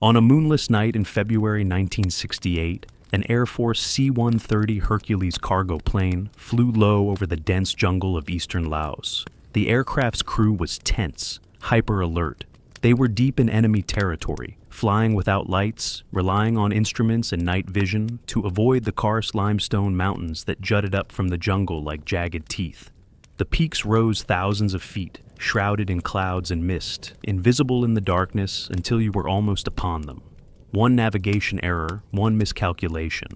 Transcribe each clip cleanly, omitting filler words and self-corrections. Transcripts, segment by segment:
On a moonless night in February 1968, an Air Force C-130 Hercules cargo plane flew low over the dense jungle of eastern Laos. The aircraft's crew was tense, hyper-alert. They were deep in enemy territory, flying without lights, relying on instruments and night vision to avoid the karst limestone mountains that jutted up from the jungle like jagged teeth. The peaks rose thousands of feet, shrouded in clouds and mist, invisible in the darkness until you were almost upon them. One navigation error, one miscalculation,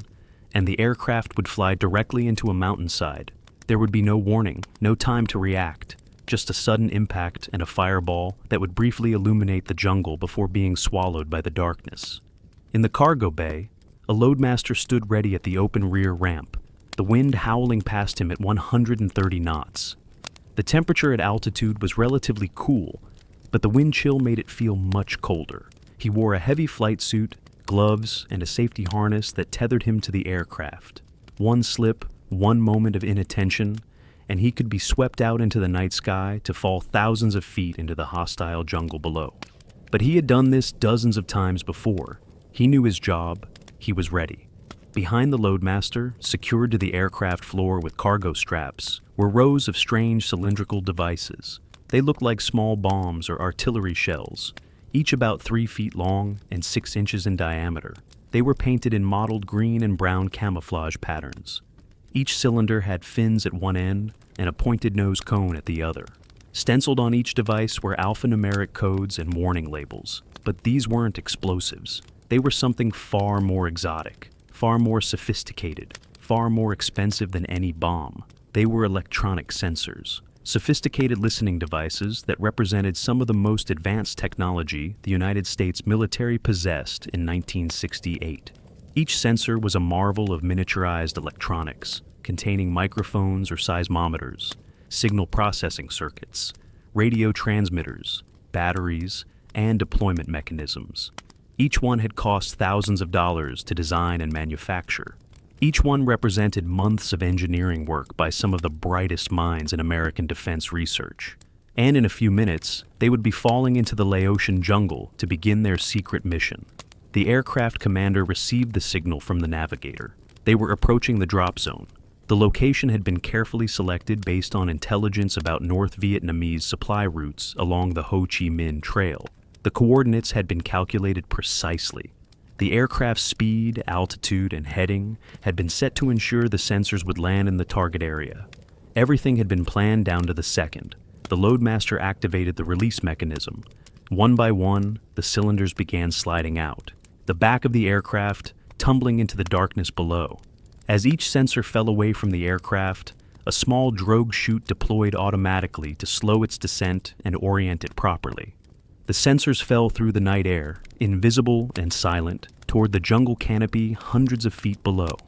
and the aircraft would fly directly into a mountainside. There would be no warning, no time to react, just a sudden impact and a fireball that would briefly illuminate the jungle before being swallowed by the darkness. In the cargo bay, a loadmaster stood ready at the open rear ramp, the wind howling past him at 130 knots. The temperature at altitude was relatively cool, but the wind chill made it feel much colder. He wore a heavy flight suit, gloves, and a safety harness that tethered him to the aircraft. One slip, one moment of inattention, and he could be swept out into the night sky to fall thousands of feet into the hostile jungle below. But he had done this dozens of times before. He knew his job. He was ready. Behind the loadmaster, secured to the aircraft floor with cargo straps, were rows of strange cylindrical devices. They looked like small bombs or artillery shells, each about 3 feet long and 6 inches in diameter. They were painted in mottled green and brown camouflage patterns. Each cylinder had fins at one end and a pointed nose cone at the other. Stenciled on each device were alphanumeric codes and warning labels, but these weren't explosives. They were something far more exotic, far more sophisticated, far more expensive than any bomb. They were electronic sensors, sophisticated listening devices that represented some of the most advanced technology the United States military possessed in 1968. Each sensor was a marvel of miniaturized electronics, containing microphones or seismometers, signal processing circuits, radio transmitters, batteries, and deployment mechanisms. Each one had cost thousands of dollars to design and manufacture. Each one represented months of engineering work by some of the brightest minds in American defense research. And in a few minutes, they would be falling into the Laotian jungle to begin their secret mission. The aircraft commander received the signal from the navigator. They were approaching the drop zone. The location had been carefully selected based on intelligence about North Vietnamese supply routes along the Ho Chi Minh Trail. The coordinates had been calculated precisely. The aircraft's speed, altitude, and heading had been set to ensure the sensors would land in the target area. Everything had been planned down to the second. The loadmaster activated the release mechanism. One by one, the cylinders began sliding out, the back of the aircraft tumbling into the darkness below. As each sensor fell away from the aircraft, a small drogue chute deployed automatically to slow its descent and orient it properly. The sensors fell through the night air, invisible and silent, toward the jungle canopy hundreds of feet below.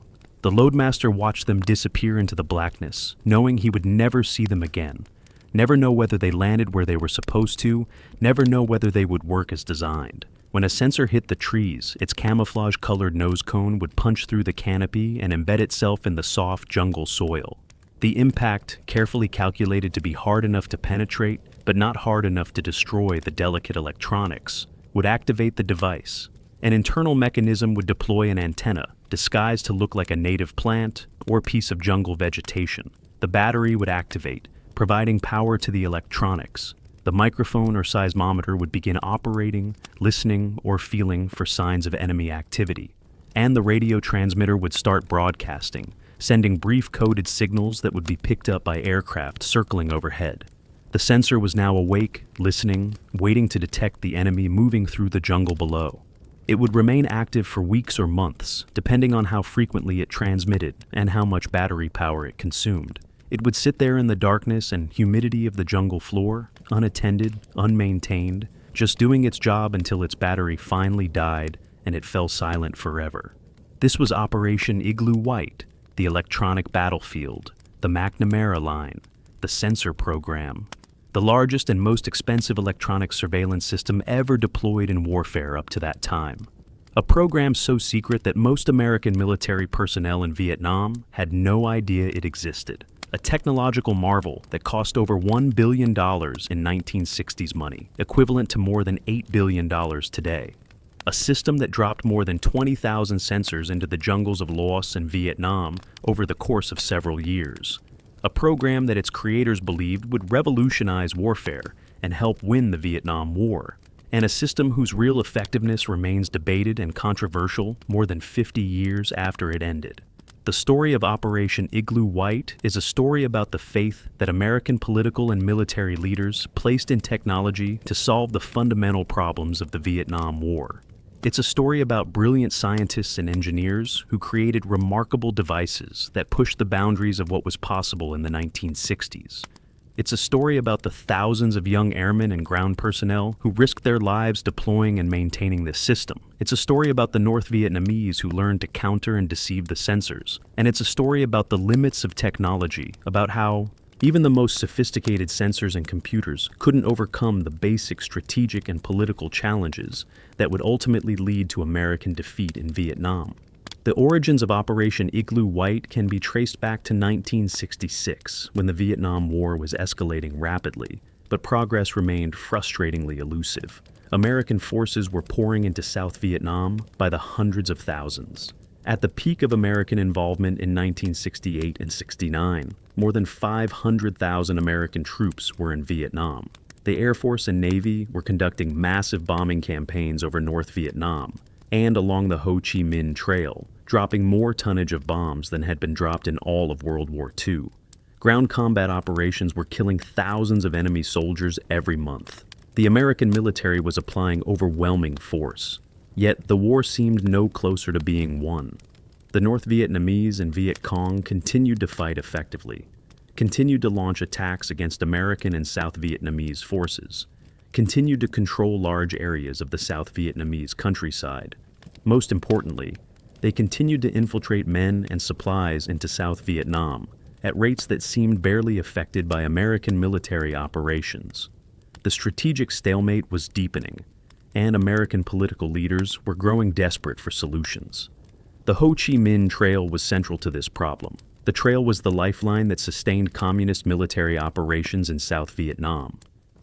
The loadmaster watched them disappear into the blackness, knowing he would never see them again, never know whether they landed where they were supposed to, never know whether they would work as designed. When a sensor hit the trees, its camouflage-colored nose cone would punch through the canopy and embed itself in the soft jungle soil. The impact, carefully calculated to be hard enough to penetrate, but not hard enough to destroy the delicate electronics, would activate the device. An internal mechanism would deploy an antenna, disguised to look like a native plant or piece of jungle vegetation. The battery would activate, providing power to the electronics. The microphone or seismometer would begin operating, listening, or feeling for signs of enemy activity. And the radio transmitter would start broadcasting, sending brief coded signals that would be picked up by aircraft circling overhead. The sensor was now awake, listening, waiting to detect the enemy moving through the jungle below. It would remain active for weeks or months, depending on how frequently it transmitted and how much battery power it consumed. It would sit there in the darkness and humidity of the jungle floor, unattended, unmaintained, just doing its job until its battery finally died and it fell silent forever. This was Operation Igloo White, the electronic battlefield, the McNamara line, the sensor program, the largest and most expensive electronic surveillance system ever deployed in warfare up to that time. A program so secret that most American military personnel in Vietnam had no idea it existed. A technological marvel that cost over $1 billion in 1960s money, equivalent to more than $8 billion today. a system that dropped more than 20,000 sensors into the jungles of Laos and Vietnam over the course of several years. A program that its creators believed would revolutionize warfare and help win the Vietnam War, and a system whose real effectiveness remains debated and controversial more than 50 years after it ended. The story of Operation Igloo White is a story about the faith that American political and military leaders placed in technology to solve the fundamental problems of the Vietnam War. It's a story about brilliant scientists and engineers who created remarkable devices that pushed the boundaries of what was possible in the 1960s. It's a story about the thousands of young airmen and ground personnel who risked their lives deploying and maintaining this system. It's a story about the North Vietnamese who learned to counter and deceive the sensors. And it's a story about the limits of technology, about how even the most sophisticated sensors and computers couldn't overcome the basic strategic and political challenges that would ultimately lead to American defeat in Vietnam. The origins of Operation Igloo White can be traced back to 1966, when the Vietnam War was escalating rapidly, but progress remained frustratingly elusive. American forces were pouring into South Vietnam by the hundreds of thousands. At the peak of American involvement in 1968 and 69, more than 500,000 American troops were in Vietnam. The Air Force and Navy were conducting massive bombing campaigns over North Vietnam and along the Ho Chi Minh Trail, dropping more tonnage of bombs than had been dropped in all of World War II. Ground combat operations were killing thousands of enemy soldiers every month. The American military was applying overwhelming force. Yet the war seemed no closer to being won. The North Vietnamese and Viet Cong continued to fight effectively, continued to launch attacks against American and South Vietnamese forces, continued to control large areas of the South Vietnamese countryside. Most importantly, they continued to infiltrate men and supplies into South Vietnam at rates that seemed barely affected by American military operations. The strategic stalemate was deepening, and American political leaders were growing desperate for solutions. The Ho Chi Minh Trail was central to this problem. The trail was the lifeline that sustained communist military operations in South Vietnam.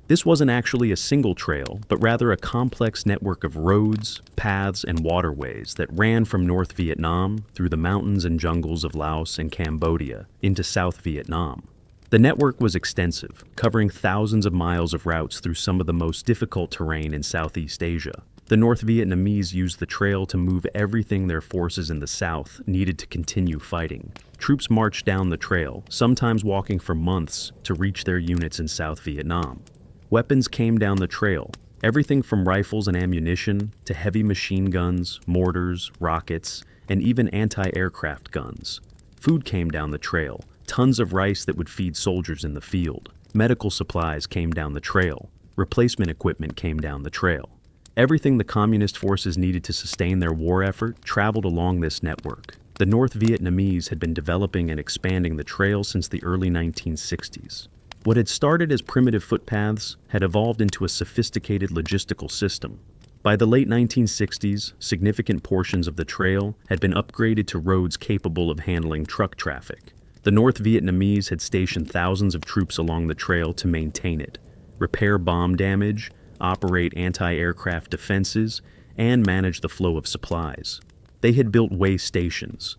This wasn't actually a single trail, but rather a complex network of roads, paths, and waterways that ran from North Vietnam through the mountains and jungles of Laos and Cambodia into South Vietnam. The network was extensive, covering thousands of miles of routes through some of the most difficult terrain in Southeast Asia. The North Vietnamese used the trail to move everything their forces in the south needed to continue fighting. Troops marched down the trail, sometimes walking for months to reach their units in South Vietnam. Weapons came down the trail, everything from rifles and ammunition to heavy machine guns, mortars, rockets, and even anti-aircraft guns. Food came down the trail, tons of rice that would feed soldiers in the field. Medical supplies came down the trail. Replacement equipment came down the trail. Everything the communist forces needed to sustain their war effort traveled along this network. The North Vietnamese had been developing and expanding the trail since the early 1960s. What had started as primitive footpaths had evolved into a sophisticated logistical system. By the late 1960s, significant portions of the trail had been upgraded to roads capable of handling truck traffic. The North Vietnamese had stationed thousands of troops along the trail to maintain it, repair bomb damage, operate anti-aircraft defenses, and manage the flow of supplies. They had built way stations,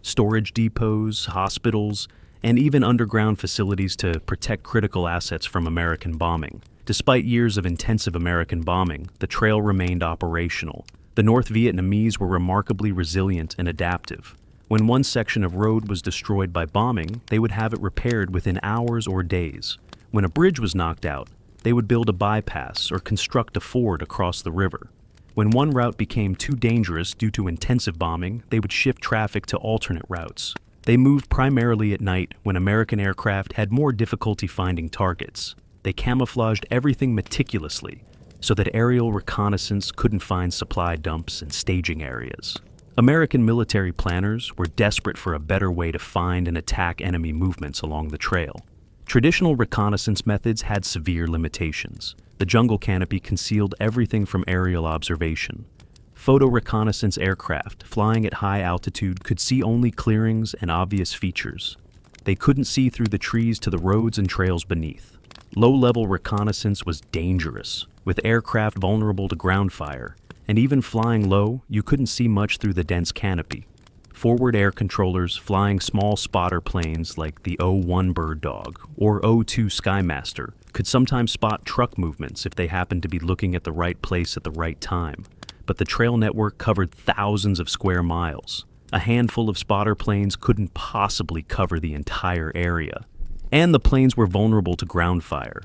storage depots, hospitals, and even underground facilities to protect critical assets from American bombing. Despite years of intensive American bombing, the trail remained operational. The North Vietnamese were remarkably resilient and adaptive. When one section of road was destroyed by bombing, they would have it repaired within hours or days. When a bridge was knocked out, they would build a bypass or construct a ford across the river. When one route became too dangerous due to intensive bombing, they would shift traffic to alternate routes. They moved primarily at night when American aircraft had more difficulty finding targets. They camouflaged everything meticulously so that aerial reconnaissance couldn't find supply dumps and staging areas. American military planners were desperate for a better way to find and attack enemy movements along the trail. Traditional reconnaissance methods had severe limitations. The jungle canopy concealed everything from aerial observation. Photo reconnaissance aircraft flying at high altitude could see only clearings and obvious features. They couldn't see through the trees to the roads and trails beneath. Low-level reconnaissance was dangerous, with aircraft vulnerable to ground fire and even flying low, you couldn't see much through the dense canopy. Forward air controllers flying small spotter planes like the O-1 Bird Dog or O-2 Skymaster could sometimes spot truck movements if they happened to be looking at the right place at the right time. But the trail network covered thousands of square miles. A handful of spotter planes couldn't possibly cover the entire area. And the planes were vulnerable to ground fire.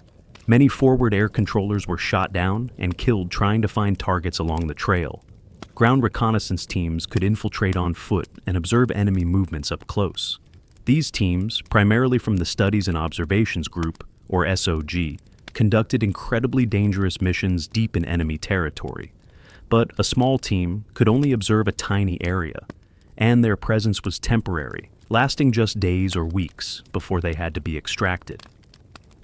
Many forward air controllers were shot down and killed trying to find targets along the trail. Ground reconnaissance teams could infiltrate on foot and observe enemy movements up close. These teams, primarily from the Studies and Observations Group, or SOG, conducted incredibly dangerous missions deep in enemy territory. But a small team could only observe a tiny area, and their presence was temporary, lasting just days or weeks before they had to be extracted.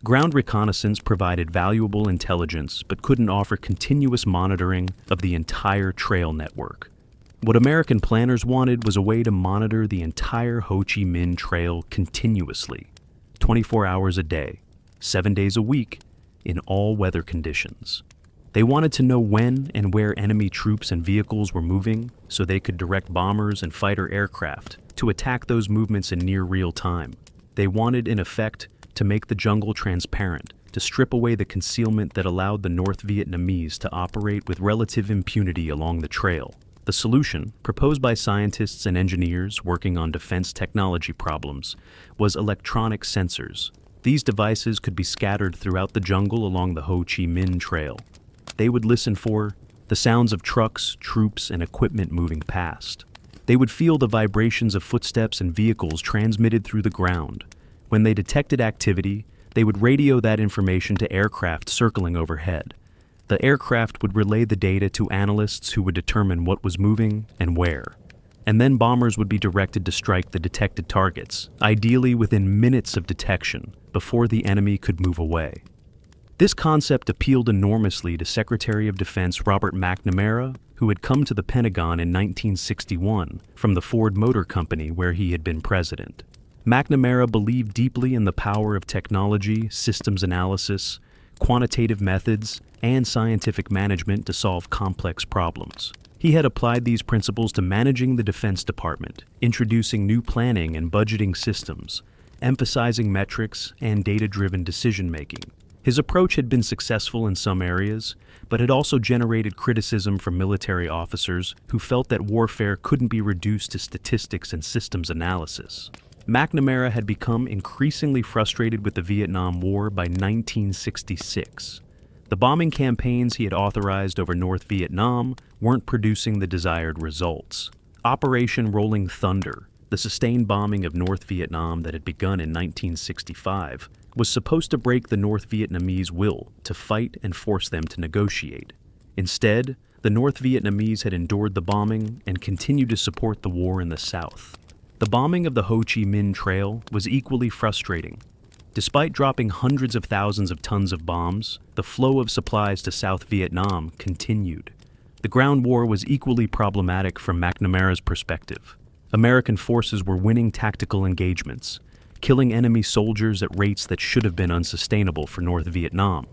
Ground reconnaissance provided valuable intelligence but couldn't offer continuous monitoring of the entire trail network. What American planners wanted was a way to monitor the entire Ho Chi Minh Trail continuously, 24 hours a day, 7 days a week, in all weather conditions. They wanted to know when and where enemy troops and vehicles were moving so they could direct bombers and fighter aircraft to attack those movements in near real time. They wanted, in effect, to make the jungle transparent, to strip away the concealment that allowed the North Vietnamese to operate with relative impunity along the trail. The solution, proposed by scientists and engineers working on defense technology problems, was electronic sensors. These devices could be scattered throughout the jungle along the Ho Chi Minh Trail. They would listen for the sounds of trucks, troops, and equipment moving past. They would feel the vibrations of footsteps and vehicles transmitted through the ground. When they detected activity, they would radio that information to aircraft circling overhead. The aircraft would relay the data to analysts who would determine what was moving and where. And then bombers would be directed to strike the detected targets, ideally within minutes of detection, before the enemy could move away. This concept appealed enormously to Secretary of Defense Robert McNamara, who had come to the Pentagon in 1961 from the Ford Motor Company where he had been president. McNamara believed deeply in the power of technology, systems analysis, quantitative methods, and scientific management to solve complex problems. He had applied these principles to managing the Defense Department, introducing new planning and budgeting systems, emphasizing metrics and data-driven decision-making. His approach had been successful in some areas, but had also generated criticism from military officers who felt that warfare couldn't be reduced to statistics and systems analysis. McNamara had become increasingly frustrated with the Vietnam War by 1966. The bombing campaigns he had authorized over North Vietnam weren't producing the desired results. Operation Rolling Thunder, the sustained bombing of North Vietnam that had begun in 1965, was supposed to break the North Vietnamese will to fight and force them to negotiate. Instead, the North Vietnamese had endured the bombing and continued to support the war in the South. The bombing of the Ho Chi Minh Trail was equally frustrating. Despite dropping hundreds of thousands of tons of bombs, the flow of supplies to South Vietnam continued. The ground war was equally problematic from McNamara's perspective. American forces were winning tactical engagements, killing enemy soldiers at rates that should have been unsustainable for North Vietnam.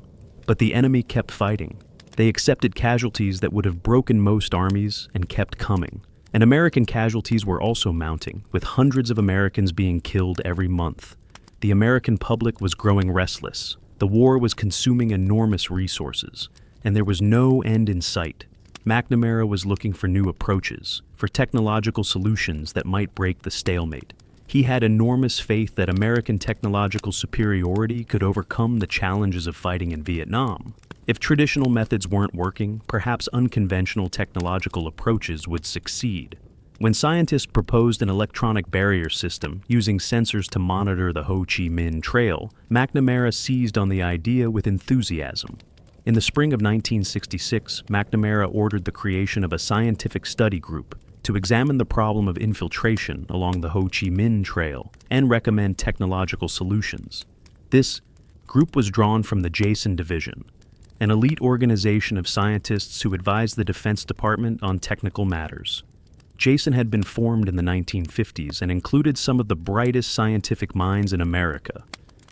But the enemy kept fighting. They accepted casualties that would have broken most armies and kept coming. And American casualties were also mounting, with hundreds of Americans being killed every month. The American public was growing restless. The war was consuming enormous resources, and there was no end in sight. McNamara was looking for new approaches, for technological solutions that might break the stalemate. He had enormous faith that American technological superiority could overcome the challenges of fighting in Vietnam. If traditional methods weren't working, perhaps unconventional technological approaches would succeed. When scientists proposed an electronic barrier system using sensors to monitor the Ho Chi Minh Trail, McNamara seized on the idea with enthusiasm. In the spring of 1966, McNamara ordered the creation of a scientific study group to examine the problem of infiltration along the Ho Chi Minh Trail and recommend technological solutions. This group was drawn from the Jason Division, an elite organization of scientists who advised the Defense Department on technical matters. Jason had been formed in the 1950s and included some of the brightest scientific minds in America: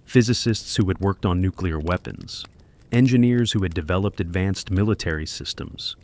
physicists who had worked on nuclear weapons, engineers who had developed advanced military systems,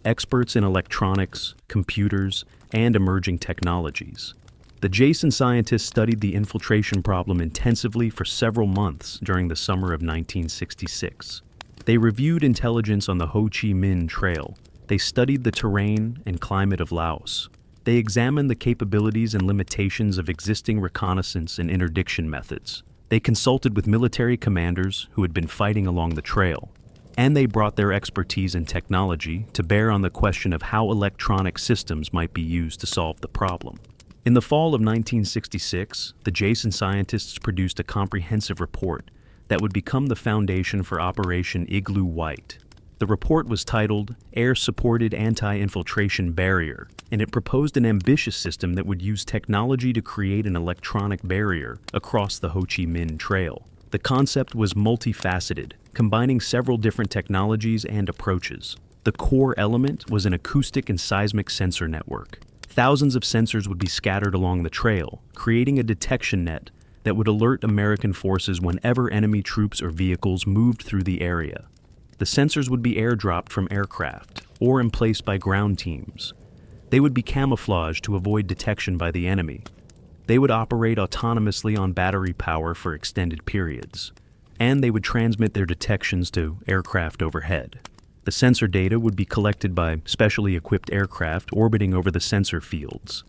experts in electronics, computers, and emerging technologies. The Jason scientists studied the infiltration problem intensively for several months during the summer of 1966. They reviewed intelligence on the Ho Chi Minh Trail. They studied the terrain and climate of Laos. They examined the capabilities and limitations of existing reconnaissance and interdiction methods. They consulted with military commanders who had been fighting along the trail. And they brought their expertise in technology to bear on the question of how electronic systems might be used to solve the problem. In the fall of 1966, the Jason scientists produced a comprehensive report that would become the foundation for Operation Igloo White. The report was titled Air-Supported Anti-Infiltration Barrier, and it proposed an ambitious system that would use technology to create an electronic barrier across the Ho Chi Minh Trail. The concept was multifaceted, combining several different technologies and approaches. The core element was an acoustic and seismic sensor network. Thousands of sensors would be scattered along the trail, creating a detection net that would alert American forces whenever enemy troops or vehicles moved through the area. The sensors would be airdropped from aircraft or emplaced by ground teams. They would be camouflaged to avoid detection by the enemy. They would operate autonomously on battery power for extended periods, and they would transmit their detections to aircraft overhead. The sensor data would be collected by specially equipped aircraft orbiting over the sensor fields.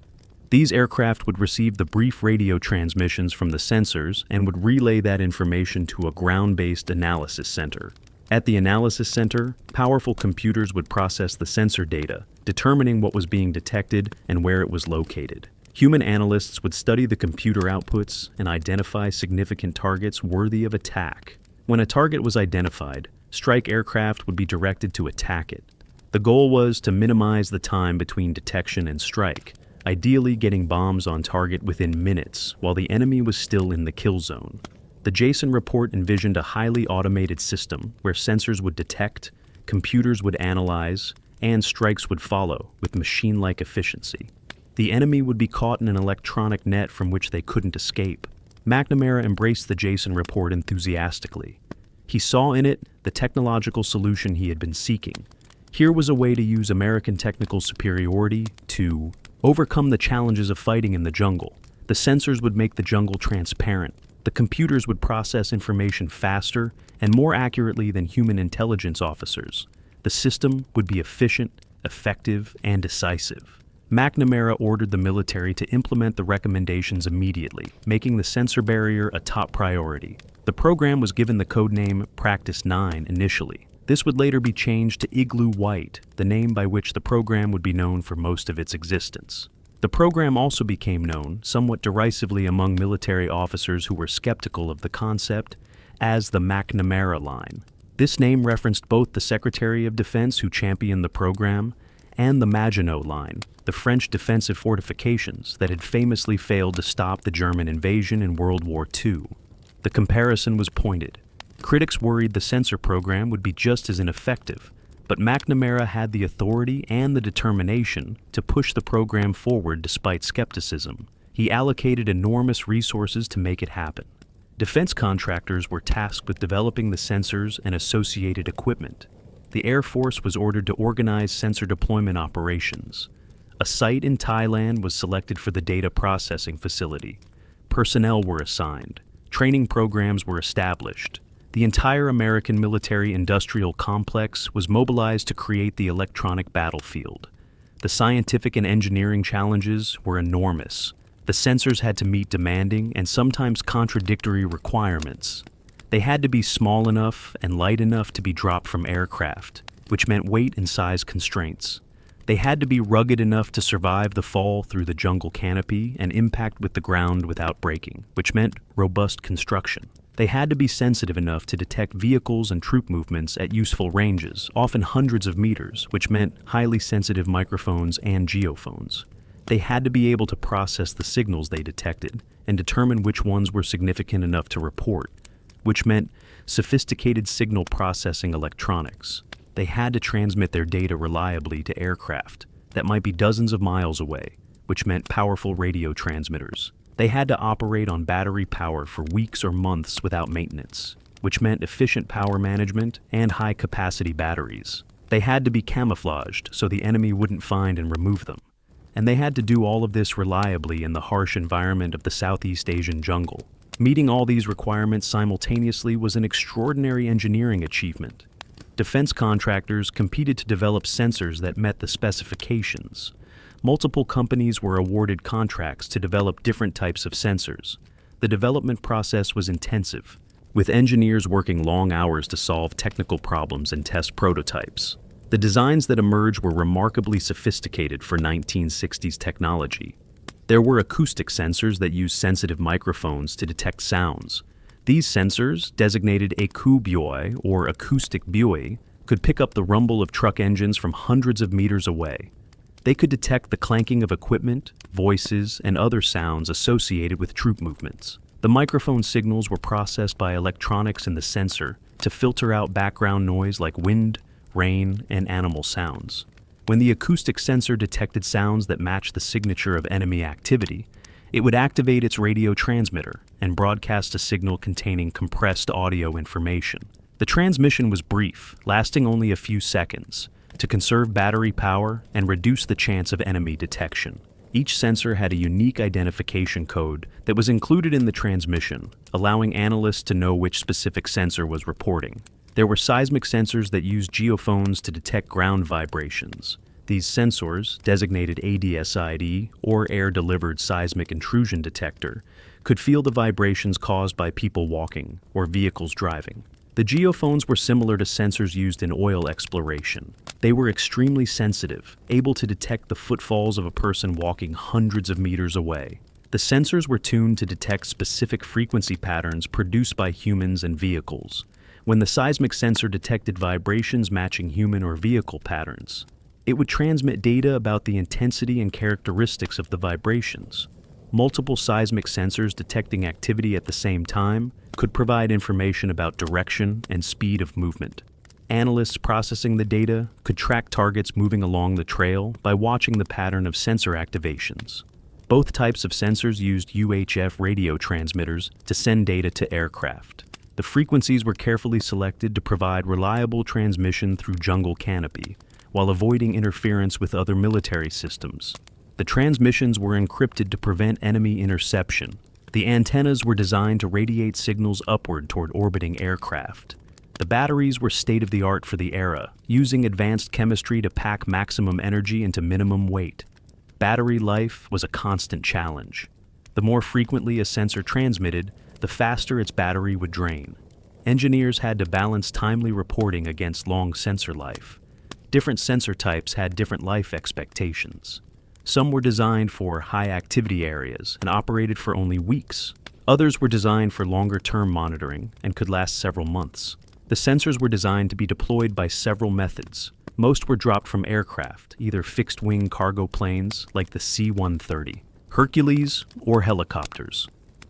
These aircraft would receive the brief radio transmissions from the sensors and would relay that information to a ground-based analysis center. At the analysis center, powerful computers would process the sensor data, determining what was being detected and where it was located. Human analysts would study the computer outputs and identify significant targets worthy of attack. When a target was identified, strike aircraft would be directed to attack it. The goal was to minimize the time between detection and strike, ideally getting bombs on target within minutes while the enemy was still in the kill zone. The Jason report envisioned a highly automated system where sensors would detect, computers would analyze, and strikes would follow with machine-like efficiency. The enemy would be caught in an electronic net from which they couldn't escape. McNamara embraced the Jason report enthusiastically. He saw in it the technological solution he had been seeking. Here was a way to use American technical superiority to overcome the challenges of fighting in the jungle. The sensors would make the jungle transparent. The computers would process information faster and more accurately than human intelligence officers. The system would be efficient, effective, and decisive. McNamara ordered the military to implement the recommendations immediately, making the sensor barrier a top priority. The program was given the codename Practice 9 initially. This would later be changed to Igloo White, the name by which the program would be known for most of its existence. The program also became known, somewhat derisively among military officers who were skeptical of the concept, as the McNamara Line. This name referenced both the Secretary of Defense who championed the program and the Maginot Line, the French defensive fortifications that had famously failed to stop the German invasion in World War II. The comparison was pointed. Critics worried the sensor program would be just as ineffective, but McNamara had the authority and the determination to push the program forward despite skepticism. He allocated enormous resources to make it happen. Defense contractors were tasked with developing the sensors and associated equipment. The Air Force was ordered to organize sensor deployment operations. A site in Thailand was selected for the data processing facility. Personnel were assigned. Training programs were established. The entire American military-industrial complex was mobilized to create the electronic battlefield. The scientific and engineering challenges were enormous. The sensors had to meet demanding and sometimes contradictory requirements. They had to be small enough and light enough to be dropped from aircraft, which meant weight and size constraints. They had to be rugged enough to survive the fall through the jungle canopy and impact with the ground without breaking, which meant robust construction. They had to be sensitive enough to detect vehicles and troop movements at useful ranges, often hundreds of meters, which meant highly sensitive microphones and geophones. They had to be able to process the signals they detected and determine which ones were significant enough to report, which meant sophisticated signal processing electronics. They had to transmit their data reliably to aircraft that might be dozens of miles away, which meant powerful radio transmitters. They had to operate on battery power for weeks or months without maintenance, which meant efficient power management and high-capacity batteries. They had to be camouflaged so the enemy wouldn't find and remove them. And they had to do all of this reliably in the harsh environment of the Southeast Asian jungle. Meeting all these requirements simultaneously was an extraordinary engineering achievement. Defense contractors competed to develop sensors that met the specifications. Multiple companies were awarded contracts to develop different types of sensors. The development process was intensive, with engineers working long hours to solve technical problems and test prototypes. The designs that emerged were remarkably sophisticated for 1960s technology. There were acoustic sensors that used sensitive microphones to detect sounds. These sensors, designated AQ-buoy or acoustic buoy, could pick up the rumble of truck engines from hundreds of meters away. They could detect the clanking of equipment, voices, and other sounds associated with troop movements. The microphone signals were processed by electronics in the sensor to filter out background noise like wind, rain, and animal sounds. When the acoustic sensor detected sounds that matched the signature of enemy activity, it would activate its radio transmitter and broadcast a signal containing compressed audio information. The transmission was brief, lasting only a few seconds, to conserve battery power and reduce the chance of enemy detection. Each sensor had a unique identification code that was included in the transmission, allowing analysts to know which specific sensor was reporting. There were seismic sensors that used geophones to detect ground vibrations. These sensors, designated ADSID or Air-Delivered Seismic Intrusion Detector, could feel the vibrations caused by people walking or vehicles driving. The geophones were similar to sensors used in oil exploration. They were extremely sensitive, able to detect the footfalls of a person walking hundreds of meters away. The sensors were tuned to detect specific frequency patterns produced by humans and vehicles. When the seismic sensor detected vibrations matching human or vehicle patterns, it would transmit data about the intensity and characteristics of the vibrations. Multiple seismic sensors detecting activity at the same time could provide information about direction and speed of movement. Analysts processing the data could track targets moving along the trail by watching the pattern of sensor activations. Both types of sensors used UHF radio transmitters to send data to aircraft. The frequencies were carefully selected to provide reliable transmission through jungle canopy, while avoiding interference with other military systems. The transmissions were encrypted to prevent enemy interception. The antennas were designed to radiate signals upward toward orbiting aircraft. The batteries were state-of-the-art for the era, using advanced chemistry to pack maximum energy into minimum weight. Battery life was a constant challenge. The more frequently a sensor transmitted, the faster its battery would drain. Engineers had to balance timely reporting against long sensor life. Different sensor types had different life expectations. Some were designed for high-activity areas and operated for only weeks. Others were designed for longer-term monitoring and could last several months. The sensors were designed to be deployed by several methods. Most were dropped from aircraft, either fixed-wing cargo planes like the C-130, Hercules, or helicopters.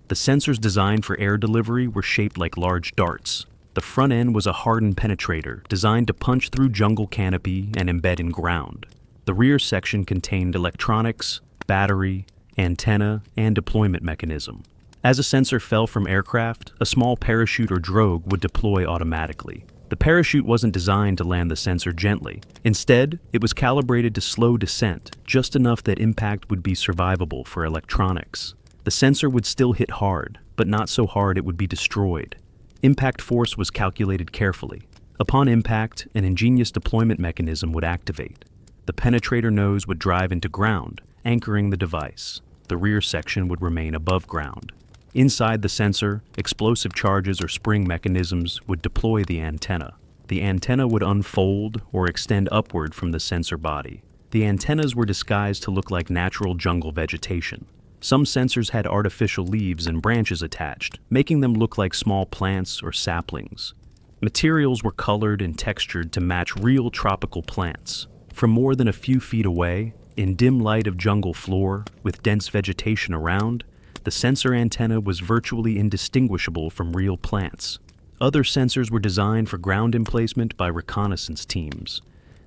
The sensors designed for air delivery were shaped like large darts. The front end was a hardened penetrator designed to punch through jungle canopy and embed in ground. The rear section contained electronics, battery, antenna, and deployment mechanism. As a sensor fell from aircraft, a small parachute or drogue would deploy automatically. The parachute wasn't designed to land the sensor gently. Instead, it was calibrated to slow descent, just enough that impact would be survivable for electronics. The sensor would still hit hard, but not so hard it would be destroyed. Impact force was calculated carefully. Upon impact, an ingenious deployment mechanism would activate. The penetrator nose would drive into ground, anchoring the device. The rear section would remain above ground. Inside the sensor, explosive charges or spring mechanisms would deploy the antenna. The antenna would unfold or extend upward from the sensor body. The antennas were disguised to look like natural jungle vegetation. Some sensors had artificial leaves and branches attached, making them look like small plants or saplings. Materials were colored and textured to match real tropical plants. From more than a few feet away, in dim light of jungle floor, with dense vegetation around, the sensor antenna was virtually indistinguishable from real plants. Other sensors were designed for ground emplacement by reconnaissance teams.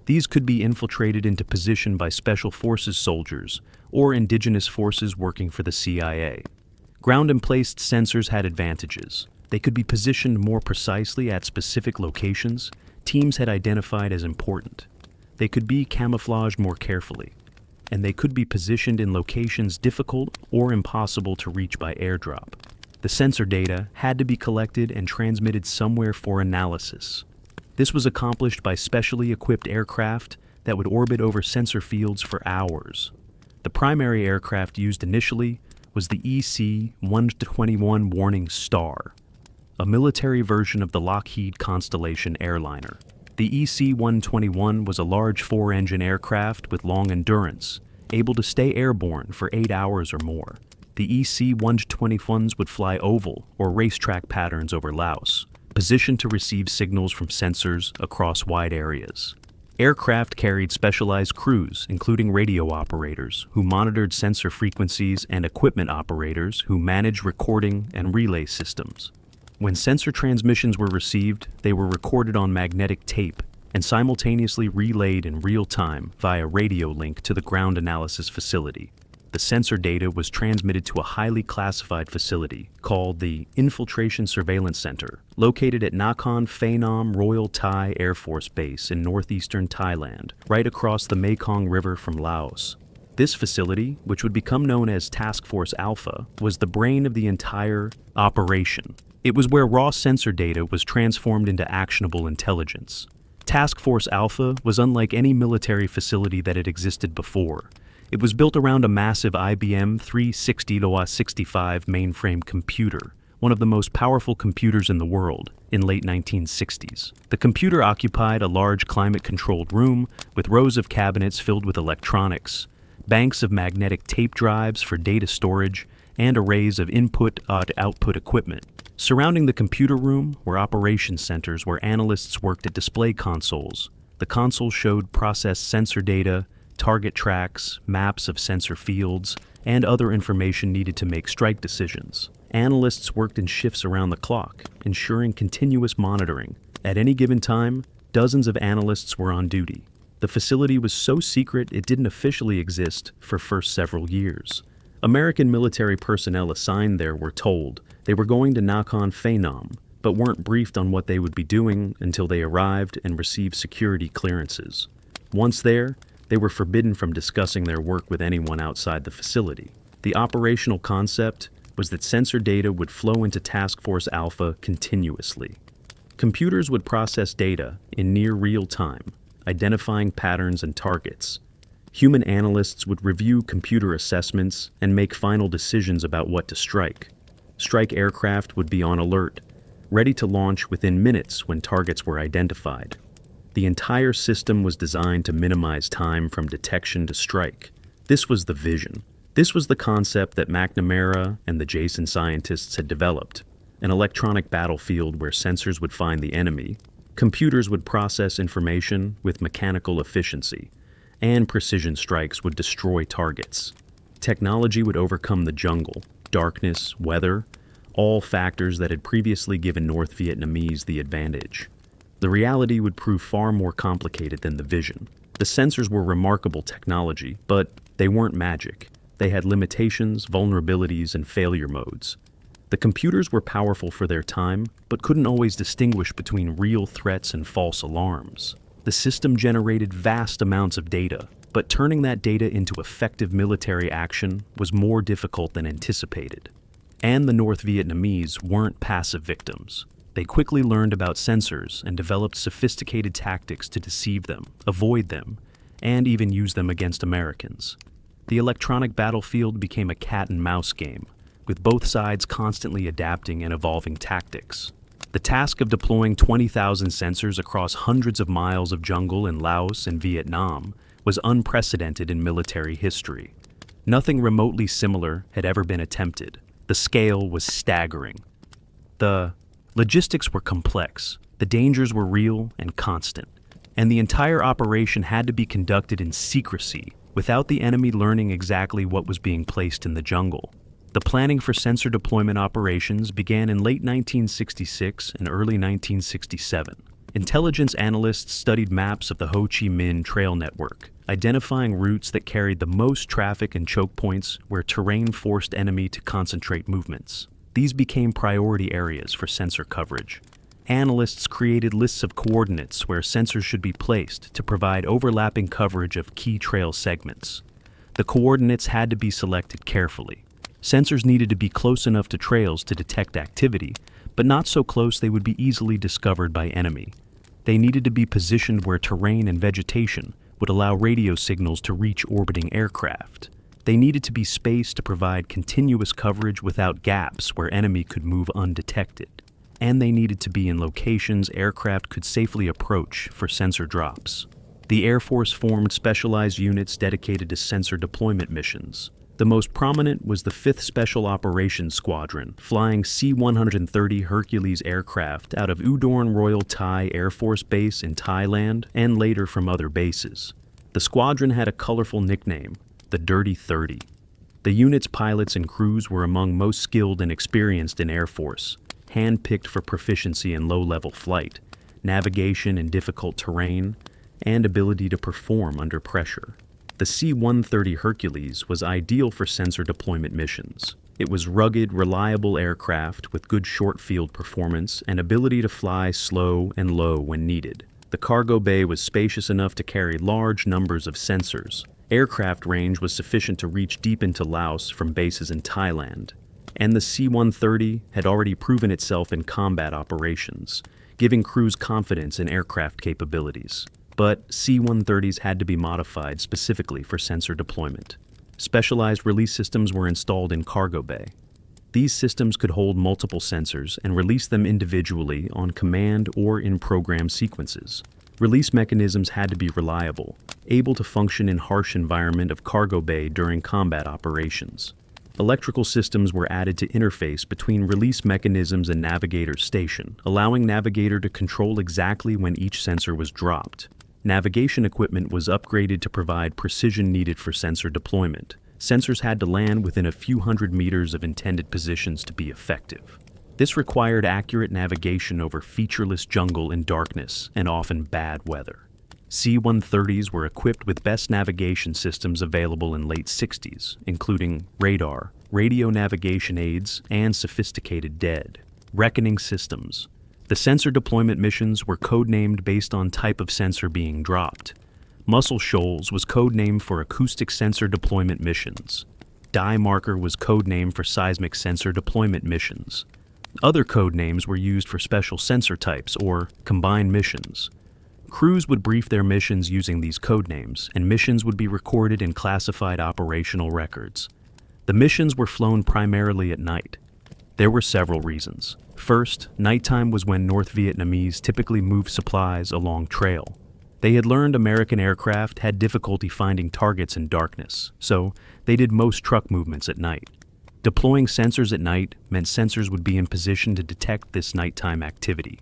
These could be infiltrated into position by special forces soldiers or indigenous forces working for the CIA. Ground-emplaced sensors had advantages. They could be positioned more precisely at specific locations, teams had identified as important. They could be camouflaged more carefully, and they could be positioned in locations difficult or impossible to reach by airdrop. The sensor data had to be collected and transmitted somewhere for analysis. This was accomplished by specially equipped aircraft that would orbit over sensor fields for hours. The primary aircraft used initially was the EC-121 Warning Star, a military version of the Lockheed Constellation airliner. The EC-121 was a large four-engine aircraft with long endurance, able to stay airborne for 8 hours or more. The EC-121s would fly oval or racetrack patterns over Laos, positioned to receive signals from sensors across wide areas. Aircraft carried specialized crews, including radio operators, who monitored sensor frequencies, and equipment operators, who managed recording and relay systems. When sensor transmissions were received, they were recorded on magnetic tape and simultaneously relayed in real time via radio link to the ground analysis facility. The sensor data was transmitted to a highly classified facility called the Infiltration Surveillance Center, located at Nakhon Phanom Royal Thai Air Force Base in northeastern Thailand, right across the Mekong River from Laos. This facility, which would become known as Task Force Alpha, was the brain of the entire operation. It was where raw sensor data was transformed into actionable intelligence. Task Force Alpha was unlike any military facility that had existed before. It was built around a massive IBM 360-65 mainframe computer, one of the most powerful computers in the world, in late 1960s. The computer occupied a large climate-controlled room with rows of cabinets filled with electronics, banks of magnetic tape drives for data storage, and arrays of input-output equipment. Surrounding the computer room were operation centers where analysts worked at display consoles. The consoles showed processed sensor data, target tracks, maps of sensor fields, and other information needed to make strike decisions. Analysts worked in shifts around the clock, ensuring continuous monitoring. At any given time, dozens of analysts were on duty. The facility was so secret it didn't officially exist for first several years. American military personnel assigned there were told they were going to Nakhon Phanom, but weren't briefed on what they would be doing until they arrived and received security clearances. Once there, they were forbidden from discussing their work with anyone outside the facility. The operational concept was that sensor data would flow into Task Force Alpha continuously. Computers would process data in near real time, identifying patterns and targets. Human analysts would review computer assessments and make final decisions about what to strike. Strike aircraft would be on alert, ready to launch within minutes when targets were identified. The entire system was designed to minimize time from detection to strike. This was the vision. This was the concept that McNamara and the Jason scientists had developed. An electronic battlefield where sensors would find the enemy, computers would process information with mechanical efficiency, and precision strikes would destroy targets. Technology would overcome the jungle, darkness, weather, all factors that had previously given North Vietnamese the advantage. The reality would prove far more complicated than the vision. The sensors were remarkable technology, but they weren't magic. They had limitations, vulnerabilities, and failure modes. The computers were powerful for their time, but couldn't always distinguish between real threats and false alarms. The system generated vast amounts of data, but turning that data into effective military action was more difficult than anticipated. And the North Vietnamese weren't passive victims. They quickly learned about sensors and developed sophisticated tactics to deceive them, avoid them, and even use them against Americans. The electronic battlefield became a cat-and-mouse game, with both sides constantly adapting and evolving tactics. The task of deploying 20,000 sensors across hundreds of miles of jungle in Laos and Vietnam was unprecedented in military history. Nothing remotely similar had ever been attempted. The scale was staggering. The logistics were complex, the dangers were real and constant, and the entire operation had to be conducted in secrecy, without the enemy learning exactly what was being placed in the jungle. The planning for sensor deployment operations began in late 1966 and early 1967. Intelligence analysts studied maps of the Ho Chi Minh Trail network, identifying routes that carried the most traffic and choke points where terrain forced enemy to concentrate movements. These became priority areas for sensor coverage. Analysts created lists of coordinates where sensors should be placed to provide overlapping coverage of key trail segments. The coordinates had to be selected carefully. Sensors needed to be close enough to trails to detect activity, but not so close they would be easily discovered by enemy. They needed to be positioned where terrain and vegetation would allow radio signals to reach orbiting aircraft. They needed to be spaced to provide continuous coverage without gaps where enemy could move undetected. And they needed to be in locations aircraft could safely approach for sensor drops. The Air Force formed specialized units dedicated to sensor deployment missions. The most prominent was the 5th Special Operations Squadron, flying C-130 Hercules aircraft out of Udorn Royal Thai Air Force Base in Thailand and later from other bases. The squadron had a colorful nickname, the Dirty 30. The unit's pilots and crews were among most skilled and experienced in Air Force, hand-picked for proficiency in low-level flight, navigation in difficult terrain, and ability to perform under pressure. The C-130 Hercules was ideal for sensor deployment missions. It was rugged, reliable aircraft with good short-field performance and ability to fly slow and low when needed. The cargo bay was spacious enough to carry large numbers of sensors. Aircraft range was sufficient to reach deep into Laos from bases in Thailand. And the C-130 had already proven itself in combat operations, giving crews confidence in aircraft capabilities. But C-130s had to be modified specifically for sensor deployment. Specialized release systems were installed in cargo bay. These systems could hold multiple sensors and release them individually on command or in program sequences. Release mechanisms had to be reliable, able to function in harsh environment of cargo bay during combat operations. Electrical systems were added to interface between release mechanisms and navigator station, allowing navigator to control exactly when each sensor was dropped. Navigation equipment was upgraded to provide precision needed for sensor deployment. Sensors had to land within a few hundred meters of intended positions to be effective. This required accurate navigation over featureless jungle in darkness and often bad weather. C-130s were equipped with best navigation systems available in late 60s, including radar, radio navigation aids, and sophisticated dead reckoning systems. The sensor deployment missions were codenamed based on type of sensor being dropped. Muscle Shoals was codenamed for acoustic sensor deployment missions. Die Marker was codenamed for seismic sensor deployment missions. Other codenames were used for special sensor types or combined missions. Crews would brief their missions using these codenames, and missions would be recorded in classified operational records. The missions were flown primarily at night. There were several reasons. First, nighttime was when North Vietnamese typically moved supplies along trail. They had learned American aircraft had difficulty finding targets in darkness, so they did most truck movements at night. Deploying sensors at night meant sensors would be in position to detect this nighttime activity.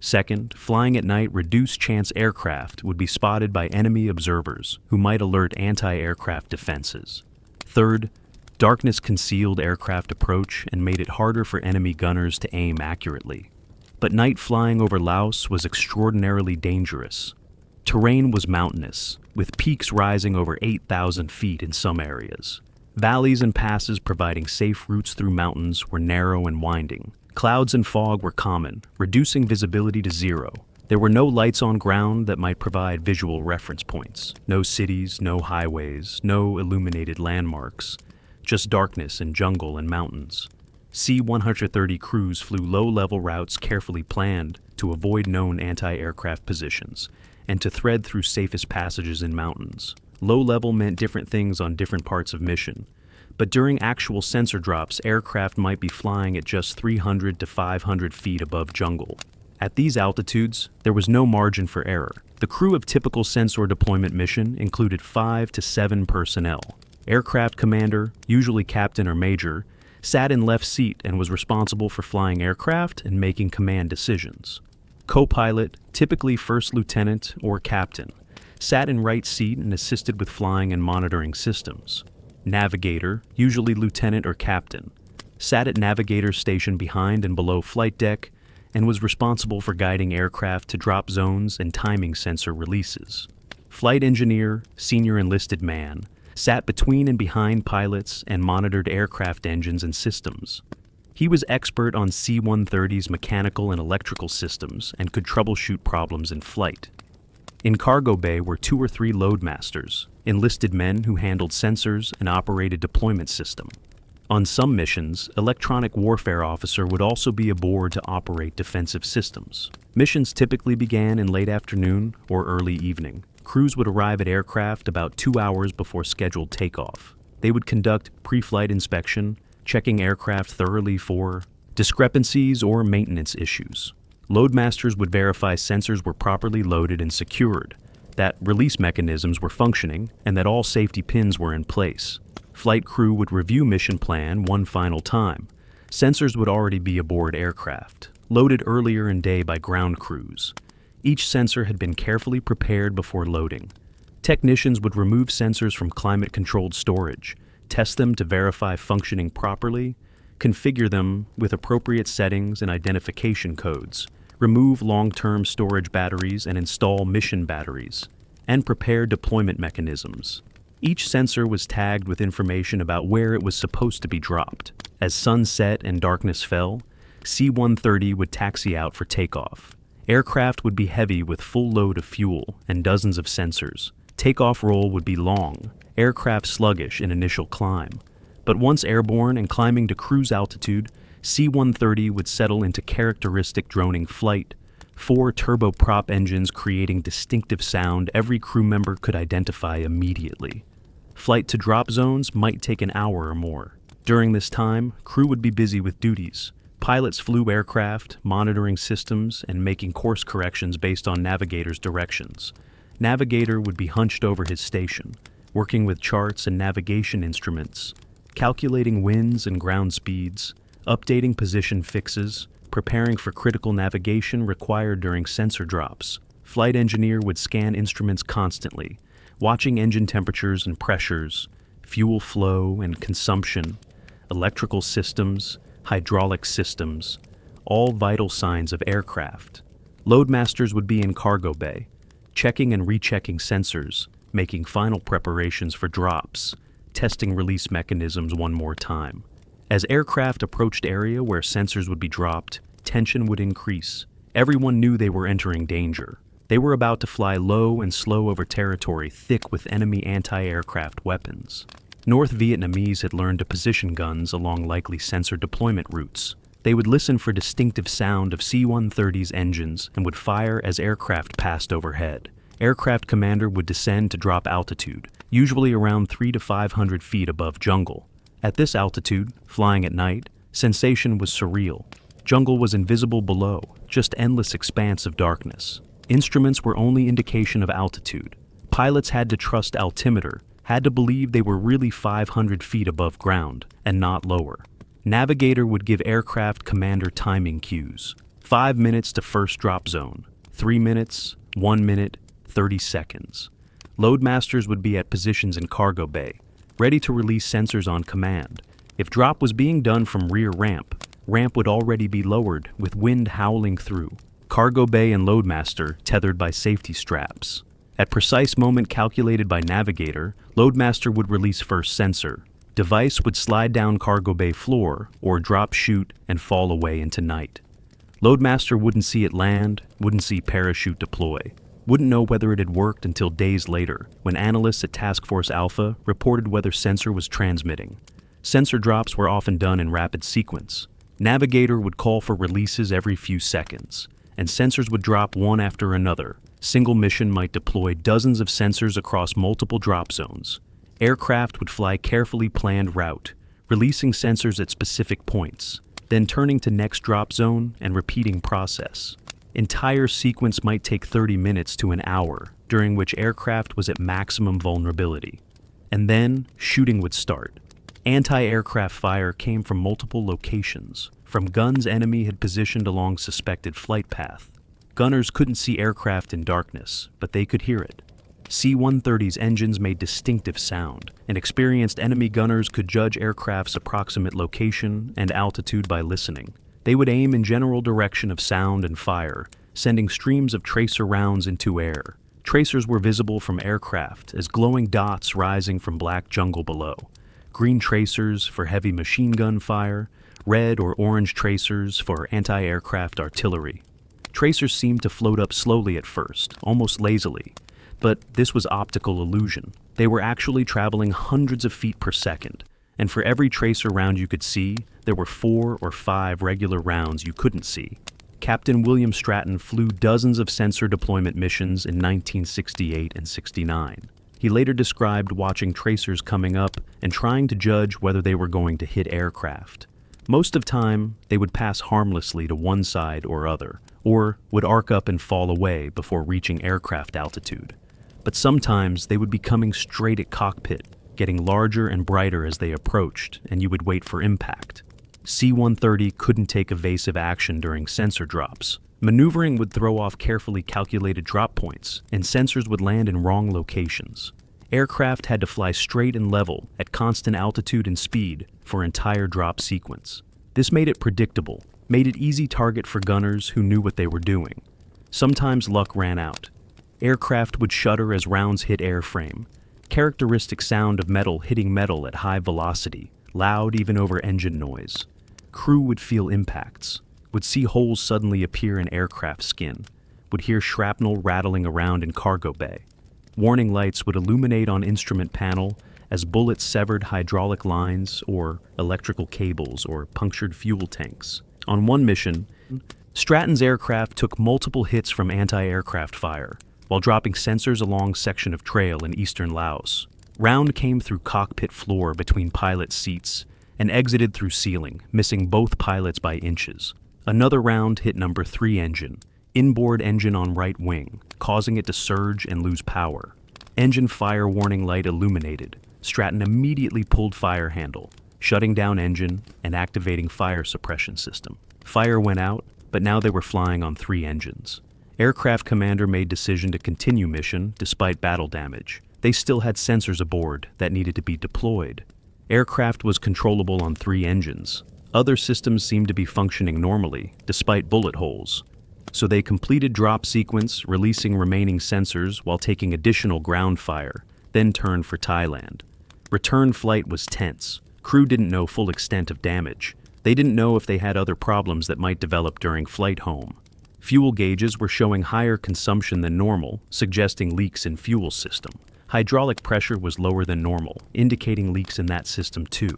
Second, flying at night reduced chance aircraft would be spotted by enemy observers who might alert anti-aircraft defenses. Third, darkness concealed aircraft approach and made it harder for enemy gunners to aim accurately. But night flying over Laos was extraordinarily dangerous. Terrain was mountainous, with peaks rising over 8,000 feet in some areas. Valleys and passes providing safe routes through mountains were narrow and winding. Clouds and fog were common, reducing visibility to zero. There were no lights on ground that might provide visual reference points. No cities, no highways, no illuminated landmarks. Just darkness and jungle and mountains. C-130 crews flew low-level routes carefully planned to avoid known anti-aircraft positions and to thread through safest passages in mountains. Low-level meant different things on different parts of mission, but during actual sensor drops, aircraft might be flying at just 300 to 500 feet above jungle. At these altitudes, there was no margin for error. The crew of typical sensor deployment mission included 5 to 7 personnel. Aircraft commander, usually captain or major, sat in left seat and was responsible for flying aircraft and making command decisions. Co-pilot, typically first lieutenant or captain, sat in right seat and assisted with flying and monitoring systems. Navigator, usually lieutenant or captain, sat at navigator station behind and below flight deck and was responsible for guiding aircraft to drop zones and timing sensor releases. Flight engineer, senior enlisted man, sat between and behind pilots and monitored aircraft engines and systems. He was expert on C-130's mechanical and electrical systems and could troubleshoot problems in flight. In cargo bay were 2 or 3 loadmasters, enlisted men who handled sensors and operated deployment system. On some missions, electronic warfare officer would also be aboard to operate defensive systems. Missions typically began in late afternoon or early evening. Crews would arrive at aircraft about 2 hours before scheduled takeoff. They would conduct pre-flight inspection, checking aircraft thoroughly for discrepancies or maintenance issues. Loadmasters would verify sensors were properly loaded and secured, that release mechanisms were functioning, and that all safety pins were in place. Flight crew would review mission plan one final time. Sensors would already be aboard aircraft, loaded earlier in day by ground crews. Each sensor had been carefully prepared before loading. Technicians would remove sensors from climate-controlled storage, test them to verify functioning properly, configure them with appropriate settings and identification codes, remove long-term storage batteries and install mission batteries, and prepare deployment mechanisms. Each sensor was tagged with information about where it was supposed to be dropped. As sun set and darkness fell, C-130 would taxi out for takeoff. Aircraft would be heavy with full load of fuel and dozens of sensors. Takeoff roll would be long, aircraft sluggish in initial climb. But once airborne and climbing to cruise altitude, C-130 would settle into characteristic droning flight, 4 turboprop engines creating distinctive sound every crew member could identify immediately. Flight to drop zones might take an hour or more. During this time, crew would be busy with duties. Pilots flew aircraft, monitoring systems, and making course corrections based on navigator's directions. Navigator would be hunched over his station, working with charts and navigation instruments, calculating winds and ground speeds, updating position fixes, preparing for critical navigation required during sensor drops. Flight engineer would scan instruments constantly, watching engine temperatures and pressures, fuel flow and consumption, electrical systems, hydraulic systems, all vital signs of aircraft. Loadmasters would be in cargo bay, checking and rechecking sensors, making final preparations for drops, testing release mechanisms one more time. As aircraft approached area where sensors would be dropped, tension would increase. Everyone knew they were entering danger. They were about to fly low and slow over territory thick with enemy anti-aircraft weapons. North Vietnamese had learned to position guns along likely sensor deployment routes. They would listen for distinctive sound of C-130's engines and would fire as aircraft passed overhead. Aircraft commander would descend to drop altitude, usually around 300 to 500 feet above jungle. At this altitude, flying at night, sensation was surreal. Jungle was invisible below, just endless expanse of darkness. Instruments were only indication of altitude. Pilots had to trust altimeter, had to believe they were really 500 feet above ground, and not lower. Navigator would give aircraft commander timing cues. 5 minutes to first drop zone, 3 minutes, 1 minute, 30 seconds. Loadmasters would be at positions in cargo bay, ready to release sensors on command. If drop was being done from rear ramp, ramp would already be lowered with wind howling through. Cargo bay and loadmaster tethered by safety straps. At precise moment calculated by navigator, loadmaster would release first sensor. Device would slide down cargo bay floor or drop chute and fall away into night. Loadmaster wouldn't see it land, wouldn't see parachute deploy. Wouldn't know whether it had worked until days later, when analysts at Task Force Alpha reported whether sensor was transmitting. Sensor drops were often done in rapid sequence. Navigator would call for releases every few seconds, and sensors would drop one after another. Single mission might deploy dozens of sensors across multiple drop zones. Aircraft would fly carefully planned route, releasing sensors at specific points, then turning to next drop zone and repeating process. Entire sequence might take 30 minutes to an hour, during which aircraft was at maximum vulnerability. And then, shooting would start. Anti-aircraft fire came from multiple locations, from guns enemy had positioned along suspected flight path. Gunners couldn't see aircraft in darkness, but they could hear it. C-130's engines made distinctive sound, and experienced enemy gunners could judge aircraft's approximate location and altitude by listening. They would aim in general direction of sound and fire, sending streams of tracer rounds into air. Tracers were visible from aircraft as glowing dots rising from black jungle below. green tracers for heavy machine gun fire, red or orange tracers for anti-aircraft artillery. Tracers seemed to float up slowly at first, almost lazily, but this was optical illusion. They were actually traveling hundreds of feet per second, and for every tracer round you could see, there were 4 or 5 regular rounds you couldn't see. Captain William Stratton flew dozens of sensor deployment missions in 1968 and 69. He later described watching tracers coming up and trying to judge whether they were going to hit aircraft. Most of the time, they would pass harmlessly to one side or other, or would arc up and fall away before reaching aircraft altitude. But sometimes they would be coming straight at cockpit, getting larger and brighter as they approached, and you would wait for impact. C-130 couldn't take evasive action during sensor drops. Maneuvering would throw off carefully calculated drop points, and sensors would land in wrong locations. Aircraft had to fly straight and level at constant altitude and speed for entire drop sequence. This made it predictable, made it easy target for gunners who knew what they were doing. Sometimes luck ran out. Aircraft would shudder as rounds hit airframe. Characteristic sound of metal hitting metal at high velocity, loud even over engine noise. Crew would feel impacts, would see holes suddenly appear in aircraft skin, would hear shrapnel rattling around in cargo bay. Warning lights would illuminate on instrument panel as bullets severed hydraulic lines or electrical cables or punctured fuel tanks. On one mission, Stratton's aircraft took multiple hits from anti-aircraft fire while dropping sensors along section of trail in eastern Laos. Round came through cockpit floor between pilot seats and exited through ceiling, missing both pilots by inches. Another round hit number 3 engine, inboard engine on right wing, causing it to surge and lose power. Engine fire warning light illuminated. Stratton immediately pulled fire handle, shutting down engine and activating fire suppression system. Fire went out, but now they were flying on 3 engines. Aircraft commander made decision to continue mission despite battle damage. They still had sensors aboard that needed to be deployed. Aircraft was controllable on 3 engines. Other systems seemed to be functioning normally, despite bullet holes. So they completed drop sequence, releasing remaining sensors while taking additional ground fire, then turned for Thailand. Return flight was tense. Crew didn't know full extent of damage. They didn't know if they had other problems that might develop during flight home. Fuel gauges were showing higher consumption than normal, suggesting leaks in fuel system. Hydraulic pressure was lower than normal, indicating leaks in that system too.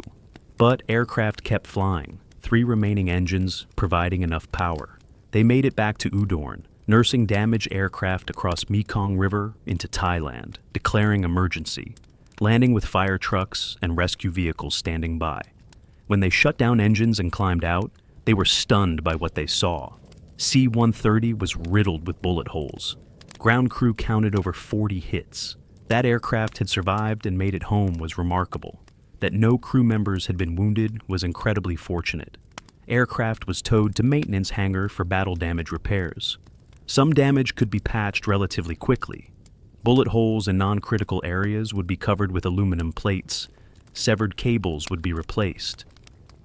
But aircraft kept flying, 3 remaining engines providing enough power. They made it back to Udorn, nursing damaged aircraft across Mekong River into Thailand, declaring emergency, landing with fire trucks and rescue vehicles standing by. When they shut down engines and climbed out, they were stunned by what they saw. C-130 was riddled with bullet holes. Ground crew counted over 40 hits. That aircraft had survived and made it home was remarkable. That no crew members had been wounded was incredibly fortunate. Aircraft was towed to maintenance hangar for battle damage repairs. Some damage could be patched relatively quickly. Bullet holes in non-critical areas would be covered with aluminum plates. Severed cables would be replaced.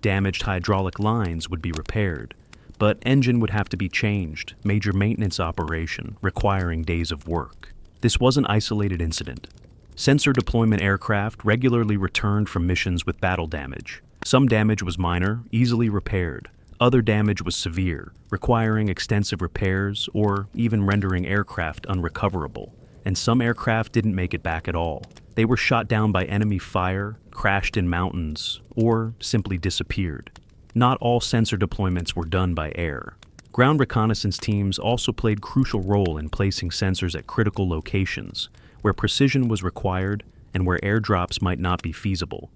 Damaged hydraulic lines would be repaired. But engine would have to be changed, major maintenance operation, requiring days of work. This was an isolated incident. Sensor deployment aircraft regularly returned from missions with battle damage. Some damage was minor, easily repaired. Other damage was severe, requiring extensive repairs or even rendering aircraft unrecoverable. And some aircraft didn't make it back at all. They were shot down by enemy fire, crashed in mountains, or simply disappeared. Not all sensor deployments were done by air. Ground reconnaissance teams also played a crucial role in placing sensors at critical locations, where precision was required and where airdrops might not be feasible.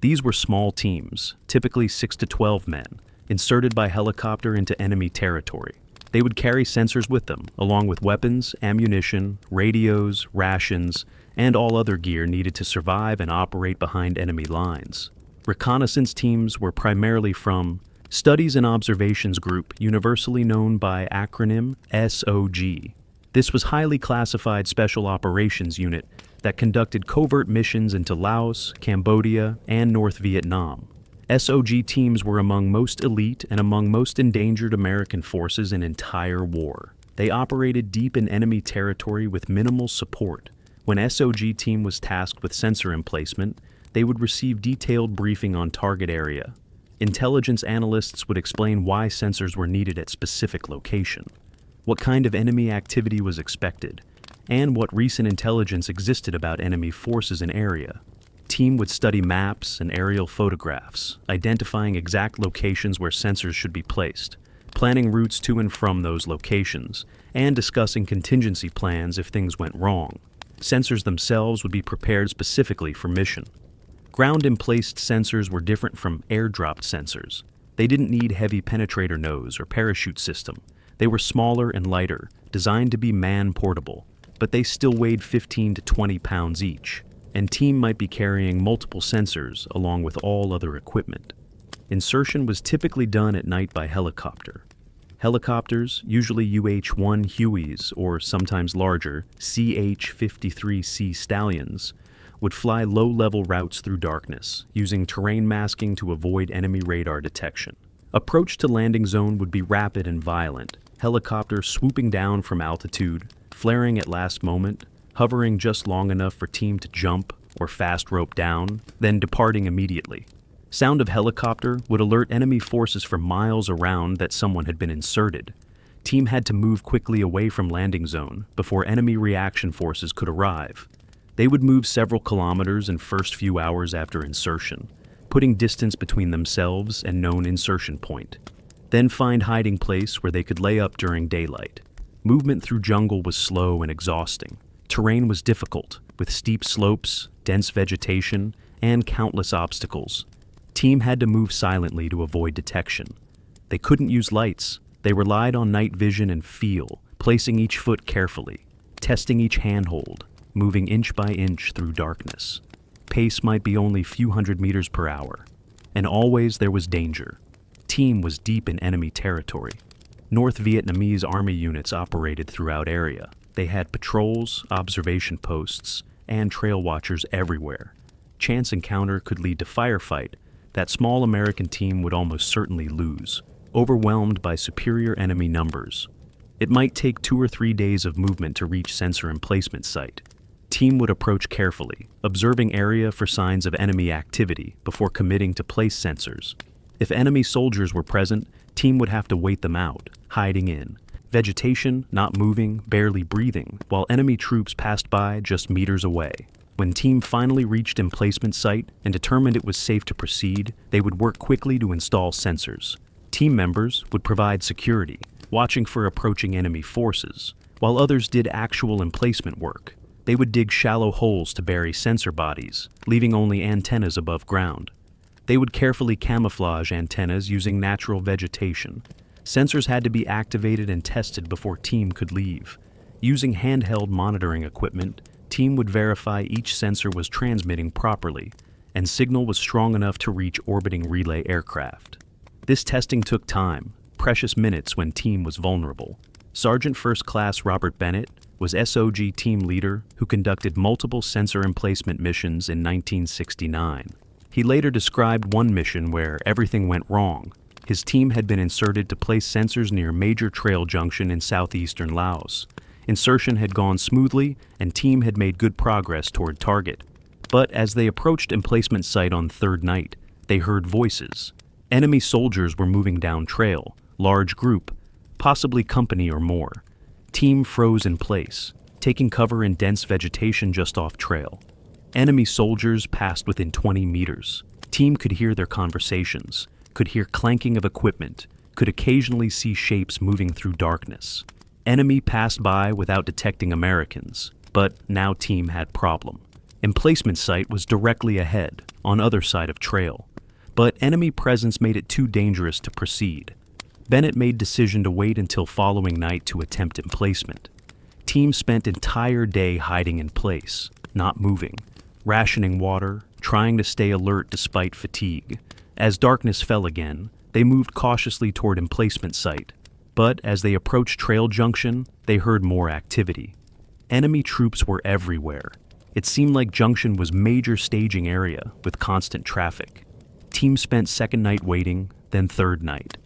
These were small teams, typically 6 to 12 men, inserted by helicopter into enemy territory. They would carry sensors with them, along with weapons, ammunition, radios, rations, and all other gear needed to survive and operate behind enemy lines. Reconnaissance teams were primarily from Studies and Observations Group, universally known by acronym SOG. This was highly classified special operations unit that conducted covert missions into Laos, Cambodia, and North Vietnam. SOG teams were among most elite and among most endangered American forces in entire war. They operated deep in enemy territory with minimal support. When SOG team was tasked with sensor emplacement, They would receive detailed briefing on target area. Intelligence analysts would explain why sensors were needed at specific location, what kind of enemy activity was expected, and what recent intelligence existed about enemy forces in area. Team would study maps and aerial photographs, identifying exact locations where sensors should be placed, planning routes to and from those locations, and discussing contingency plans if things went wrong. Sensors themselves would be prepared specifically for mission. Ground-emplaced sensors were different from air-dropped sensors. They didn't need heavy penetrator nose or parachute system. They were smaller and lighter, designed to be man-portable, but they still weighed 15 to 20 pounds each, and team might be carrying multiple sensors along with all other equipment. Insertion was typically done at night by helicopter. Helicopters, usually UH-1 Hueys or sometimes larger CH-53C Stallions, would fly low-level routes through darkness, using terrain masking to avoid enemy radar detection. Approach to landing zone would be rapid and violent, helicopters swooping down from altitude, flaring at last moment, hovering just long enough for team to jump or fast rope down, then departing immediately. Sound of helicopter would alert enemy forces for miles around that someone had been inserted. Team had to move quickly away from landing zone before enemy reaction forces could arrive. They would move several kilometers in first few hours after insertion, putting distance between themselves and known insertion point. Then find hiding place where they could lay up during daylight. Movement through jungle was slow and exhausting. Terrain was difficult, with steep slopes, dense vegetation, and countless obstacles. Team had to move silently to avoid detection. They couldn't use lights. They relied on night vision and feel, placing each foot carefully, testing each handhold, moving inch by inch through darkness. Pace might be only few hundred meters per hour, and always there was danger. Team was deep in enemy territory. North Vietnamese army units operated throughout area. They had patrols, observation posts, and trail watchers everywhere. Chance encounter could lead to firefight. That small American team would almost certainly lose, overwhelmed by superior enemy numbers. It might take 2 or 3 days of movement to reach sensor emplacement site. Team would approach carefully, observing area for signs of enemy activity before committing to place sensors. If enemy soldiers were present, team would have to wait them out, hiding in vegetation, not moving, barely breathing, while enemy troops passed by just meters away. When team finally reached emplacement site and determined it was safe to proceed, they would work quickly to install sensors. Team members would provide security, watching for approaching enemy forces, while others did actual emplacement work. They would dig shallow holes to bury sensor bodies, leaving only antennas above ground. They would carefully camouflage antennas using natural vegetation. Sensors had to be activated and tested before team could leave. Using handheld monitoring equipment, team would verify each sensor was transmitting properly, and signal was strong enough to reach orbiting relay aircraft. This testing took time, precious minutes when team was vulnerable. Sergeant First Class Robert Bennett was SOG team leader who conducted multiple sensor emplacement missions in 1969. He later described one mission where everything went wrong. His team had been inserted to place sensors near major trail junction in southeastern Laos. Insertion had gone smoothly and team had made good progress toward target. But as they approached emplacement site on third night, they heard voices. Enemy soldiers were moving down trail, large group, possibly company or more. Team froze in place, taking cover in dense vegetation just off trail. Enemy soldiers passed within 20 meters. Team could hear their conversations, could hear clanking of equipment, could occasionally see shapes moving through darkness. Enemy passed by without detecting Americans, but now team had problem. Emplacement site was directly ahead, on other side of trail, but enemy presence made it too dangerous to proceed. Bennett made decision to wait until following night to attempt emplacement. Team spent entire day hiding in place, not moving, rationing water, trying to stay alert despite fatigue. As darkness fell again, they moved cautiously toward emplacement site, but as they approached trail junction, they heard more activity. Enemy troops were everywhere. It seemed like junction was major staging area with constant traffic. Team spent second night waiting, then third night.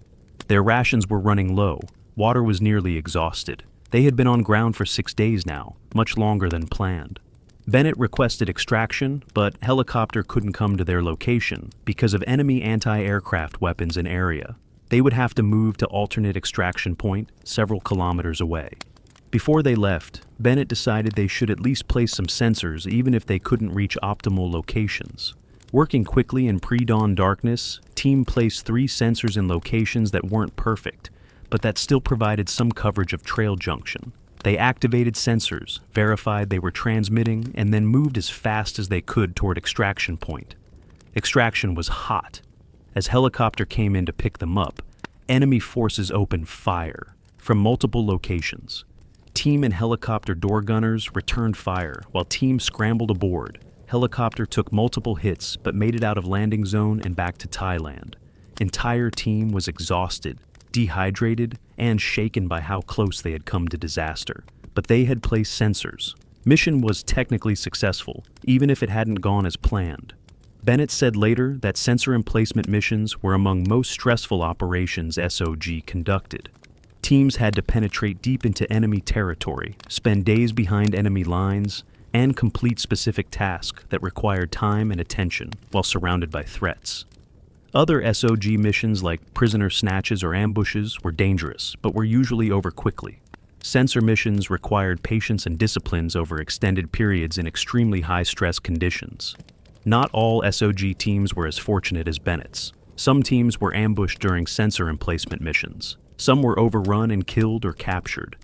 Their rations were running low, water was nearly exhausted. They had been on ground for 6 days now, much longer than planned. Bennett requested extraction, but helicopter couldn't come to their location because of enemy anti-aircraft weapons in area. They would have to move to alternate extraction point several kilometers away. Before they left, Bennett decided they should at least place some sensors even if they couldn't reach optimal locations. Working quickly in pre-dawn darkness, team placed 3 sensors in locations that weren't perfect, but that still provided some coverage of trail junction. They activated sensors, verified they were transmitting, and then moved as fast as they could toward extraction point. Extraction was hot. As helicopter came in to pick them up, enemy forces opened fire from multiple locations. Team and helicopter door gunners returned fire while team scrambled aboard. Helicopter took multiple hits but made it out of landing zone and back to Thailand. Entire team was exhausted, dehydrated, and shaken by how close they had come to disaster. But they had placed sensors. Mission was technically successful, even if it hadn't gone as planned. Bennett said later that sensor emplacement missions were among most stressful operations SOG conducted. Teams had to penetrate deep into enemy territory, spend days behind enemy lines, and complete specific tasks that required time and attention while surrounded by threats. Other SOG missions like prisoner snatches or ambushes were dangerous, but were usually over quickly. Sensor missions required patience and disciplines over extended periods in extremely high-stress conditions. Not all SOG teams were as fortunate as Bennett's. Some teams were ambushed during sensor emplacement missions. Some were overrun and killed or captured.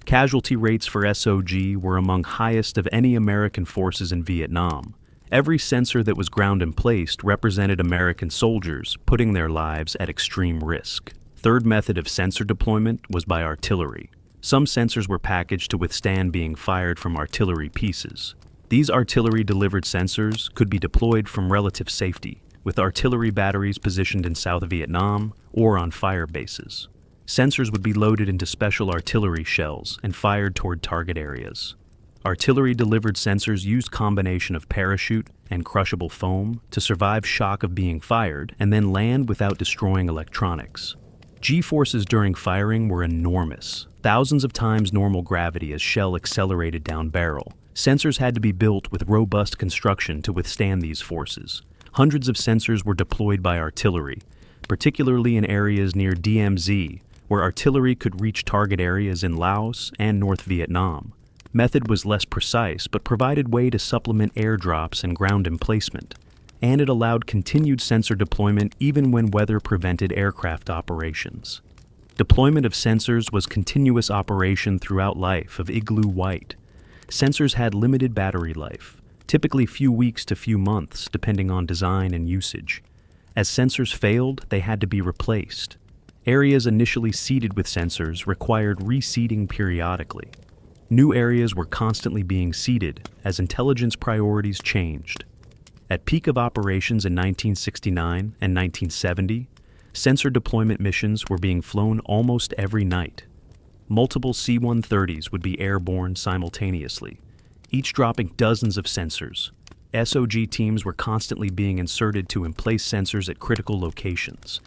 Casualty rates for SOG were among highest of any American forces in Vietnam. Every sensor that was ground emplaced represented American soldiers putting their lives at extreme risk. Third method of sensor deployment was by artillery. Some sensors were packaged to withstand being fired from artillery pieces. These artillery-delivered sensors could be deployed from relative safety, with artillery batteries positioned in South Vietnam or on fire bases. Sensors would be loaded into special artillery shells and fired toward target areas. Artillery-delivered sensors used combination of parachute and crushable foam to survive shock of being fired and then land without destroying electronics. G-forces during firing were enormous, thousands of times normal gravity as shell accelerated down barrel. Sensors had to be built with robust construction to withstand these forces. Hundreds of sensors were deployed by artillery, particularly in areas near DMZ, where artillery could reach target areas in Laos and North Vietnam. Method was less precise but provided way to supplement airdrops and ground emplacement, and it allowed continued sensor deployment even when weather prevented aircraft operations. Deployment of sensors was continuous operation throughout life of Igloo White. Sensors had limited battery life, typically few weeks to few months depending on design and usage. As sensors failed, they had to be replaced. Areas initially seeded with sensors required reseeding periodically. New areas were constantly being seeded as intelligence priorities changed. At peak of operations in 1969 and 1970, sensor deployment missions were being flown almost every night. Multiple C-130s would be airborne simultaneously, each dropping dozens of sensors. SOG teams were constantly being inserted to emplace sensors at critical locations.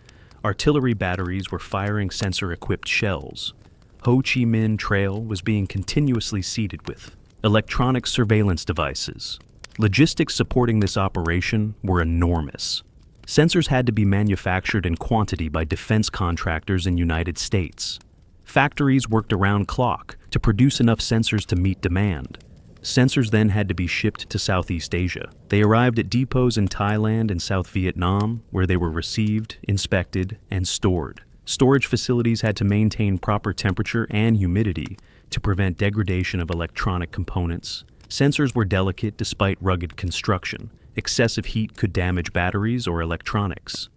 Artillery batteries were firing sensor-equipped shells. Ho Chi Minh Trail was being continuously seeded with electronic surveillance devices. Logistics supporting this operation were enormous. Sensors had to be manufactured in quantity by defense contractors in United States. Factories worked around clock to produce enough sensors to meet demand. Sensors then had to be shipped to Southeast Asia. They arrived at depots in Thailand and South Vietnam, where they were received, inspected, and stored. Storage facilities had to maintain proper temperature and humidity to prevent degradation of electronic components. Sensors were delicate despite rugged construction. Excessive heat could damage batteries or electronics.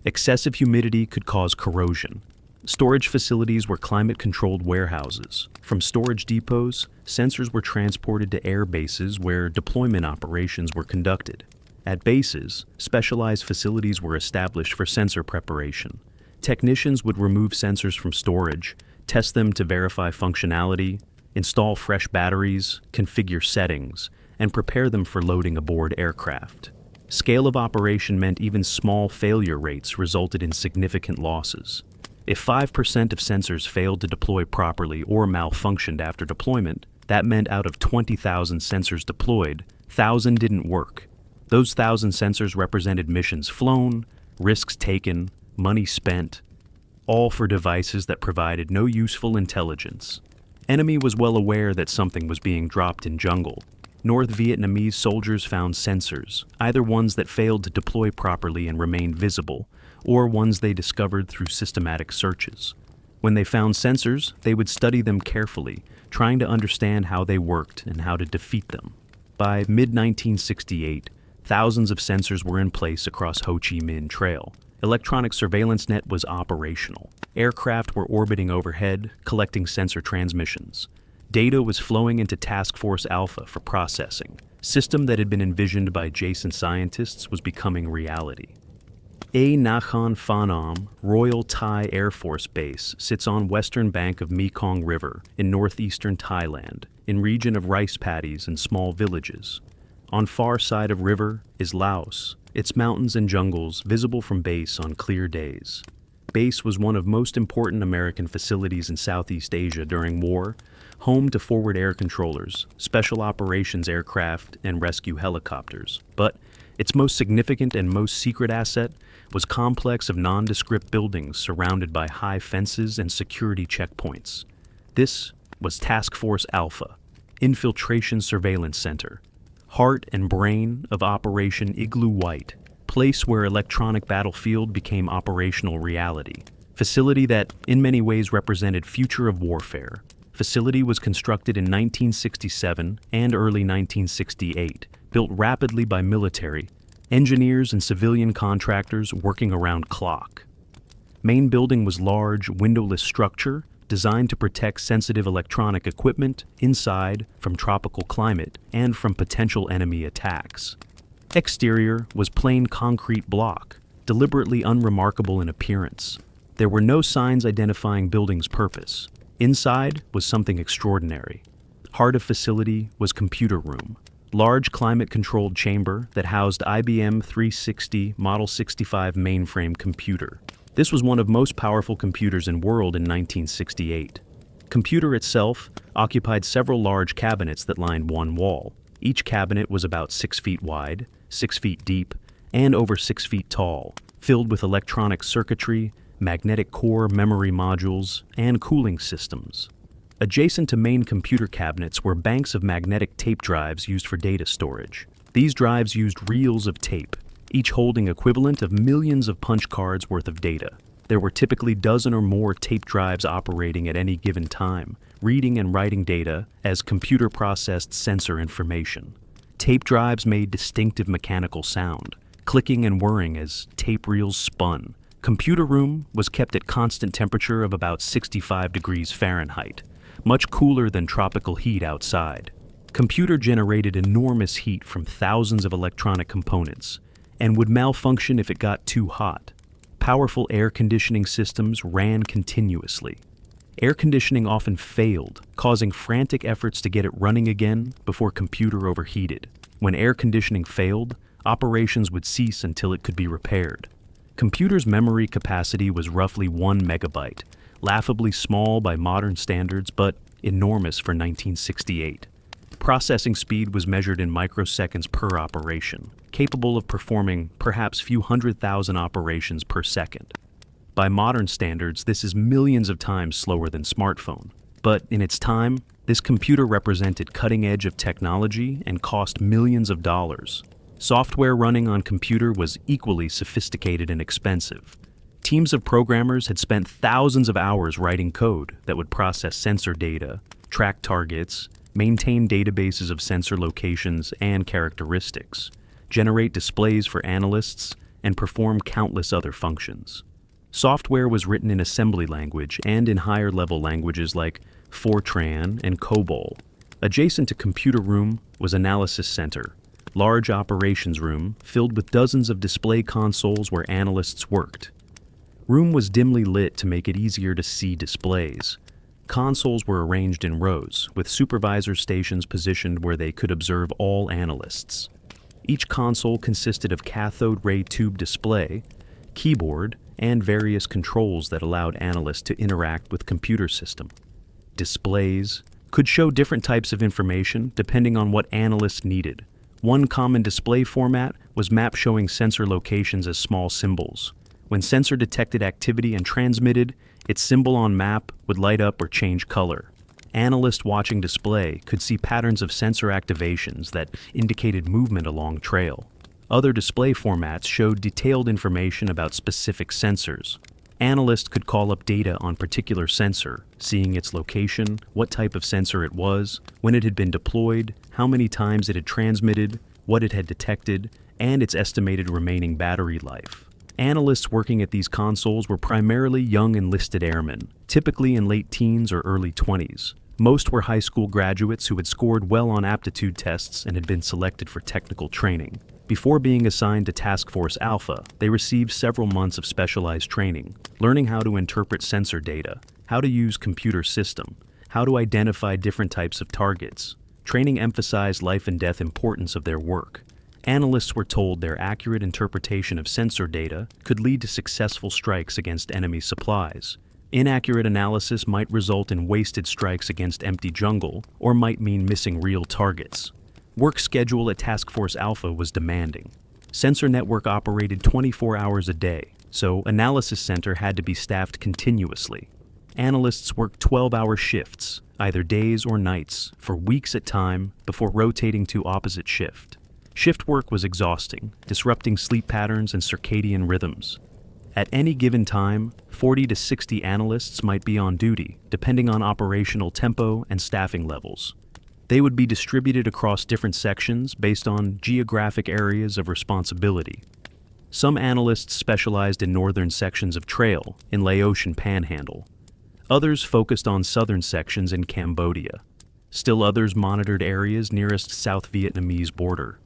Excessive humidity could cause corrosion. Storage facilities were climate-controlled warehouses. From storage depots, sensors were transported to air bases where deployment operations were conducted. At bases, specialized facilities were established for sensor preparation. Technicians would remove sensors from storage, test them to verify functionality, install fresh batteries, configure settings, and prepare them for loading aboard aircraft. Scale of operation meant even small failure rates resulted in significant losses. If 5% of sensors failed to deploy properly or malfunctioned after deployment, That meant out of 20,000 sensors deployed, 1,000 didn't work. Those 1,000 sensors represented missions flown, risks taken, money spent, all for devices that provided no useful intelligence. Enemy was well aware that something was being dropped in jungle. North Vietnamese soldiers found sensors, either ones that failed to deploy properly and remained visible, or ones they discovered through systematic searches. When they found sensors, they would study them carefully, trying to understand how they worked and how to defeat them. By mid-1968, thousands of sensors were in place across Ho Chi Minh Trail. Electronic surveillance net was operational. Aircraft were orbiting overhead, collecting sensor transmissions. Data was flowing into Task Force Alpha for processing. System that had been envisioned by Jason scientists was becoming reality. A Nakhon Phanom Royal Thai Air Force Base sits on western bank of Mekong River in northeastern Thailand, in region of rice paddies and small villages. On far side of river is Laos, its mountains and jungles visible from base on clear days. Base was one of most important American facilities in Southeast Asia during war, home to forward air controllers, special operations aircraft, and rescue helicopters. But its most significant and most secret asset was a complex of nondescript buildings surrounded by high fences and security checkpoints. This was Task Force Alpha, Infiltration Surveillance Center, heart and brain of Operation Igloo White, place where electronic battlefield became operational reality. Facility that, in many ways, represented future of warfare. Facility was constructed in 1967 and early 1968, built rapidly by military, engineers and civilian contractors working around clock. Main building was large, windowless structure designed to protect sensitive electronic equipment inside from tropical climate and from potential enemy attacks. Exterior was plain concrete block, deliberately unremarkable in appearance. There were no signs identifying building's purpose. Inside was something extraordinary. Heart of facility was computer room, large climate-controlled chamber that housed IBM 360 Model 65 mainframe computer. This was one of most powerful computers in world in 1968. Computer itself occupied several large cabinets that lined one wall. Each cabinet was about 6 feet wide, 6 feet deep, and over 6 feet tall, filled with electronic circuitry, magnetic core memory modules, and cooling systems. Adjacent to main computer cabinets were banks of magnetic tape drives used for data storage. These drives used reels of tape, each holding equivalent of millions of punch cards worth of data. There were typically a dozen or more tape drives operating at any given time, reading and writing data as computer-processed sensor information. Tape drives made distinctive mechanical sound, clicking and whirring as tape reels spun. Computer room was kept at constant temperature of about 65 degrees Fahrenheit, much cooler than tropical heat outside. Computer generated enormous heat from thousands of electronic components and would malfunction if it got too hot. Powerful air conditioning systems ran continuously. Air conditioning often failed, causing frantic efforts to get it running again before computer overheated. When air conditioning failed, operations would cease until it could be repaired. Computer's memory capacity was roughly 1 megabyte, laughably small by modern standards, but enormous for 1968. Processing speed was measured in microseconds per operation, capable of performing perhaps few 100,000 operations per second. By modern standards, this is millions of times slower than smartphone. But in its time, this computer represented cutting edge of technology and cost millions of dollars. Software running on computer was equally sophisticated and expensive. Teams of programmers had spent thousands of hours writing code that would process sensor data, track targets, maintain databases of sensor locations and characteristics, generate displays for analysts, and perform countless other functions. Software was written in assembly language and in higher-level languages like Fortran and COBOL. Adjacent to computer room was analysis center, large operations room filled with dozens of display consoles where analysts worked. Room was dimly lit to make it easier to see displays. Consoles were arranged in rows, with supervisor stations positioned where they could observe all analysts. Each console consisted of cathode ray tube display, keyboard, and various controls that allowed analysts to interact with computer system. Displays, could show different types of information depending on what analysts needed. One common display format was map showing sensor locations as small symbols. When sensor detected activity and transmitted, its symbol on map would light up or change color. Analysts watching display could see patterns of sensor activations that indicated movement along trail. Other display formats showed detailed information about specific sensors. Analysts could call up data on particular sensor, seeing its location, what type of sensor it was, when it had been deployed, how many times it had transmitted, what it had detected, and its estimated remaining battery life. Analysts working at these consoles were primarily young enlisted airmen, typically in late teens or early 20s. Most were high school graduates who had scored well on aptitude tests and had been selected for technical training. Before being assigned to Task Force Alpha, they received several months of specialized training, learning how to interpret sensor data, how to use computer system, how to identify different types of targets. Training emphasized life and death importance of their work. Analysts were told their accurate interpretation of sensor data could lead to successful strikes against enemy supplies. Inaccurate analysis might result in wasted strikes against empty jungle, or might mean missing real targets. Work schedule at Task Force Alpha was demanding. Sensor network operated 24 hours a day, so Analysis Center had to be staffed continuously. Analysts worked 12-hour shifts, either days or nights, for weeks at a time before rotating to opposite shift. Shift work was exhausting, disrupting sleep patterns and circadian rhythms. At any given time, 40 to 60 analysts might be on duty, depending on operational tempo and staffing levels. They would be distributed across different sections based on geographic areas of responsibility. Some analysts specialized in northern sections of trail in Laotian Panhandle. Others focused on southern sections in Cambodia. Still others monitored areas nearest South Vietnamese border.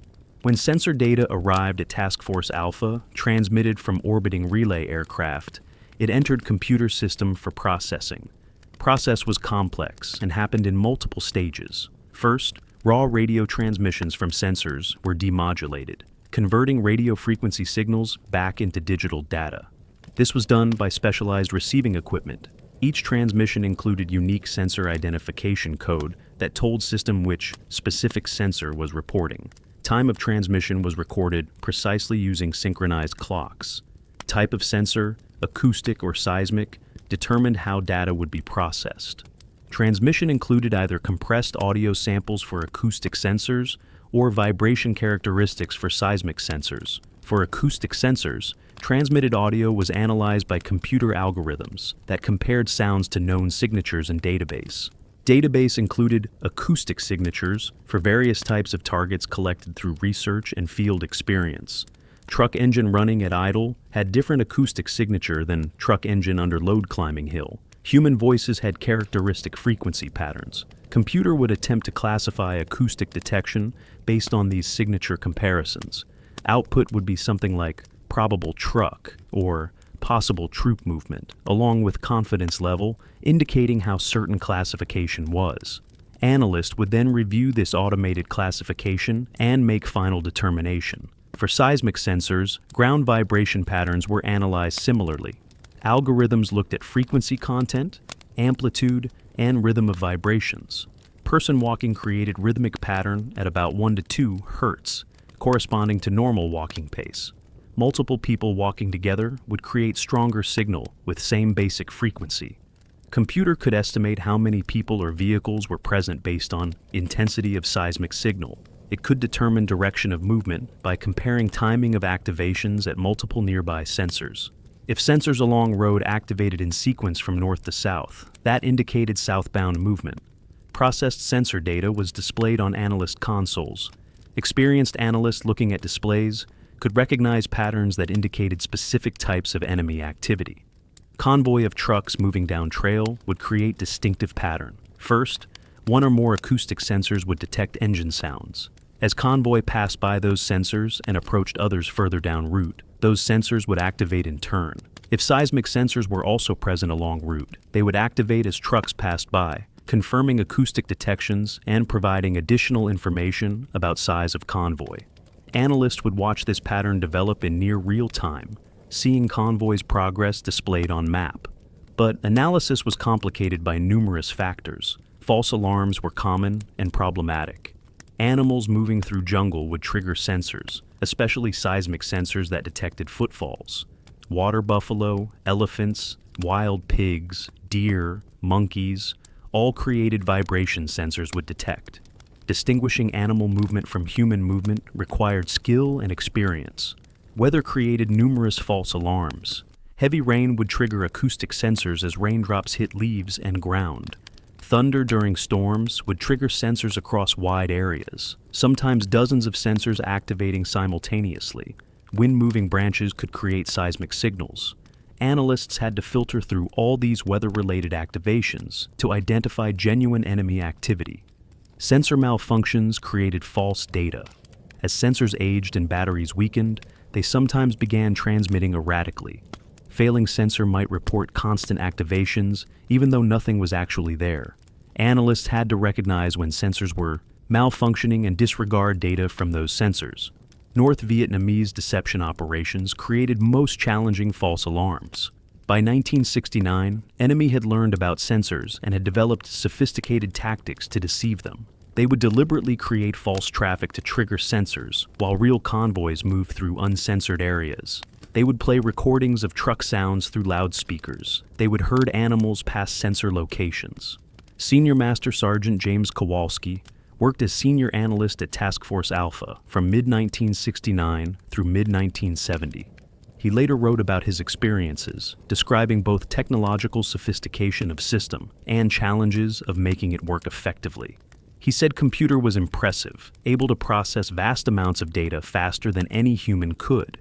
When sensor data arrived at Task Force Alpha, transmitted from orbiting relay aircraft, it entered computer system for processing. Process was complex and happened in multiple stages. First, raw radio transmissions from sensors were demodulated, converting radio frequency signals back into digital data. This was done by specialized receiving equipment. Each transmission included unique sensor identification code that told system which specific sensor was reporting. Time of transmission was recorded precisely using synchronized clocks. Type of sensor, acoustic or seismic, determined how data would be processed. Transmission included either compressed audio samples for acoustic sensors or vibration characteristics for seismic sensors. For acoustic sensors, transmitted audio was analyzed by computer algorithms that compared sounds to known signatures in database. Database included acoustic signatures for various types of targets collected through research and field experience. Truck engine running at idle had different acoustic signature than truck engine under load climbing hill. Human voices had characteristic frequency patterns. Computer would attempt to classify acoustic detection based on these signature comparisons. Output would be something like probable truck or possible troop movement, along with confidence level indicating how certain classification was. Analysts would then review this automated classification and make final determination. For seismic sensors, ground vibration patterns were analyzed similarly. Algorithms looked at frequency content, amplitude, and rhythm of vibrations. Person walking created rhythmic pattern at about 1 to 2 hertz, corresponding to normal walking pace. Multiple people walking together would create stronger signal with same basic frequency. Computer could estimate how many people or vehicles were present based on intensity of seismic signal. It could determine direction of movement by comparing timing of activations at multiple nearby sensors. If sensors along road activated in sequence from north to south, that indicated southbound movement. Processed sensor data was displayed on analyst consoles. Experienced analysts looking at displays could recognize patterns that indicated specific types of enemy activity. Convoy of trucks moving down trail would create distinctive pattern. First, one or more acoustic sensors would detect engine sounds. As convoy passed by those sensors and approached others further down route, those sensors would activate in turn. If seismic sensors were also present along route, they would activate as trucks passed by, confirming acoustic detections and providing additional information about size of convoy. Analysts would watch this pattern develop in near real time, seeing convoy's progress displayed on map. But analysis was complicated by numerous factors. False alarms were common and problematic. Animals moving through jungle would trigger sensors, especially seismic sensors that detected footfalls. Water buffalo, elephants, wild pigs, deer, monkeys, all created vibration sensors would detect. Distinguishing animal movement from human movement required skill and experience. Weather created numerous false alarms. Heavy rain would trigger acoustic sensors as raindrops hit leaves and ground. Thunder during storms would trigger sensors across wide areas, sometimes dozens of sensors activating simultaneously. Wind-moving branches could create seismic signals. Analysts had to filter through all these weather-related activations to identify genuine enemy activity. Sensor malfunctions created false data. As sensors aged and batteries weakened, they sometimes began transmitting erratically. Failing sensor might report constant activations, even though nothing was actually there. Analysts had to recognize when sensors were malfunctioning and disregard data from those sensors. North Vietnamese deception operations created most challenging false alarms. By 1969, enemy had learned about sensors and had developed sophisticated tactics to deceive them. They would deliberately create false traffic to trigger sensors, while real convoys moved through uncensored areas. They would play recordings of truck sounds through loudspeakers. They would herd animals past sensor locations. Senior Master Sergeant James Kowalski worked as senior analyst at Task Force Alpha from mid-1969 through mid-1970. He later wrote about his experiences, describing both technological sophistication of system and challenges of making it work effectively. He said computer was impressive, able to process vast amounts of data faster than any human could.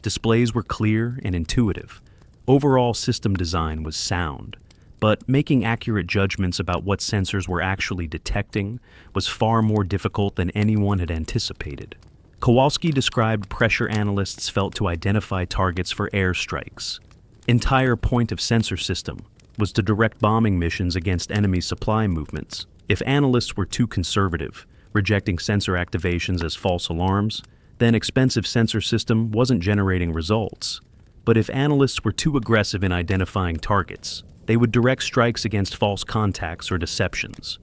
Displays were clear and intuitive. Overall system design was sound, but making accurate judgments about what sensors were actually detecting was far more difficult than anyone had anticipated. Kowalski described pressure analysts felt to identify targets for airstrikes. Entire point of sensor system was to direct bombing missions against enemy supply movements. If analysts were too conservative, rejecting sensor activations as false alarms, then expensive sensor system wasn't generating results. But if analysts were too aggressive in identifying targets, they would direct strikes against false contacts or deceptions.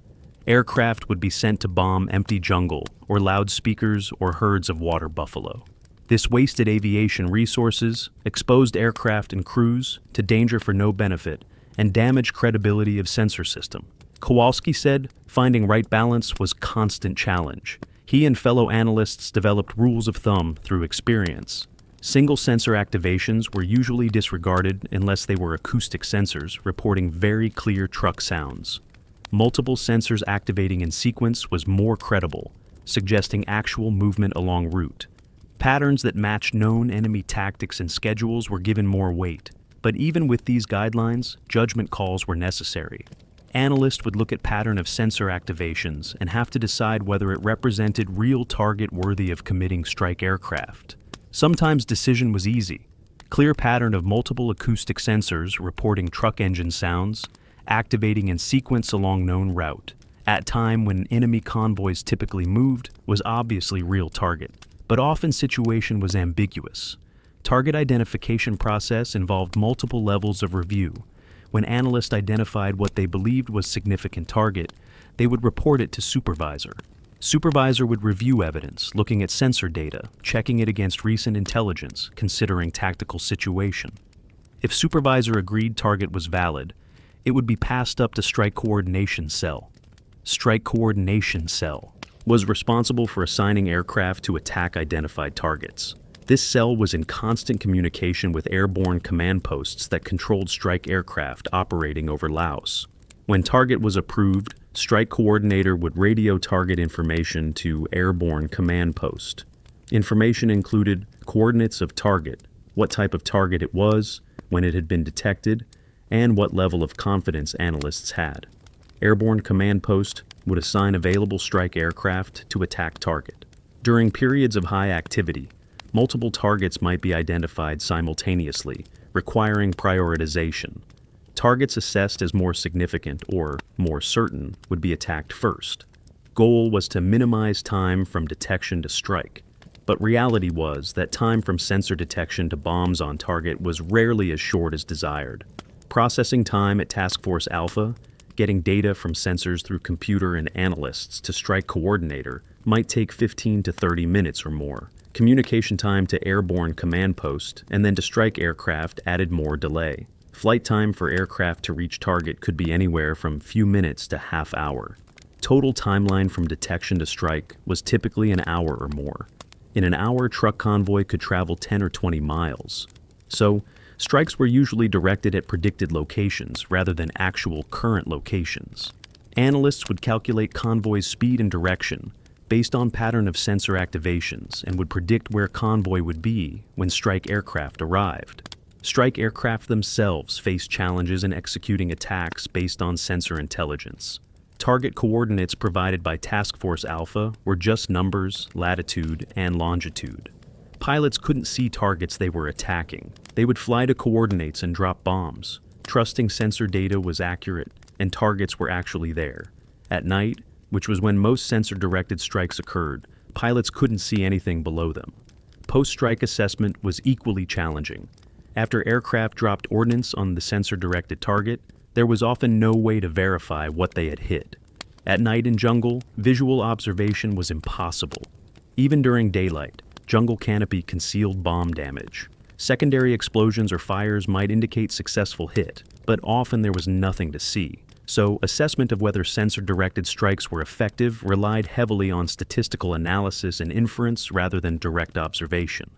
Aircraft would be sent to bomb empty jungle or loudspeakers or herds of water buffalo. This wasted aviation resources, exposed aircraft and crews to danger for no benefit, and damaged credibility of sensor system. Kowalski said finding right balance was constant challenge. He and fellow analysts developed rules of thumb through experience. Single sensor activations were usually disregarded unless they were acoustic sensors reporting very clear truck sounds. Multiple sensors activating in sequence was more credible, suggesting actual movement along route. Patterns that matched known enemy tactics and schedules were given more weight, but even with these guidelines, judgment calls were necessary. Analysts would look at pattern of sensor activations and have to decide whether it represented real target worthy of committing strike aircraft. Sometimes decision was easy. Clear pattern of multiple acoustic sensors reporting truck engine sounds, activating in sequence along known route. At time when enemy convoys typically moved was obviously real target, but often situation was ambiguous. Target identification process involved multiple levels of review. When analysts identified what they believed was significant target, they would report it to supervisor. Supervisor would review evidence, looking at sensor data, checking it against recent intelligence, considering tactical situation. If supervisor agreed target was valid, it would be passed up to Strike Coordination Cell. Strike Coordination Cell was responsible for assigning aircraft to attack identified targets. This cell was in constant communication with airborne command posts that controlled strike aircraft operating over Laos. When target was approved, strike coordinator would radio target information to airborne command post. Information included coordinates of target, what type of target it was, when it had been detected, and what level of confidence analysts had. Airborne command post would assign available strike aircraft to attack target. During periods of high activity, multiple targets might be identified simultaneously, requiring prioritization. Targets assessed as more significant or more certain would be attacked first. Goal was to minimize time from detection to strike, but reality was that time from sensor detection to bombs on target was rarely as short as desired. Processing time at Task Force Alpha getting data from sensors through computer and analysts to strike coordinator might take 15 to 30 minutes or more. Communication time to airborne command post and then to strike aircraft added more delay. Flight time for aircraft to reach target could be anywhere from few minutes to half hour. Total timeline from detection to strike was typically an hour or more. In an hour, truck convoy could travel 10 or 20 miles. So, strikes were usually directed at predicted locations rather than actual current locations. Analysts would calculate convoy's speed and direction based on pattern of sensor activations and would predict where convoy would be when strike aircraft arrived. Strike aircraft themselves faced challenges in executing attacks based on sensor intelligence. Target coordinates provided by Task Force Alpha were just numbers, latitude, and longitude. Pilots couldn't see targets they were attacking. They would fly to coordinates and drop bombs, trusting sensor data was accurate and targets were actually there. At night, which was when most sensor-directed strikes occurred, pilots couldn't see anything below them. Post-strike assessment was equally challenging. After aircraft dropped ordnance on the sensor-directed target, there was often no way to verify what they had hit. At night in jungle, visual observation was impossible. Even during daylight, jungle canopy concealed bomb damage. Secondary explosions or fires might indicate successful hit, but often there was nothing to see. So, assessment of whether sensor-directed strikes were effective relied heavily on statistical analysis and inference rather than direct observation.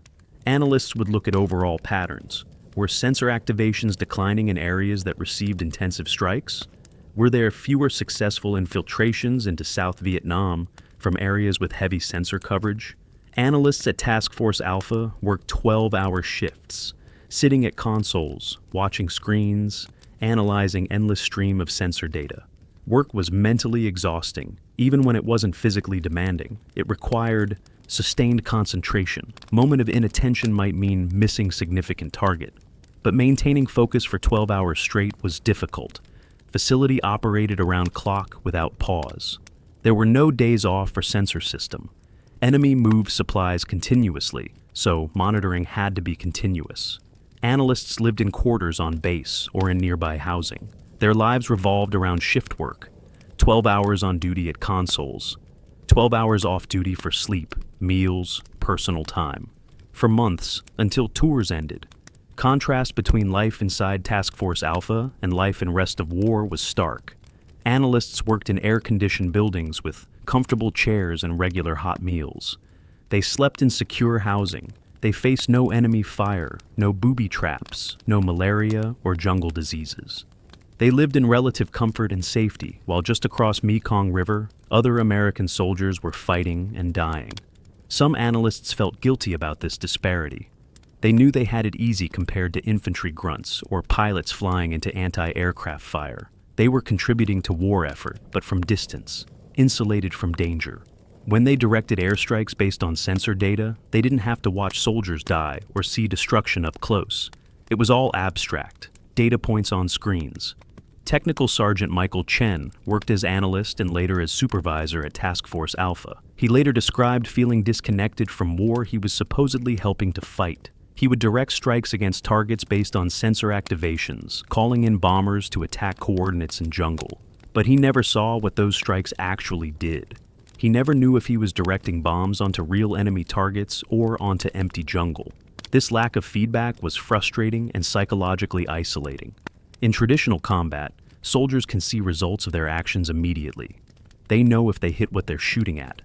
Analysts would look at overall patterns. Were sensor activations declining in areas that received intensive strikes? Were there fewer successful infiltrations into South Vietnam from areas with heavy sensor coverage? Analysts at Task Force Alpha worked 12-hour shifts, sitting at consoles, watching screens, analyzing endless stream of sensor data. Work was mentally exhausting, even when it wasn't physically demanding. It required sustained concentration. Moment of inattention might mean missing significant target. But maintaining focus for 12 hours straight was difficult. Facility operated around clock without pause. There were no days off for sensor system. Enemy moved supplies continuously, so monitoring had to be continuous. Analysts lived in quarters on base or in nearby housing. Their lives revolved around shift work, 12 hours on duty at consoles, 12 hours off duty for sleep, meals, personal time. For months, until tours ended. Contrast between life inside Task Force Alpha and life in rest of war was stark. Analysts worked in air-conditioned buildings with comfortable chairs and regular hot meals. They slept in secure housing. They faced no enemy fire, no booby traps, no malaria or jungle diseases. They lived in relative comfort and safety, while just across Mekong River, other American soldiers were fighting and dying. Some analysts felt guilty about this disparity. They knew they had it easy compared to infantry grunts or pilots flying into anti-aircraft fire. They were contributing to war effort, but from distance, insulated from danger. When they directed airstrikes based on sensor data, they didn't have to watch soldiers die or see destruction up close. It was all abstract, data points on screens. Technical Sergeant Michael Chen worked as analyst and later as supervisor at Task Force Alpha. He later described feeling disconnected from war he was supposedly helping to fight. He would direct strikes against targets based on sensor activations, calling in bombers to attack coordinates in jungle. But he never saw what those strikes actually did. He never knew if he was directing bombs onto real enemy targets or onto empty jungle. This lack of feedback was frustrating and psychologically isolating. In traditional combat, soldiers can see results of their actions immediately. They know if they hit what they're shooting at.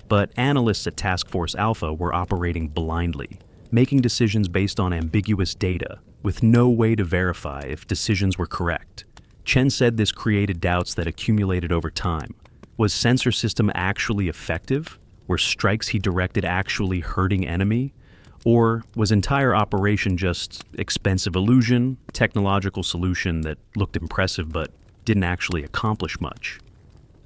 But analysts at Task Force Alpha were operating blindly, making decisions based on ambiguous data, with no way to verify if decisions were correct. Chen said this created doubts that accumulated over time. Was sensor system actually effective? Were strikes he directed actually hurting enemy? Or was entire operation just expensive illusion, technological solution that looked impressive but didn't actually accomplish much?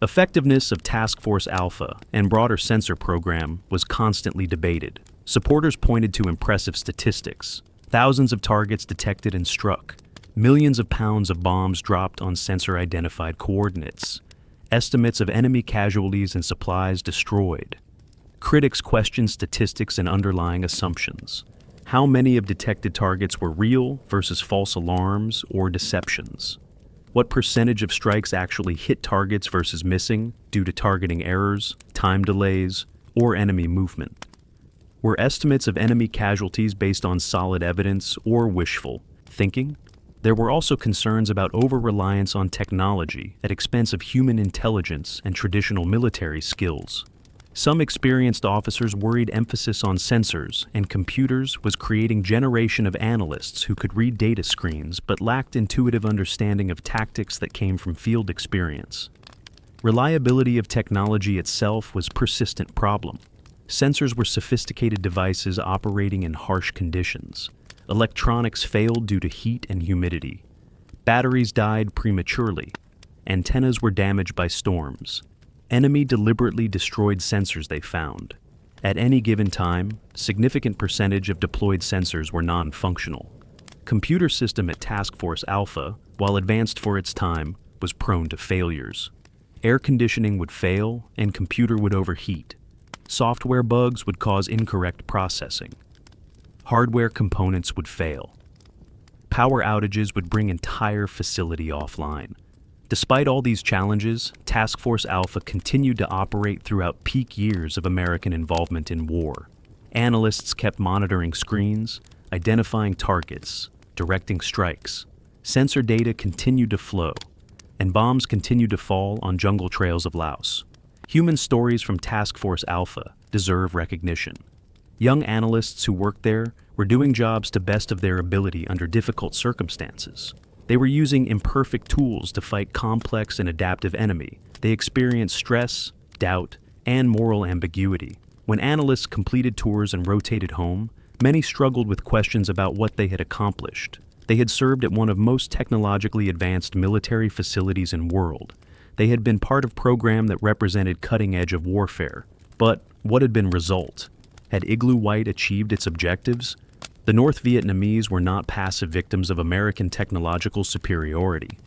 Effectiveness of Task Force Alpha and broader sensor program was constantly debated. Supporters pointed to impressive statistics. Thousands of targets detected and struck. Millions of pounds of bombs dropped on sensor-identified coordinates. Estimates of enemy casualties and supplies destroyed. Critics questioned statistics and underlying assumptions. How many of detected targets were real versus false alarms or deceptions? What percentage of strikes actually hit targets versus missing due to targeting errors, time delays, or enemy movement? Were estimates of enemy casualties based on solid evidence or wishful thinking? There were also concerns about over-reliance on technology at expense of human intelligence and traditional military skills. Some experienced officers worried emphasis on sensors and computers was creating a generation of analysts who could read data screens but lacked intuitive understanding of tactics that came from field experience. Reliability of technology itself was a persistent problem. Sensors were sophisticated devices operating in harsh conditions. Electronics failed due to heat and humidity. Batteries died prematurely. Antennas were damaged by storms. Enemy deliberately destroyed sensors they found. At any given time, significant percentage of deployed sensors were non-functional. Computer system at Task Force Alpha, while advanced for its time, was prone to failures. Air conditioning would fail and computer would overheat. Software bugs would cause incorrect processing. Hardware components would fail. Power outages would bring entire facility offline. Despite all these challenges, Task Force Alpha continued to operate throughout peak years of American involvement in war. Analysts kept monitoring screens, identifying targets, directing strikes. Sensor data continued to flow, and bombs continued to fall on jungle trails of Laos. Human stories from Task Force Alpha deserve recognition. Young analysts who worked there were doing jobs to best of their ability under difficult circumstances. They were using imperfect tools to fight complex and adaptive enemy. They experienced stress, doubt, and moral ambiguity. When analysts completed tours and rotated home, many struggled with questions about what they had accomplished. They had served at one of most technologically advanced military facilities in the world. They had been part of a program that represented cutting edge of warfare. But what had been the result? Had Igloo White achieved its objectives? The North Vietnamese were not passive victims of American technological superiority.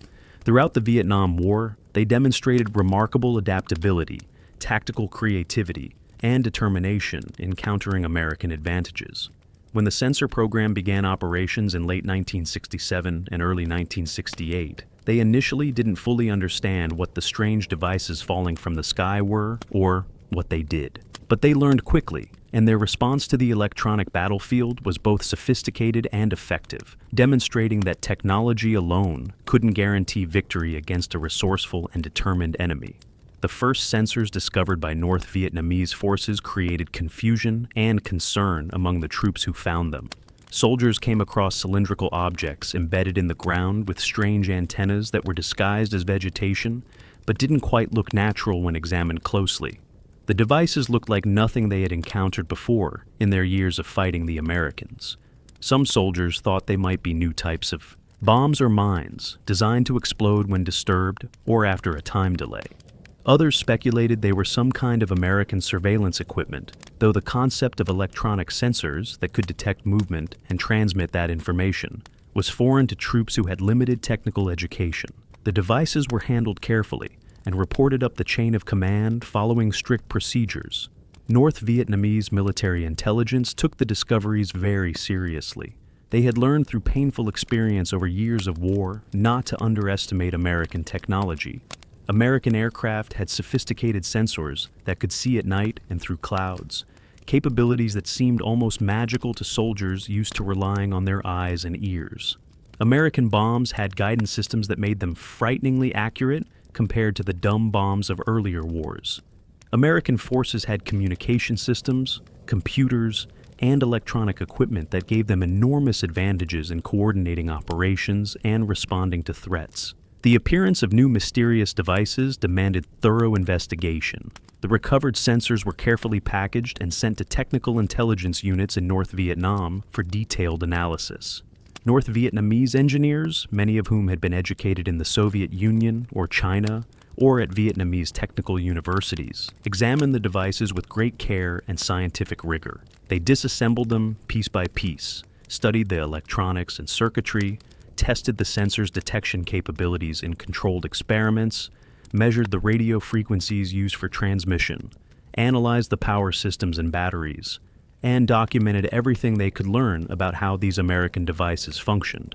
Throughout the Vietnam War, they demonstrated remarkable adaptability, tactical creativity, and determination in countering American advantages. When the sensor program began operations in late 1967 and early 1968, they initially didn't fully understand what the strange devices falling from the sky were or what they did. But they learned quickly, and their response to the electronic battlefield was both sophisticated and effective, demonstrating that technology alone couldn't guarantee victory against a resourceful and determined enemy. The first sensors discovered by North Vietnamese forces created confusion and concern among the troops who found them. Soldiers came across cylindrical objects embedded in the ground with strange antennas that were disguised as vegetation, but didn't quite look natural when examined closely. The devices looked like nothing they had encountered before in their years of fighting the Americans. Some soldiers thought they might be new types of bombs or mines designed to explode when disturbed or after a time delay. Others speculated they were some kind of American surveillance equipment, though the concept of electronic sensors that could detect movement and transmit that information was foreign to troops who had limited technical education. The devices were handled carefully and reported up the chain of command following strict procedures. North Vietnamese military intelligence took the discoveries very seriously. They had learned through painful experience over years of war not to underestimate American technology. American aircraft had sophisticated sensors that could see at night and through clouds, capabilities that seemed almost magical to soldiers used to relying on their eyes and ears. American bombs had guidance systems that made them frighteningly accurate compared to the dumb bombs of earlier wars. American forces had communication systems, computers, and electronic equipment that gave them enormous advantages in coordinating operations and responding to threats. The appearance of new mysterious devices demanded thorough investigation. The recovered sensors were carefully packaged and sent to technical intelligence units in North Vietnam for detailed analysis. North Vietnamese engineers, many of whom had been educated in the Soviet Union or China or at Vietnamese technical universities, examined the devices with great care and scientific rigor. They disassembled them piece by piece, studied the electronics and circuitry, tested the sensors' detection capabilities in controlled experiments, measured the radio frequencies used for transmission, analyzed the power systems and batteries, and documented everything they could learn about how these American devices functioned.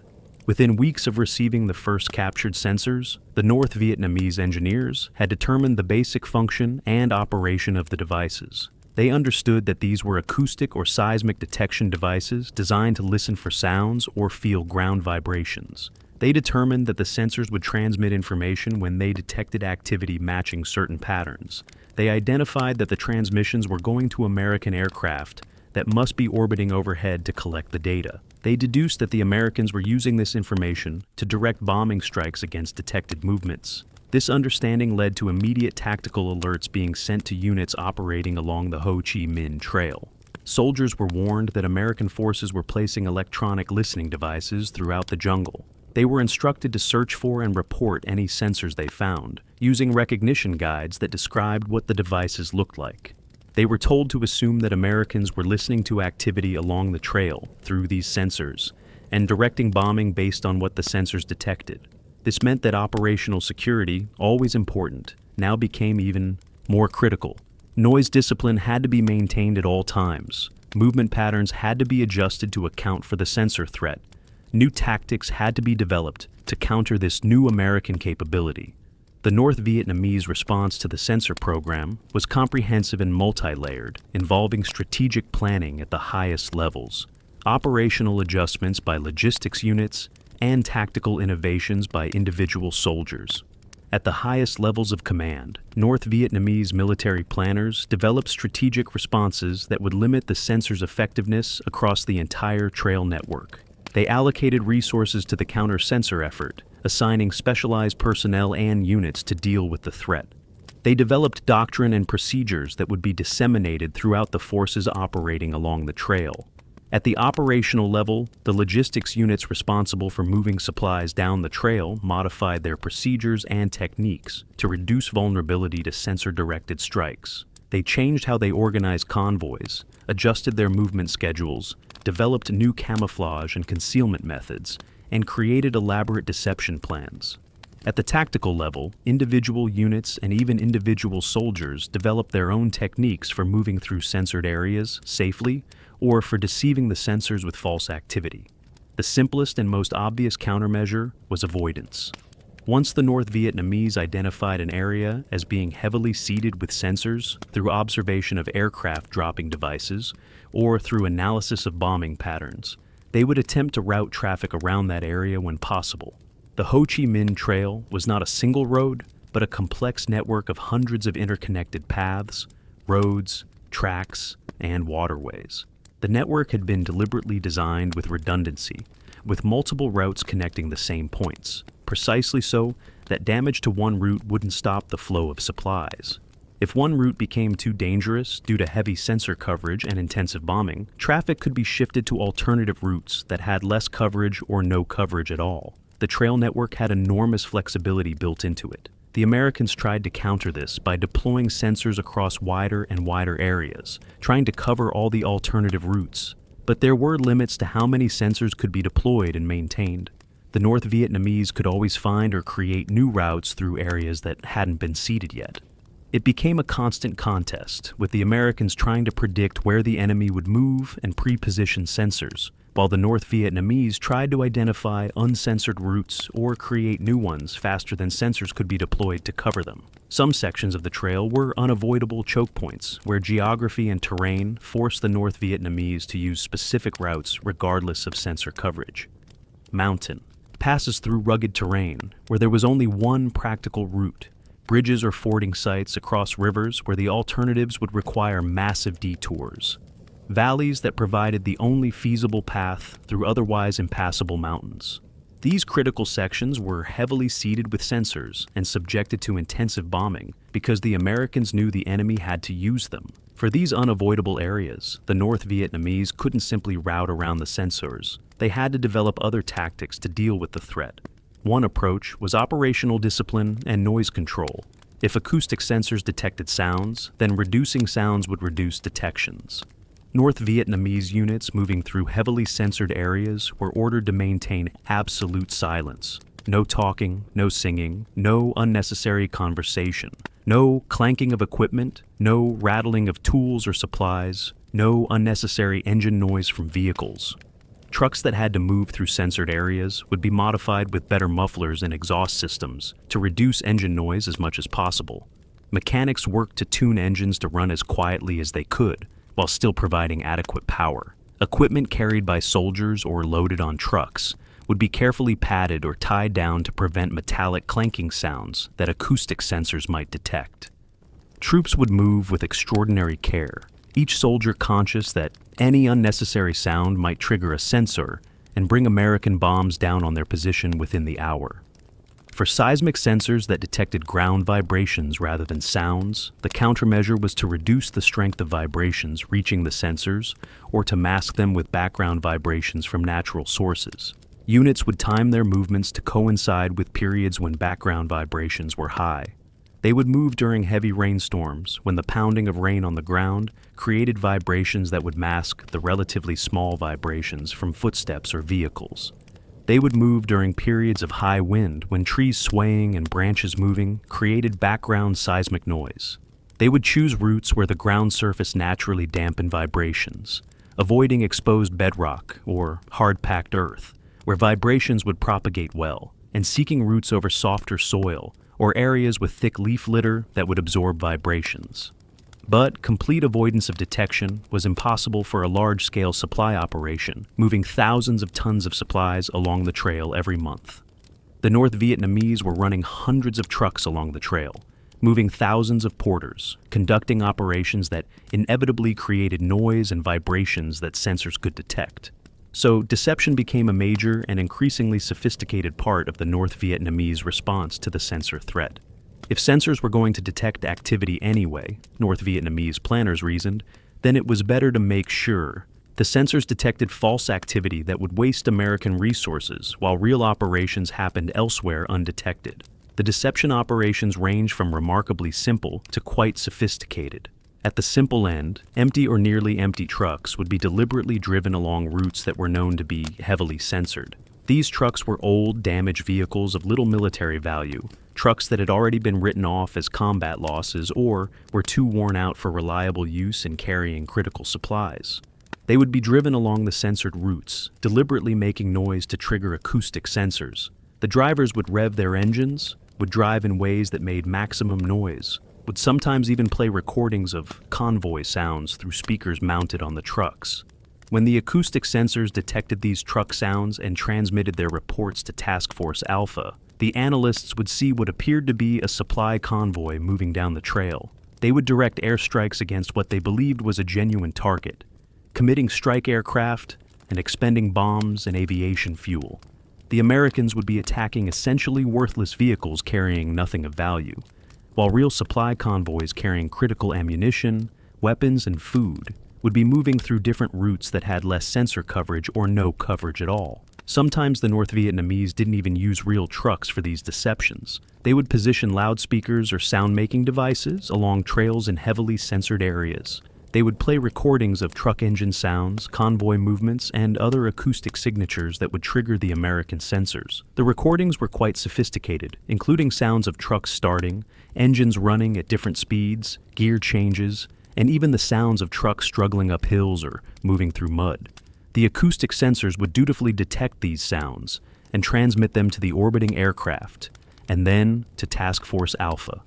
Within weeks of receiving the first captured sensors, the North Vietnamese engineers had determined the basic function and operation of the devices. They understood that these were acoustic or seismic detection devices designed to listen for sounds or feel ground vibrations. They determined that the sensors would transmit information when they detected activity matching certain patterns. They identified that the transmissions were going to American aircraft that must be orbiting overhead to collect the data. They deduced that the Americans were using this information to direct bombing strikes against detected movements. This understanding led to immediate tactical alerts being sent to units operating along the Ho Chi Minh Trail. Soldiers were warned that American forces were placing electronic listening devices throughout the jungle. They were instructed to search for and report any sensors they found, using recognition guides that described what the devices looked like. They were told to assume that Americans were listening to activity along the trail through these sensors and directing bombing based on what the sensors detected. This meant that operational security, always important, now became even more critical. Noise discipline had to be maintained at all times. Movement patterns had to be adjusted to account for the sensor threat. New tactics had to be developed to counter this new American capability. The North Vietnamese response to the sensor program was comprehensive and multi-layered, involving strategic planning at the highest levels, operational adjustments by logistics units, and tactical innovations by individual soldiers. At the highest levels of command, North Vietnamese military planners developed strategic responses that would limit the sensor's effectiveness across the entire trail network. They allocated resources to the counter-sensor effort, assigning specialized personnel and units to deal with the threat. They developed doctrine and procedures that would be disseminated throughout the forces operating along the trail. At the operational level, the logistics units responsible for moving supplies down the trail modified their procedures and techniques to reduce vulnerability to sensor-directed strikes. They changed how they organized convoys, adjusted their movement schedules, developed new camouflage and concealment methods, and created elaborate deception plans. At the tactical level, individual units and even individual soldiers developed their own techniques for moving through censored areas safely or for deceiving the sensors with false activity. The simplest and most obvious countermeasure was avoidance. Once the North Vietnamese identified an area as being heavily seeded with sensors through observation of aircraft dropping devices or through analysis of bombing patterns, they would attempt to route traffic around that area when possible. The Ho Chi Minh Trail was not a single road, but a complex network of hundreds of interconnected paths, roads, tracks, and waterways. The network had been deliberately designed with redundancy, with multiple routes connecting the same points, precisely so that damage to one route wouldn't stop the flow of supplies. If one route became too dangerous due to heavy sensor coverage and intensive bombing, traffic could be shifted to alternative routes that had less coverage or no coverage at all. The trail network had enormous flexibility built into it. The Americans tried to counter this by deploying sensors across wider and wider areas, trying to cover all the alternative routes. But there were limits to how many sensors could be deployed and maintained. The North Vietnamese could always find or create new routes through areas that hadn't been seeded yet. It became a constant contest, with the Americans trying to predict where the enemy would move and pre-position sensors, while the North Vietnamese tried to identify uncensored routes or create new ones faster than sensors could be deployed to cover them. Some sections of the trail were unavoidable choke points, where geography and terrain forced the North Vietnamese to use specific routes regardless of sensor coverage. Mountain passes through rugged terrain, where there was only one practical route. Bridges or fording sites across rivers where the alternatives would require massive detours. Valleys that provided the only feasible path through otherwise impassable mountains. These critical sections were heavily seeded with sensors and subjected to intensive bombing because the Americans knew the enemy had to use them. For these unavoidable areas, the North Vietnamese couldn't simply route around the sensors. They had to develop other tactics to deal with the threat. One approach was operational discipline and noise control. If acoustic sensors detected sounds, then reducing sounds would reduce detections. North Vietnamese units moving through heavily censored areas were ordered to maintain absolute silence. No talking, no singing, no unnecessary conversation, no clanking of equipment, no rattling of tools or supplies, no unnecessary engine noise from vehicles. Trucks that had to move through censored areas would be modified with better mufflers and exhaust systems to reduce engine noise as much as possible. Mechanics worked to tune engines to run as quietly as they could, while still providing adequate power. Equipment carried by soldiers or loaded on trucks would be carefully padded or tied down to prevent metallic clanking sounds that acoustic sensors might detect. Troops would move with extraordinary care, each soldier conscious that any unnecessary sound might trigger a sensor and bring American bombs down on their position within the hour. For seismic sensors that detected ground vibrations rather than sounds, the countermeasure was to reduce the strength of vibrations reaching the sensors or to mask them with background vibrations from natural sources. Units would time their movements to coincide with periods when background vibrations were high. They would move during heavy rainstorms when the pounding of rain on the ground created vibrations that would mask the relatively small vibrations from footsteps or vehicles. They would move during periods of high wind when trees swaying and branches moving created background seismic noise. They would choose routes where the ground surface naturally dampened vibrations, avoiding exposed bedrock or hard-packed earth, where vibrations would propagate well, and seeking routes over softer soil or areas with thick leaf litter that would absorb vibrations. But complete avoidance of detection was impossible for a large-scale supply operation, moving thousands of tons of supplies along the trail every month. The North Vietnamese were running hundreds of trucks along the trail, moving thousands of porters, conducting operations that inevitably created noise and vibrations that sensors could detect. So deception became a major and increasingly sophisticated part of the North Vietnamese response to the sensor threat. If sensors were going to detect activity anyway, North Vietnamese planners reasoned, then it was better to make sure. The sensors detected false activity that would waste American resources while real operations happened elsewhere undetected. The deception operations range from remarkably simple to quite sophisticated. At the simple end, empty or nearly empty trucks would be deliberately driven along routes that were known to be heavily censored. These trucks were old, damaged vehicles of little military value, trucks that had already been written off as combat losses or were too worn out for reliable use in carrying critical supplies. They would be driven along the censored routes, deliberately making noise to trigger acoustic sensors. The drivers would rev their engines, would drive in ways that made maximum noise, would sometimes even play recordings of convoy sounds through speakers mounted on the trucks. When the acoustic sensors detected these truck sounds and transmitted their reports to Task Force Alpha, the analysts would see what appeared to be a supply convoy moving down the trail. They would direct airstrikes against what they believed was a genuine target, committing strike aircraft and expending bombs and aviation fuel. The Americans would be attacking essentially worthless vehicles carrying nothing of value, while real supply convoys carrying critical ammunition, weapons, and food would be moving through different routes that had less sensor coverage or no coverage at all. Sometimes the North Vietnamese didn't even use real trucks for these deceptions. They would position loudspeakers or sound-making devices along trails in heavily censored areas. They would play recordings of truck engine sounds, convoy movements, and other acoustic signatures that would trigger the American sensors. The recordings were quite sophisticated, including sounds of trucks starting, engines running at different speeds, gear changes, and even the sounds of trucks struggling up hills or moving through mud. The acoustic sensors would dutifully detect these sounds and transmit them to the orbiting aircraft, and then to Task Force Alpha.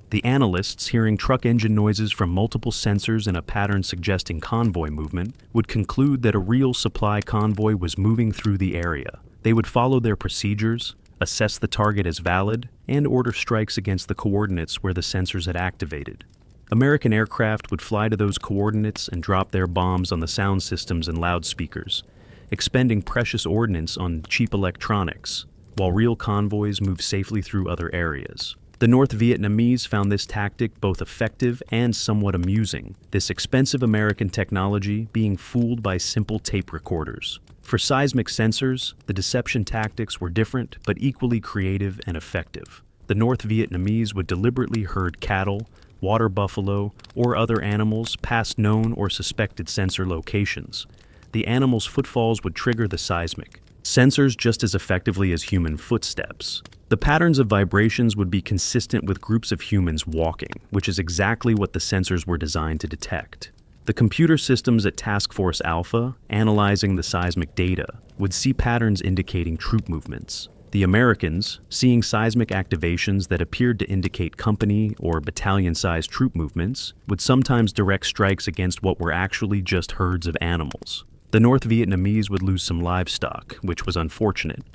The analysts, hearing truck engine noises from multiple sensors in a pattern suggesting convoy movement, would conclude that a real supply convoy was moving through the area. They would follow their procedures, assess the target as valid, and order strikes against the coordinates where the sensors had activated. American aircraft would fly to those coordinates and drop their bombs on the sound systems and loudspeakers, expending precious ordnance on cheap electronics, while real convoys moved safely through other areas. The North Vietnamese found this tactic both effective and somewhat amusing, this expensive American technology being fooled by simple tape recorders. For seismic sensors, the deception tactics were different but equally creative and effective. The North Vietnamese would deliberately herd cattle, water buffalo, or other animals past known or suspected sensor locations. The animals' footfalls would trigger the seismic sensors just as effectively as human footsteps. The patterns of vibrations would be consistent with groups of humans walking, which is exactly what the sensors were designed to detect. The computer systems at Task Force Alpha, analyzing the seismic data, would see patterns indicating troop movements. The Americans, seeing seismic activations that appeared to indicate company or battalion-sized troop movements, would sometimes direct strikes against what were actually just herds of animals. The North Vietnamese would lose some livestock, which was unfortunate,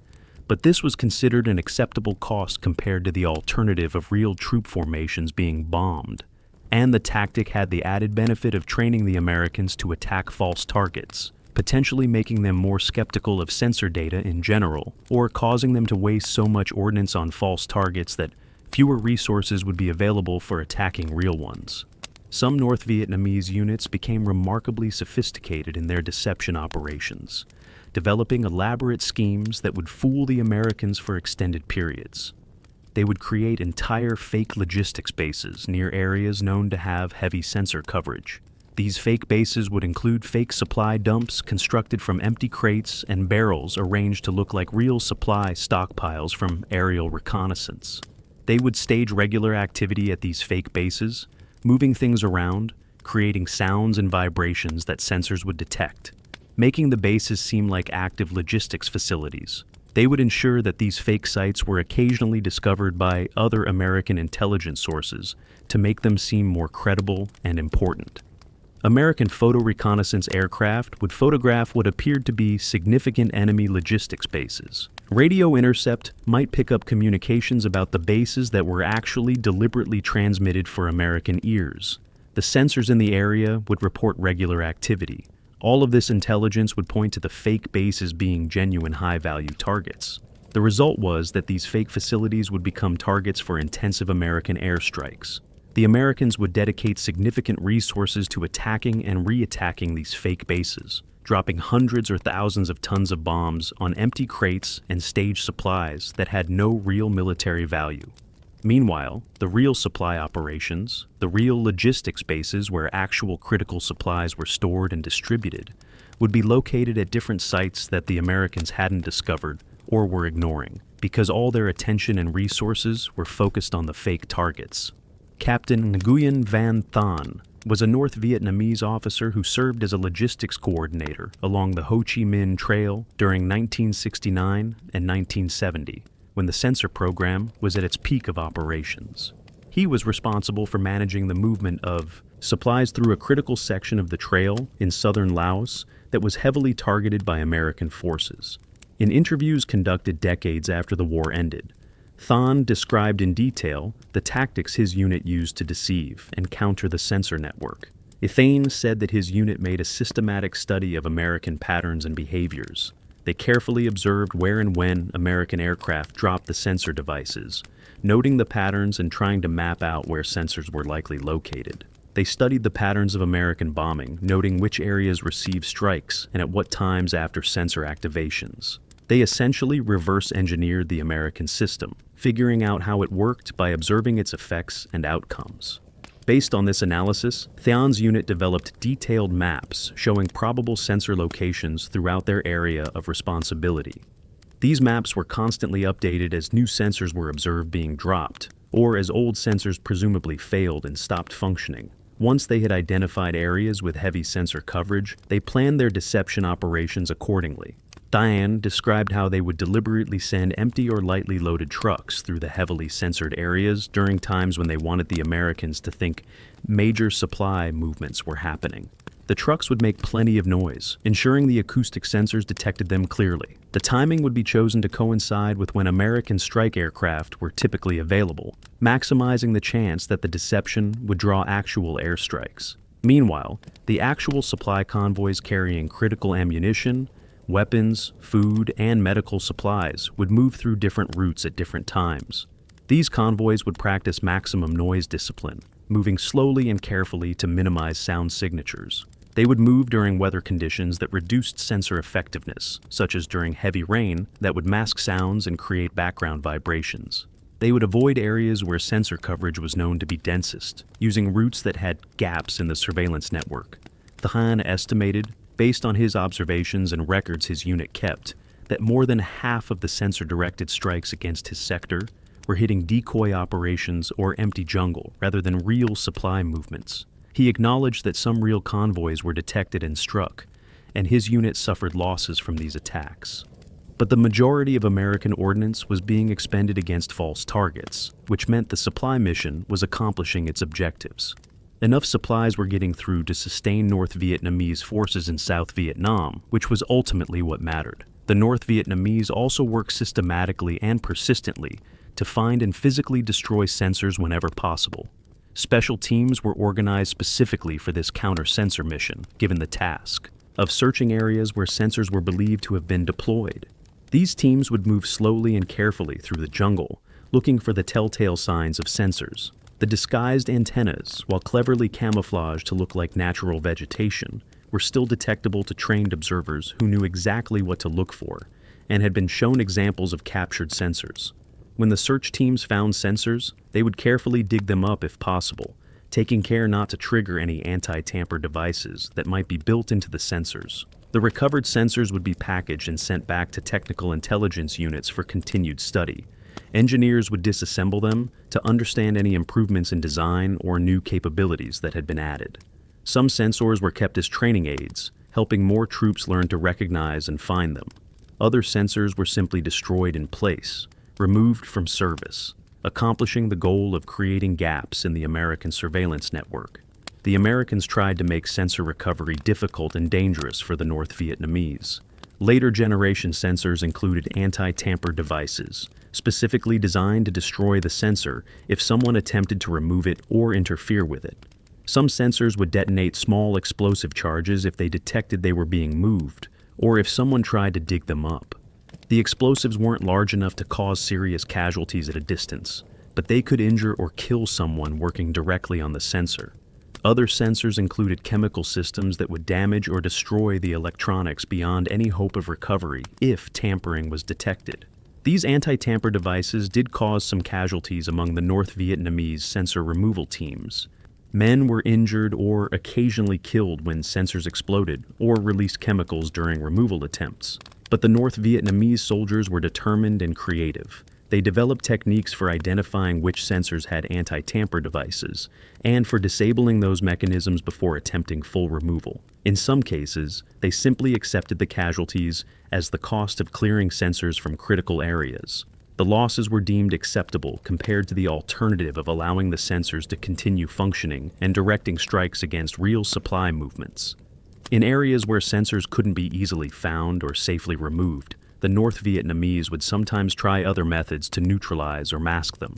but this was considered an acceptable cost compared to the alternative of real troop formations being bombed. And the tactic had the added benefit of training the Americans to attack false targets, potentially making them more skeptical of sensor data in general, or causing them to waste so much ordnance on false targets that fewer resources would be available for attacking real ones. Some North Vietnamese units became remarkably sophisticated in their deception operations, developing elaborate schemes that would fool the Americans for extended periods. They would create entire fake logistics bases near areas known to have heavy sensor coverage. These fake bases would include fake supply dumps constructed from empty crates and barrels arranged to look like real supply stockpiles from aerial reconnaissance. They would stage regular activity at these fake bases, moving things around, creating sounds and vibrations that sensors would detect, making the bases seem like active logistics facilities. They would ensure that these fake sites were occasionally discovered by other American intelligence sources to make them seem more credible and important. American photo reconnaissance aircraft would photograph what appeared to be significant enemy logistics bases. Radio intercept might pick up communications about the bases that were actually deliberately transmitted for American ears. The sensors in the area would report regular activity. All of this intelligence would point to the fake bases being genuine high-value targets. The result was that these fake facilities would become targets for intensive American airstrikes. The Americans would dedicate significant resources to attacking and re-attacking these fake bases, dropping hundreds or thousands of tons of bombs on empty crates and staged supplies that had no real military value. Meanwhile, the real supply operations, the real logistics bases where actual critical supplies were stored and distributed, would be located at different sites that the Americans hadn't discovered or were ignoring, because all their attention and resources were focused on the fake targets. Captain Nguyen Van Than was a North Vietnamese officer who served as a logistics coordinator along the Ho Chi Minh Trail during 1969 and 1970, when the sensor program was at its peak of operations. He was responsible for managing the movement of supplies through a critical section of the trail in southern Laos that was heavily targeted by American forces. In interviews conducted decades after the war ended, Than described in detail the tactics his unit used to deceive and counter the sensor network. Thane said that his unit made a systematic study of American patterns and behaviors. They carefully observed where and when American aircraft dropped the sensor devices, noting the patterns and trying to map out where sensors were likely located. They studied the patterns of American bombing, noting which areas received strikes and at what times after sensor activations. They essentially reverse-engineered the American system, figuring out how it worked by observing its effects and outcomes. Based on this analysis, Than's unit developed detailed maps showing probable sensor locations throughout their area of responsibility. These maps were constantly updated as new sensors were observed being dropped, or as old sensors presumably failed and stopped functioning. Once they had identified areas with heavy sensor coverage, they planned their deception operations accordingly. Diane described how they would deliberately send empty or lightly loaded trucks through the heavily censored areas during times when they wanted the Americans to think major supply movements were happening. The trucks would make plenty of noise, ensuring the acoustic sensors detected them clearly. The timing would be chosen to coincide with when American strike aircraft were typically available, maximizing the chance that the deception would draw actual airstrikes. Meanwhile, the actual supply convoys carrying critical ammunition, weapons, food, and medical supplies would move through different routes at different times. These convoys would practice maximum noise discipline, moving slowly and carefully to minimize sound signatures. They would move during weather conditions that reduced sensor effectiveness, such as during heavy rain that would mask sounds and create background vibrations. They would avoid areas where sensor coverage was known to be densest, using routes that had gaps in the surveillance network. Than estimated, based on his observations and records his unit kept, that more than half of the sensor-directed strikes against his sector were hitting decoy operations or empty jungle rather than real supply movements. He acknowledged that some real convoys were detected and struck, and his unit suffered losses from these attacks. But the majority of American ordnance was being expended against false targets, which meant the supply mission was accomplishing its objectives. Enough supplies were getting through to sustain North Vietnamese forces in South Vietnam, which was ultimately what mattered. The North Vietnamese also worked systematically and persistently to find and physically destroy sensors whenever possible. Special teams were organized specifically for this counter-sensor mission, given the task of searching areas where sensors were believed to have been deployed. These teams would move slowly and carefully through the jungle, looking for the telltale signs of sensors. The disguised antennas, while cleverly camouflaged to look like natural vegetation, were still detectable to trained observers who knew exactly what to look for and had been shown examples of captured sensors. When the search teams found sensors, they would carefully dig them up if possible, taking care not to trigger any anti-tamper devices that might be built into the sensors. The recovered sensors would be packaged and sent back to technical intelligence units for continued study. Engineers would disassemble them to understand any improvements in design or new capabilities that had been added. Some sensors were kept as training aids, helping more troops learn to recognize and find them. Other sensors were simply destroyed in place, removed from service, accomplishing the goal of creating gaps in the American surveillance network. The Americans tried to make sensor recovery difficult and dangerous for the North Vietnamese. Later generation sensors included anti-tamper devices, specifically designed to destroy the sensor if someone attempted to remove it or interfere with it. Some sensors would detonate small explosive charges if they detected they were being moved, or if someone tried to dig them up. The explosives weren't large enough to cause serious casualties at a distance, but they could injure or kill someone working directly on the sensor. Other sensors included chemical systems that would damage or destroy the electronics beyond any hope of recovery if tampering was detected. These anti-tamper devices did cause some casualties among the North Vietnamese sensor removal teams. Men were injured or occasionally killed when sensors exploded or released chemicals during removal attempts. But the North Vietnamese soldiers were determined and creative. They developed techniques for identifying which sensors had anti-tamper devices and for disabling those mechanisms before attempting full removal. In some cases, they simply accepted the casualties as the cost of clearing sensors from critical areas. The losses were deemed acceptable compared to the alternative of allowing the sensors to continue functioning and directing strikes against real supply movements. In areas where sensors couldn't be easily found or safely removed, the North Vietnamese would sometimes try other methods to neutralize or mask them.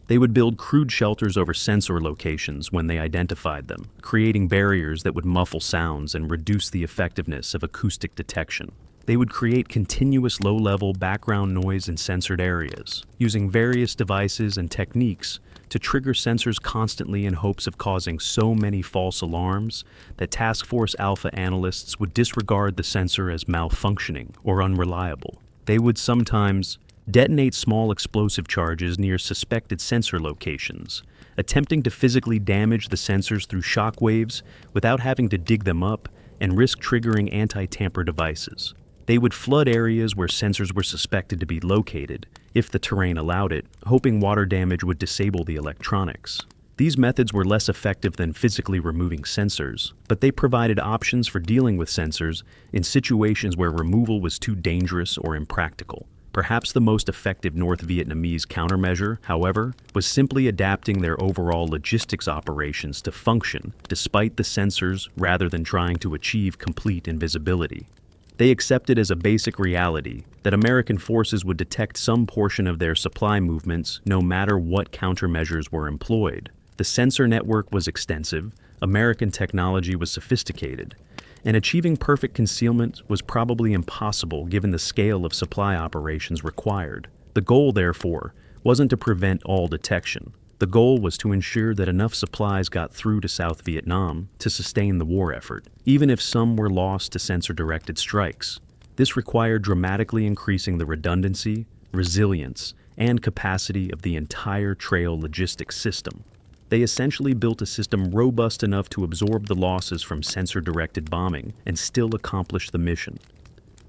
They would build crude shelters over sensor locations when they identified them, creating barriers that would muffle sounds and reduce the effectiveness of acoustic detection. They would create continuous low-level background noise in censored areas, using various devices and techniques to trigger sensors constantly in hopes of causing so many false alarms that Task Force Alpha analysts would disregard the sensor as malfunctioning or unreliable. They would sometimes detonate small explosive charges near suspected sensor locations, attempting to physically damage the sensors through shock waves without having to dig them up and risk triggering anti-tamper devices. They would flood areas where sensors were suspected to be located, if the terrain allowed it, hoping water damage would disable the electronics. These methods were less effective than physically removing sensors, but they provided options for dealing with sensors in situations where removal was too dangerous or impractical. Perhaps the most effective North Vietnamese countermeasure, however, was simply adapting their overall logistics operations to function despite the sensors rather than trying to achieve complete invisibility. They accepted as a basic reality that American forces would detect some portion of their supply movements no matter what countermeasures were employed. The sensor network was extensive, American technology was sophisticated, and achieving perfect concealment was probably impossible given the scale of supply operations required. The goal, therefore, wasn't to prevent all detection. The goal was to ensure that enough supplies got through to South Vietnam to sustain the war effort, even if some were lost to sensor-directed strikes. This required dramatically increasing the redundancy, resilience, and capacity of the entire trail logistics system. They essentially built a system robust enough to absorb the losses from sensor-directed bombing and still accomplish the mission.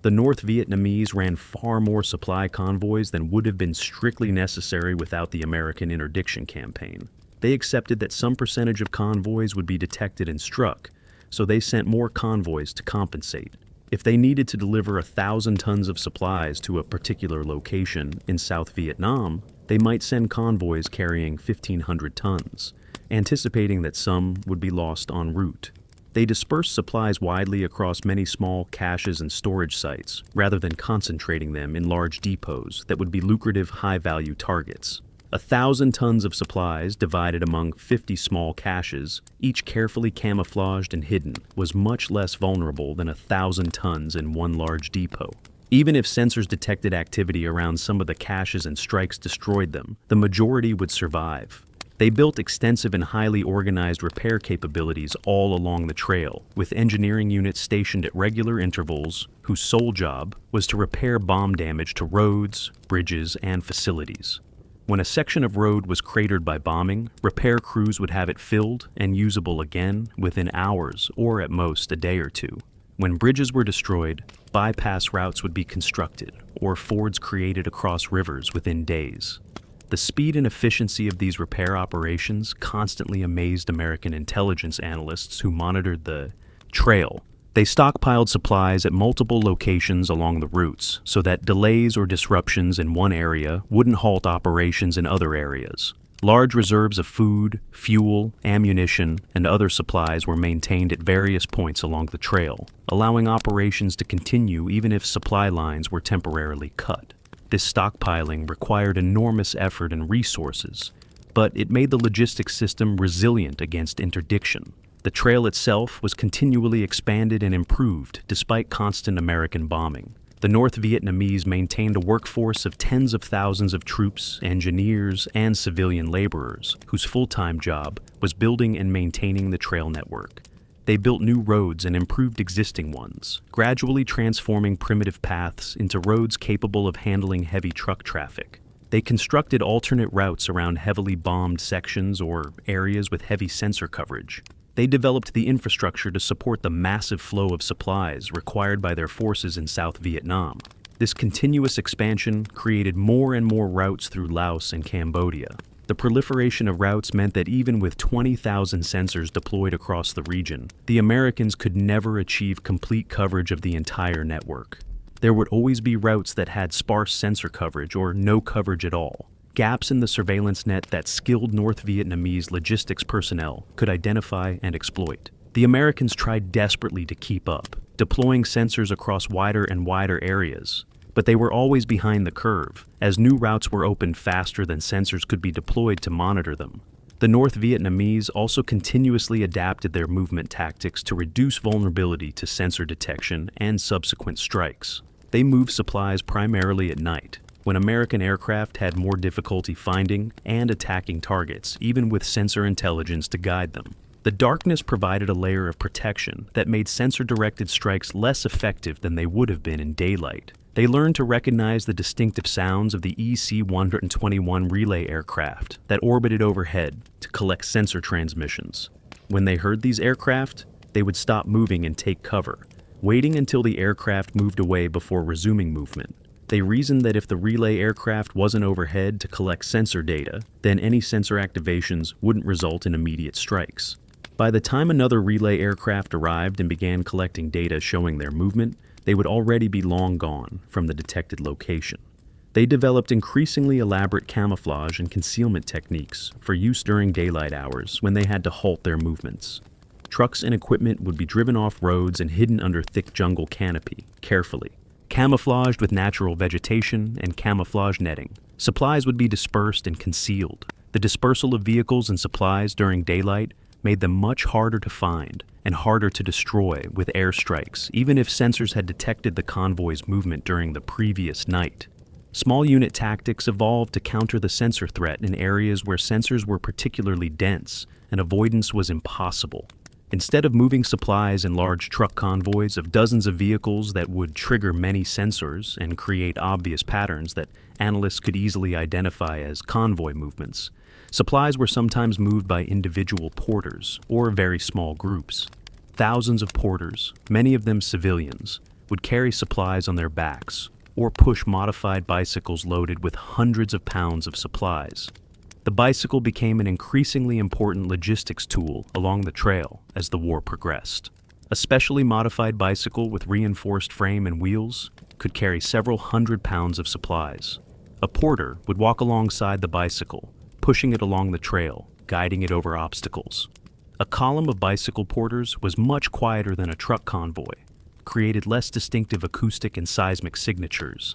The North Vietnamese ran far more supply convoys than would have been strictly necessary without the American interdiction campaign. They accepted that some percentage of convoys would be detected and struck, so they sent more convoys to compensate. If they needed to deliver 1,000 tons of supplies to a particular location in South Vietnam, they might send convoys carrying 1,500 tons, anticipating that some would be lost en route. They dispersed supplies widely across many small caches and storage sites, rather than concentrating them in large depots that would be lucrative, high-value targets. 1,000 tons of supplies divided among 50 small caches, each carefully camouflaged and hidden, was much less vulnerable than 1,000 tons in one large depot. Even if sensors detected activity around some of the caches and strikes destroyed them, the majority would survive. They built extensive and highly organized repair capabilities all along the trail, with engineering units stationed at regular intervals whose sole job was to repair bomb damage to roads, bridges, and facilities. When a section of road was cratered by bombing, repair crews would have it filled and usable again within hours or at most a day or two. When bridges were destroyed, bypass routes would be constructed or fords created across rivers within days. The speed and efficiency of these repair operations constantly amazed American intelligence analysts who monitored the trail. They stockpiled supplies at multiple locations along the routes so that delays or disruptions in one area wouldn't halt operations in other areas. Large reserves of food, fuel, ammunition, and other supplies were maintained at various points along the trail, allowing operations to continue even if supply lines were temporarily cut. This stockpiling required enormous effort and resources, but it made the logistics system resilient against interdiction. The trail itself was continually expanded and improved despite constant American bombing. The North Vietnamese maintained a workforce of tens of thousands of troops, engineers, and civilian laborers whose full-time job was building and maintaining the trail network. They built new roads and improved existing ones, gradually transforming primitive paths into roads capable of handling heavy truck traffic. They constructed alternate routes around heavily bombed sections or areas with heavy sensor coverage. They developed the infrastructure to support the massive flow of supplies required by their forces in South Vietnam. This continuous expansion created more and more routes through Laos and Cambodia. The proliferation of routes meant that even with 20,000 sensors deployed across the region, the Americans could never achieve complete coverage of the entire network. There would always be routes that had sparse sensor coverage or no coverage at all. Gaps in the surveillance net that skilled North Vietnamese logistics personnel could identify and exploit. The Americans tried desperately to keep up, deploying sensors across wider and wider areas, but they were always behind the curve, as new routes were opened faster than sensors could be deployed to monitor them. The North Vietnamese also continuously adapted their movement tactics to reduce vulnerability to sensor detection and subsequent strikes. They moved supplies primarily at night, when American aircraft had more difficulty finding and attacking targets, even with sensor intelligence to guide them. The darkness provided a layer of protection that made sensor-directed strikes less effective than they would have been in daylight. They learned to recognize the distinctive sounds of the EC-121 relay aircraft that orbited overhead to collect sensor transmissions. When they heard these aircraft, they would stop moving and take cover, waiting until the aircraft moved away before resuming movement. They reasoned that if the relay aircraft wasn't overhead to collect sensor data, then any sensor activations wouldn't result in immediate strikes. By the time another relay aircraft arrived and began collecting data showing their movement, they would already be long gone from the detected location. They developed increasingly elaborate camouflage and concealment techniques for use during daylight hours when they had to halt their movements. Trucks and equipment would be driven off roads and hidden under thick jungle canopy, carefully. Camouflaged with natural vegetation and camouflage netting, supplies would be dispersed and concealed. The dispersal of vehicles and supplies during daylight made them much harder to find and harder to destroy with airstrikes, even if sensors had detected the convoy's movement during the previous night. Small unit tactics evolved to counter the sensor threat in areas where sensors were particularly dense and avoidance was impossible. Instead of moving supplies in large truck convoys of dozens of vehicles that would trigger many sensors and create obvious patterns that analysts could easily identify as convoy movements, supplies were sometimes moved by individual porters or very small groups. Thousands of porters, many of them civilians, would carry supplies on their backs or push modified bicycles loaded with hundreds of pounds of supplies. The bicycle became an increasingly important logistics tool along the trail as the war progressed. A specially modified bicycle with reinforced frame and wheels could carry several hundred pounds of supplies. A porter would walk alongside the bicycle, pushing it along the trail, guiding it over obstacles. A column of bicycle porters was much quieter than a truck convoy, created less distinctive acoustic and seismic signatures,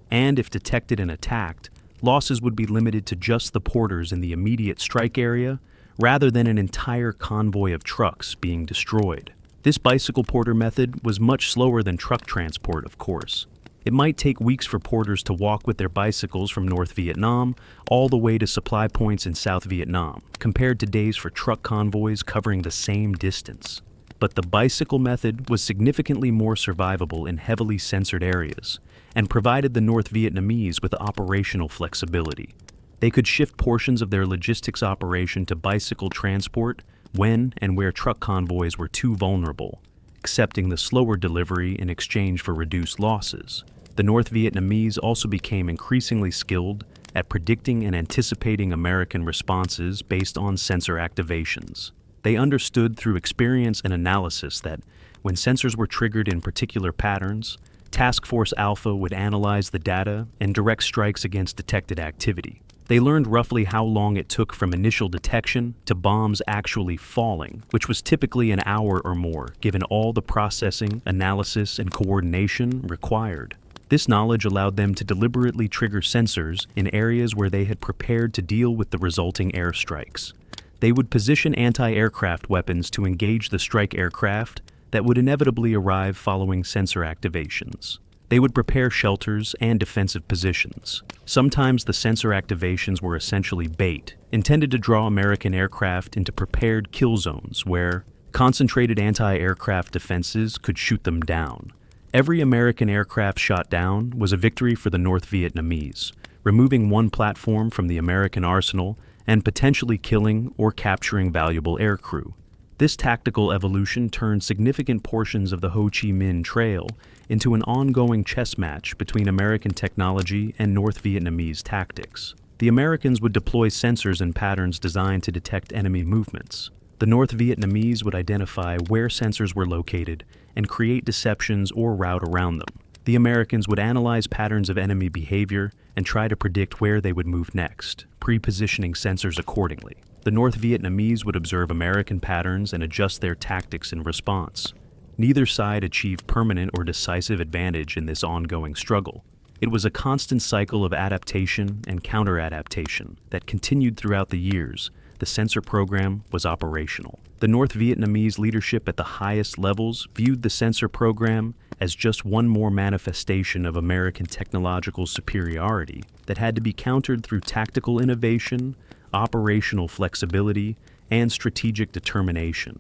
and if detected and attacked, losses would be limited to just the porters in the immediate strike area rather than an entire convoy of trucks being destroyed. This bicycle porter method was much slower than truck transport, of course. It might take weeks for porters to walk with their bicycles from North Vietnam all the way to supply points in South Vietnam, compared to days for truck convoys covering the same distance. But the bicycle method was significantly more survivable in heavily censored areas and provided the North Vietnamese with operational flexibility. They could shift portions of their logistics operation to bicycle transport when and where truck convoys were too vulnerable, accepting the slower delivery in exchange for reduced losses. The North Vietnamese also became increasingly skilled at predicting and anticipating American responses based on sensor activations. They understood through experience and analysis that when sensors were triggered in particular patterns, Task Force Alpha would analyze the data and direct strikes against detected activity. They learned roughly how long it took from initial detection to bombs actually falling, which was typically an hour or more, given all the processing, analysis, and coordination required. This knowledge allowed them to deliberately trigger sensors in areas where they had prepared to deal with the resulting airstrikes. They would position anti-aircraft weapons to engage the strike aircraft that would inevitably arrive following sensor activations. They would prepare shelters and defensive positions. Sometimes the sensor activations were essentially bait, intended to draw American aircraft into prepared kill zones where concentrated anti-aircraft defenses could shoot them down. Every American aircraft shot down was a victory for the North Vietnamese, removing one platform from the American arsenal and potentially killing or capturing valuable aircrew. This tactical evolution turned significant portions of the Ho Chi Minh Trail into an ongoing chess match between American technology and North Vietnamese tactics. The Americans would deploy sensors and patterns designed to detect enemy movements. The North Vietnamese would identify where sensors were located and create deceptions or route around them. The Americans would analyze patterns of enemy behavior and try to predict where they would move next, pre-positioning sensors accordingly. The North Vietnamese would observe American patterns and adjust their tactics in response. Neither side achieved permanent or decisive advantage in this ongoing struggle. It was a constant cycle of adaptation and counter-adaptation that continued throughout the years. The sensor program was operational. The North Vietnamese leadership at the highest levels viewed the sensor program as just one more manifestation of American technological superiority that had to be countered through tactical innovation, operational flexibility, and strategic determination.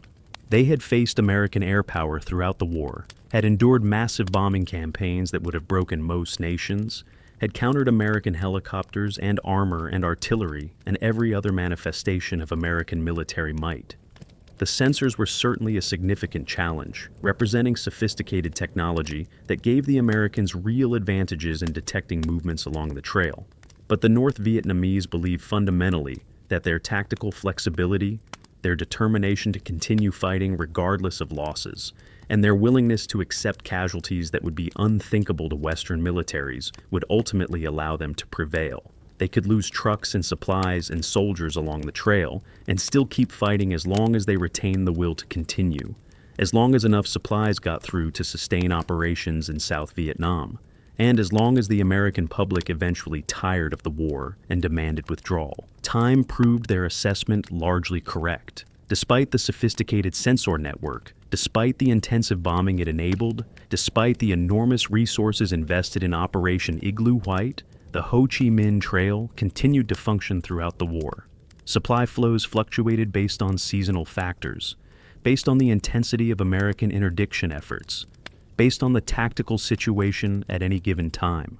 They had faced American air power throughout the war, had endured massive bombing campaigns that would have broken most nations, had countered American helicopters and armor and artillery and every other manifestation of American military might. The sensors were certainly a significant challenge, representing sophisticated technology that gave the Americans real advantages in detecting movements along the trail. But the North Vietnamese believed fundamentally that their tactical flexibility, their determination to continue fighting regardless of losses, and their willingness to accept casualties that would be unthinkable to Western militaries would ultimately allow them to prevail. They could lose trucks and supplies and soldiers along the trail and still keep fighting as long as they retained the will to continue, as long as enough supplies got through to sustain operations in South Vietnam, and as long as the American public eventually tired of the war and demanded withdrawal. Time proved their assessment largely correct. Despite the sophisticated sensor network, despite the intensive bombing it enabled, despite the enormous resources invested in Operation Igloo White, the Ho Chi Minh Trail continued to function throughout the war. Supply flows fluctuated based on seasonal factors, based on the intensity of American interdiction efforts, based on the tactical situation at any given time.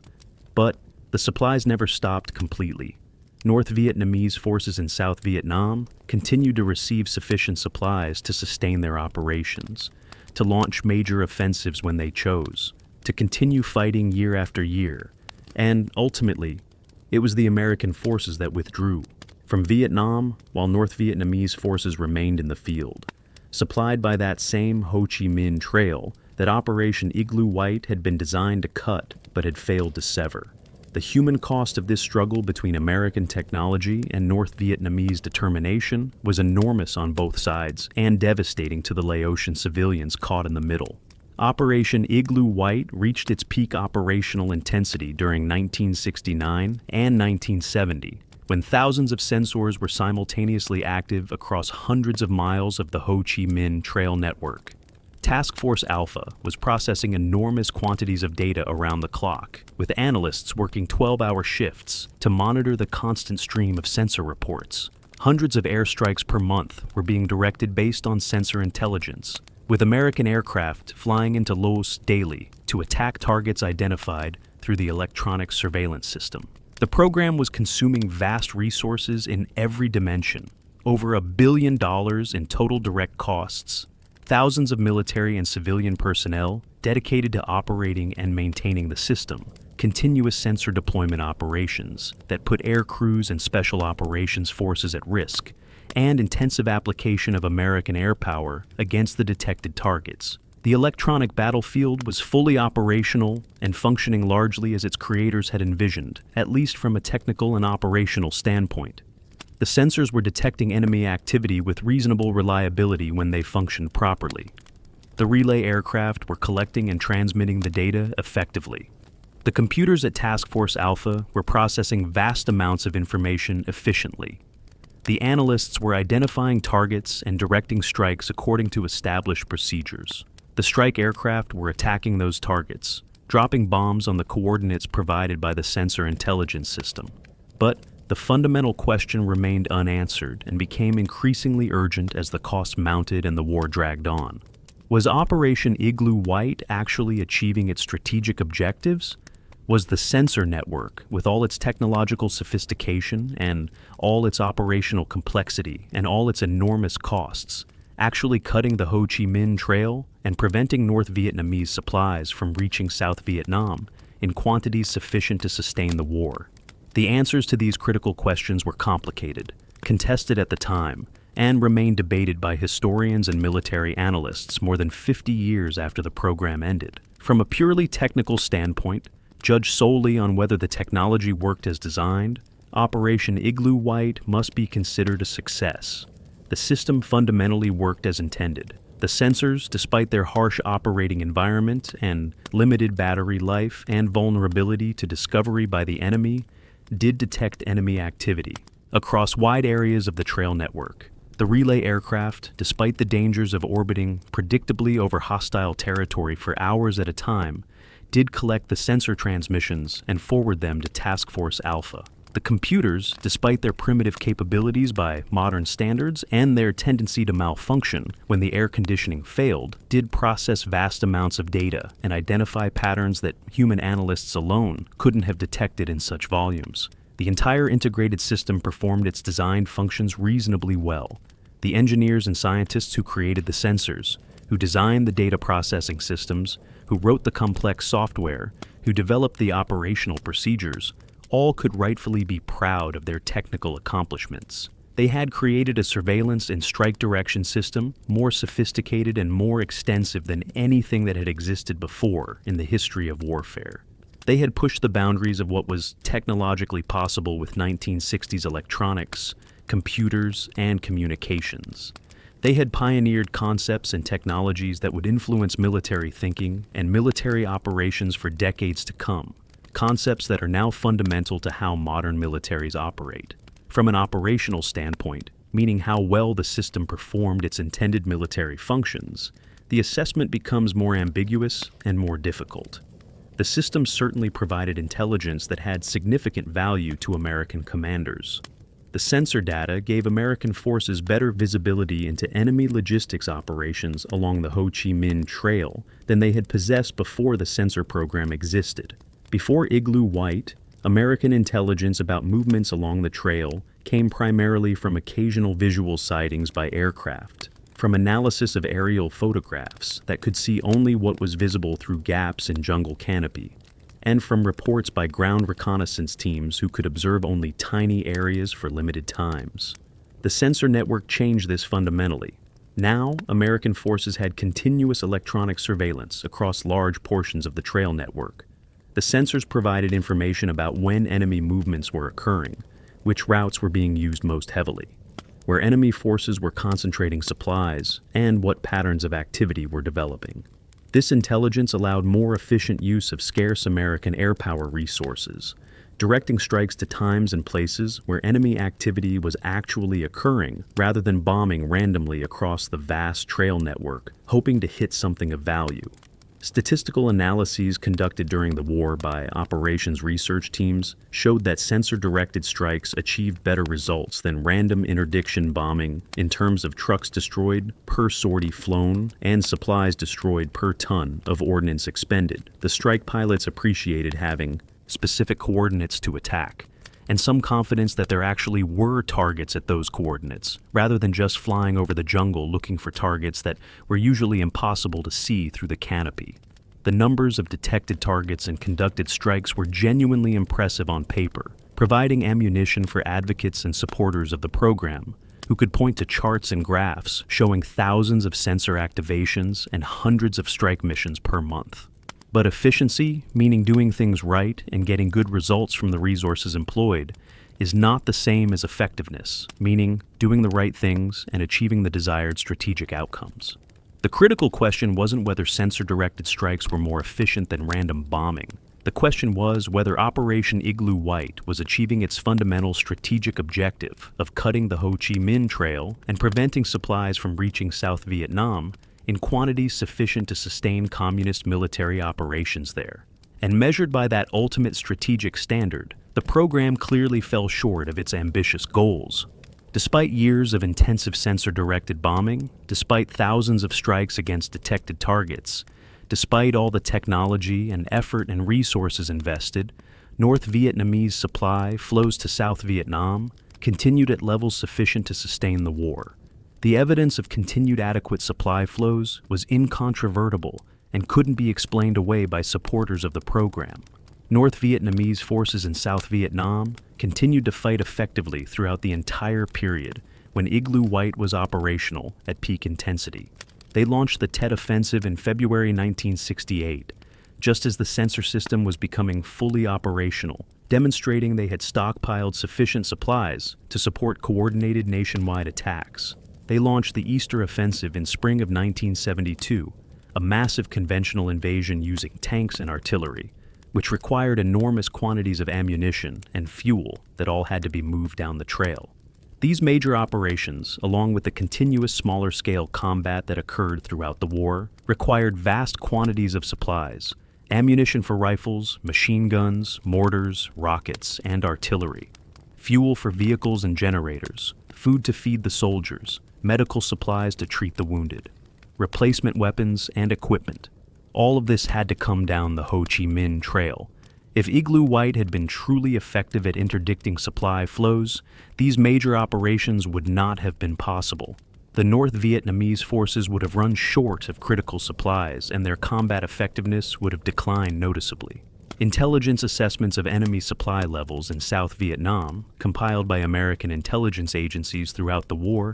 But the supplies never stopped completely. North Vietnamese forces in South Vietnam continued to receive sufficient supplies to sustain their operations, to launch major offensives when they chose, to continue fighting year after year, and ultimately, it was the American forces that withdrew. from Vietnam, while North Vietnamese forces remained in the field, supplied by that same Ho Chi Minh Trail that Operation Igloo White had been designed to cut but had failed to sever. The human cost of this struggle between American technology and North Vietnamese determination was enormous on both sides and devastating to the Laotian civilians caught in the middle. Operation Igloo White reached its peak operational intensity during 1969 and 1970, when thousands of sensors were simultaneously active across hundreds of miles of the Ho Chi Minh Trail network. Task Force Alpha was processing enormous quantities of data around the clock, with analysts working 12-hour shifts to monitor the constant stream of sensor reports. Hundreds of airstrikes per month were being directed based on sensor intelligence, with American aircraft flying into Laos daily to attack targets identified through the electronic surveillance system. The program was consuming vast resources in every dimension, over $1 billion in total direct costs, thousands of military and civilian personnel dedicated to operating and maintaining the system, continuous sensor deployment operations that put air crews and special operations forces at risk, and intensive application of American air power against the detected targets. The electronic battlefield was fully operational and functioning largely as its creators had envisioned, at least from a technical and operational standpoint. The sensors were detecting enemy activity with reasonable reliability when they functioned properly. The relay aircraft were collecting and transmitting the data effectively. The computers at Task Force Alpha were processing vast amounts of information efficiently. The analysts were identifying targets and directing strikes according to established procedures. The strike aircraft were attacking those targets, dropping bombs on the coordinates provided by the sensor intelligence system. But the fundamental question remained unanswered and became increasingly urgent as the costs mounted and the war dragged on. Was Operation Igloo White actually achieving its strategic objectives? Was the sensor network, with all its technological sophistication and all its operational complexity and all its enormous costs, actually cutting the Ho Chi Minh Trail and preventing North Vietnamese supplies from reaching South Vietnam in quantities sufficient to sustain the war? The answers to these critical questions were complicated, contested at the time, and remain debated by historians and military analysts more than 50 years after the program ended. From a purely technical standpoint, judged solely on whether the technology worked as designed, Operation Igloo White must be considered a success. The system fundamentally worked as intended. The sensors, despite their harsh operating environment and limited battery life and vulnerability to discovery by the enemy, did detect enemy activity across wide areas of the trail network. The relay aircraft, despite the dangers of orbiting predictably over hostile territory for hours at a time, did collect the sensor transmissions and forward them to Task Force Alpha. The computers, despite their primitive capabilities by modern standards and their tendency to malfunction when the air conditioning failed, did process vast amounts of data and identify patterns that human analysts alone couldn't have detected in such volumes. The entire integrated system performed its designed functions reasonably well. The engineers and scientists who created the sensors, who designed the data processing systems, who wrote the complex software, who developed the operational procedures, all could rightfully be proud of their technical accomplishments. They had created a surveillance and strike direction system more sophisticated and more extensive than anything that had existed before in the history of warfare. They had pushed the boundaries of what was technologically possible with 1960s electronics, computers, and communications. They had pioneered concepts and technologies that would influence military thinking and military operations for decades to come, concepts that are now fundamental to how modern militaries operate. From an operational standpoint, meaning how well the system performed its intended military functions, the assessment becomes more ambiguous and more difficult. The system certainly provided intelligence that had significant value to American commanders. The sensor data gave American forces better visibility into enemy logistics operations along the Ho Chi Minh Trail than they had possessed before the sensor program existed. Before Igloo White, American intelligence about movements along the trail came primarily from occasional visual sightings by aircraft, from analysis of aerial photographs that could see only what was visible through gaps in jungle canopy, and from reports by ground reconnaissance teams who could observe only tiny areas for limited times. The sensor network changed this fundamentally. Now, American forces had continuous electronic surveillance across large portions of the trail network. The sensors provided information about when enemy movements were occurring, which routes were being used most heavily, where enemy forces were concentrating supplies, and what patterns of activity were developing. This intelligence allowed more efficient use of scarce American air power resources, directing strikes to times and places where enemy activity was actually occurring rather than bombing randomly across the vast trail network, hoping to hit something of value. Statistical analyses conducted during the war by operations research teams showed that sensor-directed strikes achieved better results than random interdiction bombing in terms of trucks destroyed per sortie flown and supplies destroyed per ton of ordnance expended. The strike pilots appreciated having specific coordinates to attack, and some confidence that there actually were targets at those coordinates, rather than just flying over the jungle looking for targets that were usually impossible to see through the canopy. The numbers of detected targets and conducted strikes were genuinely impressive on paper, providing ammunition for advocates and supporters of the program, who could point to charts and graphs showing thousands of sensor activations and hundreds of strike missions per month. But efficiency, meaning doing things right and getting good results from the resources employed, is not the same as effectiveness, meaning doing the right things and achieving the desired strategic outcomes. The critical question wasn't whether sensor-directed strikes were more efficient than random bombing. The question was whether Operation Igloo White was achieving its fundamental strategic objective of cutting the Ho Chi Minh Trail and preventing supplies from reaching South Vietnam in quantities sufficient to sustain communist military operations there. And measured by that ultimate strategic standard, the program clearly fell short of its ambitious goals. Despite years of intensive sensor-directed bombing, despite thousands of strikes against detected targets, despite all the technology and effort and resources invested, North Vietnamese supply flows to South Vietnam continued at levels sufficient to sustain the war. The evidence of continued adequate supply flows was incontrovertible and couldn't be explained away by supporters of the program. North Vietnamese forces in South Vietnam continued to fight effectively throughout the entire period when Igloo White was operational at peak intensity. They launched the Tet Offensive in February 1968, just as the sensor system was becoming fully operational, demonstrating they had stockpiled sufficient supplies to support coordinated nationwide attacks. They launched the Easter Offensive in spring of 1972, a massive conventional invasion using tanks and artillery, which required enormous quantities of ammunition and fuel that all had to be moved down the trail. These major operations, along with the continuous smaller-scale combat that occurred throughout the war, required vast quantities of supplies, ammunition for rifles, machine guns, mortars, rockets, and artillery, fuel for vehicles and generators, food to feed the soldiers, medical supplies to treat the wounded, replacement weapons and equipment. All of this had to come down the Ho Chi Minh Trail. If Igloo White had been truly effective at interdicting supply flows, these major operations would not have been possible. The North Vietnamese forces would have run short of critical supplies, and their combat effectiveness would have declined noticeably. Intelligence assessments of enemy supply levels in South Vietnam, compiled by American intelligence agencies throughout the war,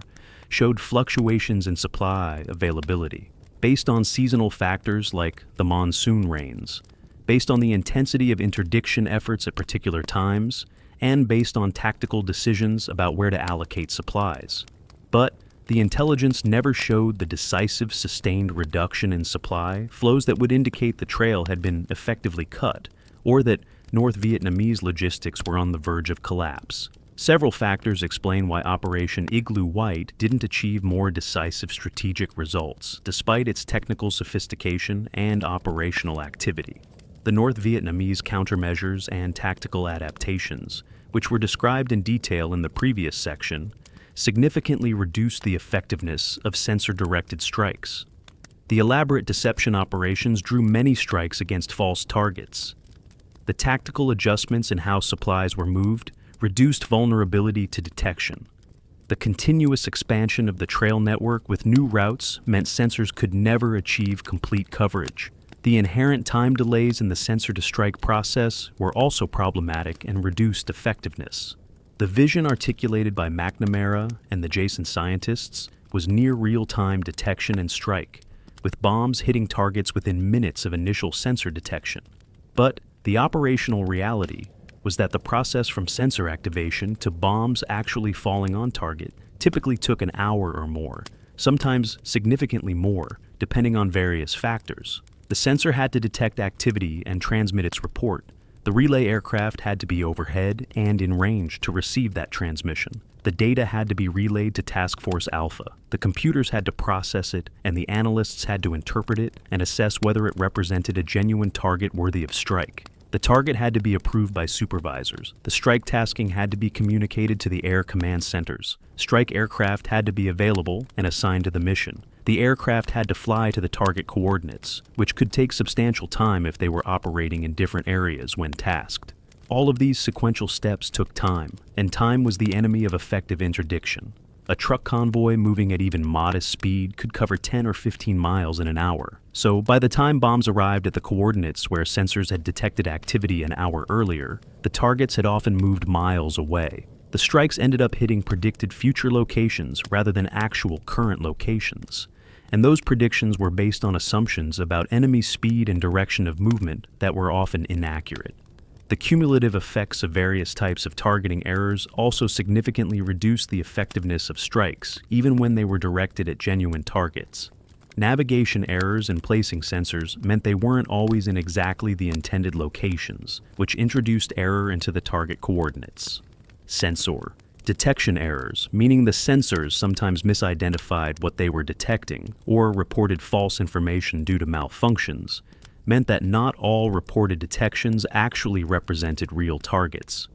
showed fluctuations in supply availability, based on seasonal factors like the monsoon rains, based on the intensity of interdiction efforts at particular times, and based on tactical decisions about where to allocate supplies. But the intelligence never showed the decisive, sustained reduction in supply flows that would indicate the trail had been effectively cut, or that North Vietnamese logistics were on the verge of collapse. Several factors explain why Operation Igloo White didn't achieve more decisive strategic results, despite its technical sophistication and operational activity. The North Vietnamese countermeasures and tactical adaptations, which were described in detail in the previous section, significantly reduced the effectiveness of sensor-directed strikes. The elaborate deception operations drew many strikes against false targets. The tactical adjustments in how supplies were moved reduced vulnerability to detection. The continuous expansion of the trail network with new routes meant sensors could never achieve complete coverage. The inherent time delays in the sensor-to-strike process were also problematic and reduced effectiveness. The vision articulated by McNamara and the Jason scientists was near real-time detection and strike, with bombs hitting targets within minutes of initial sensor detection. But the operational reality was that the process from sensor activation to bombs actually falling on target typically took an hour or more, sometimes significantly more, depending on various factors. The sensor had to detect activity and transmit its report. The relay aircraft had to be overhead and in range to receive that transmission. The data had to be relayed to Task Force Alpha. The computers had to process it, and the analysts had to interpret it and assess whether it represented a genuine target worthy of strike. The target had to be approved by supervisors. The strike tasking had to be communicated to the air command centers. Strike aircraft had to be available and assigned to the mission. The aircraft had to fly to the target coordinates, which could take substantial time if they were operating in different areas when tasked. All of these sequential steps took time, and time was the enemy of effective interdiction. A truck convoy moving at even modest speed could cover 10 or 15 miles in an hour. So by the time bombs arrived at the coordinates where sensors had detected activity an hour earlier, the targets had often moved miles away. The strikes ended up hitting predicted future locations rather than actual current locations. And those predictions were based on assumptions about enemy speed and direction of movement that were often inaccurate. The cumulative effects of various types of targeting errors also significantly reduced the effectiveness of strikes, even when they were directed at genuine targets. Navigation errors in placing sensors meant they weren't always in exactly the intended locations, which introduced error into the target coordinates. Sensor detection errors, meaning the sensors sometimes misidentified what they were detecting or reported false information due to malfunctions, meant that not all reported detections actually represented real targets.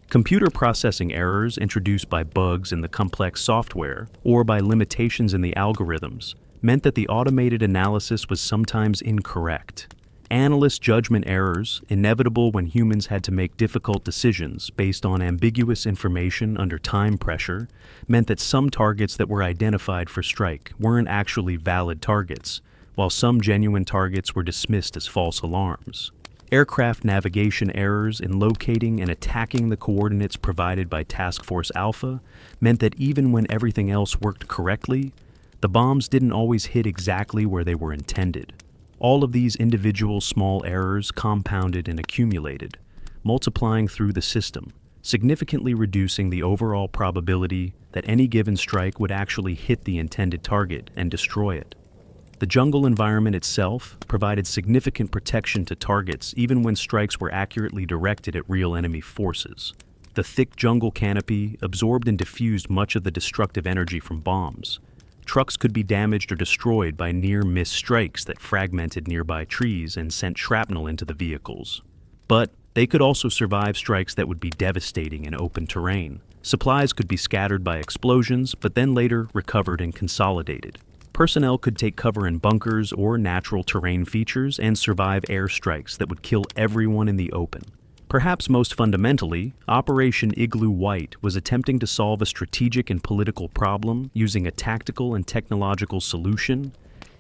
Computer processing errors introduced by bugs in the complex software or by limitations in the algorithms meant that the automated analysis was sometimes incorrect. Analyst judgment errors, inevitable when humans had to make difficult decisions based on ambiguous information under time pressure, meant that some targets that were identified for strike weren't actually valid targets, while some genuine targets were dismissed as false alarms. Aircraft navigation errors in locating and attacking the coordinates provided by Task Force Alpha meant that even when everything else worked correctly, the bombs didn't always hit exactly where they were intended. All of these individual small errors compounded and accumulated, multiplying through the system, significantly reducing the overall probability that any given strike would actually hit the intended target and destroy it. The jungle environment itself provided significant protection to targets even when strikes were accurately directed at real enemy forces. The thick jungle canopy absorbed and diffused much of the destructive energy from bombs. Trucks could be damaged or destroyed by near-miss strikes that fragmented nearby trees and sent shrapnel into the vehicles. But they could also survive strikes that would be devastating in open terrain. Supplies could be scattered by explosions, but then later recovered and consolidated. Personnel could take cover in bunkers or natural terrain features and survive airstrikes that would kill everyone in the open. Perhaps most fundamentally, Operation Igloo White was attempting to solve a strategic and political problem using a tactical and technological solution,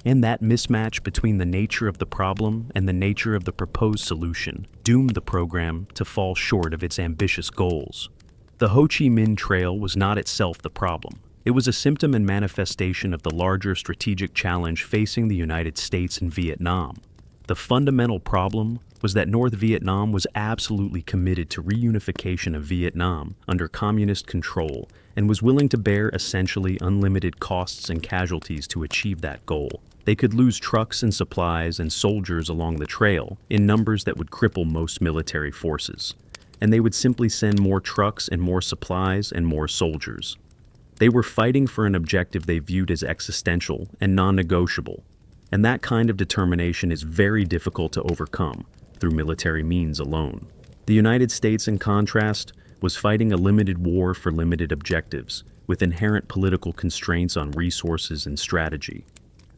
and that mismatch between the nature of the problem and the nature of the proposed solution doomed the program to fall short of its ambitious goals. The Ho Chi Minh Trail was not itself the problem. It was a symptom and manifestation of the larger strategic challenge facing the United States and Vietnam. The fundamental problem was that North Vietnam was absolutely committed to reunification of Vietnam under communist control and was willing to bear essentially unlimited costs and casualties to achieve that goal. They could lose trucks and supplies and soldiers along the trail in numbers that would cripple most military forces, and they would simply send more trucks and more supplies and more soldiers. They were fighting for an objective they viewed as existential and non-negotiable, and that kind of determination is very difficult to overcome through military means alone. The United States, in contrast, was fighting a limited war for limited objectives, with inherent political constraints on resources and strategy.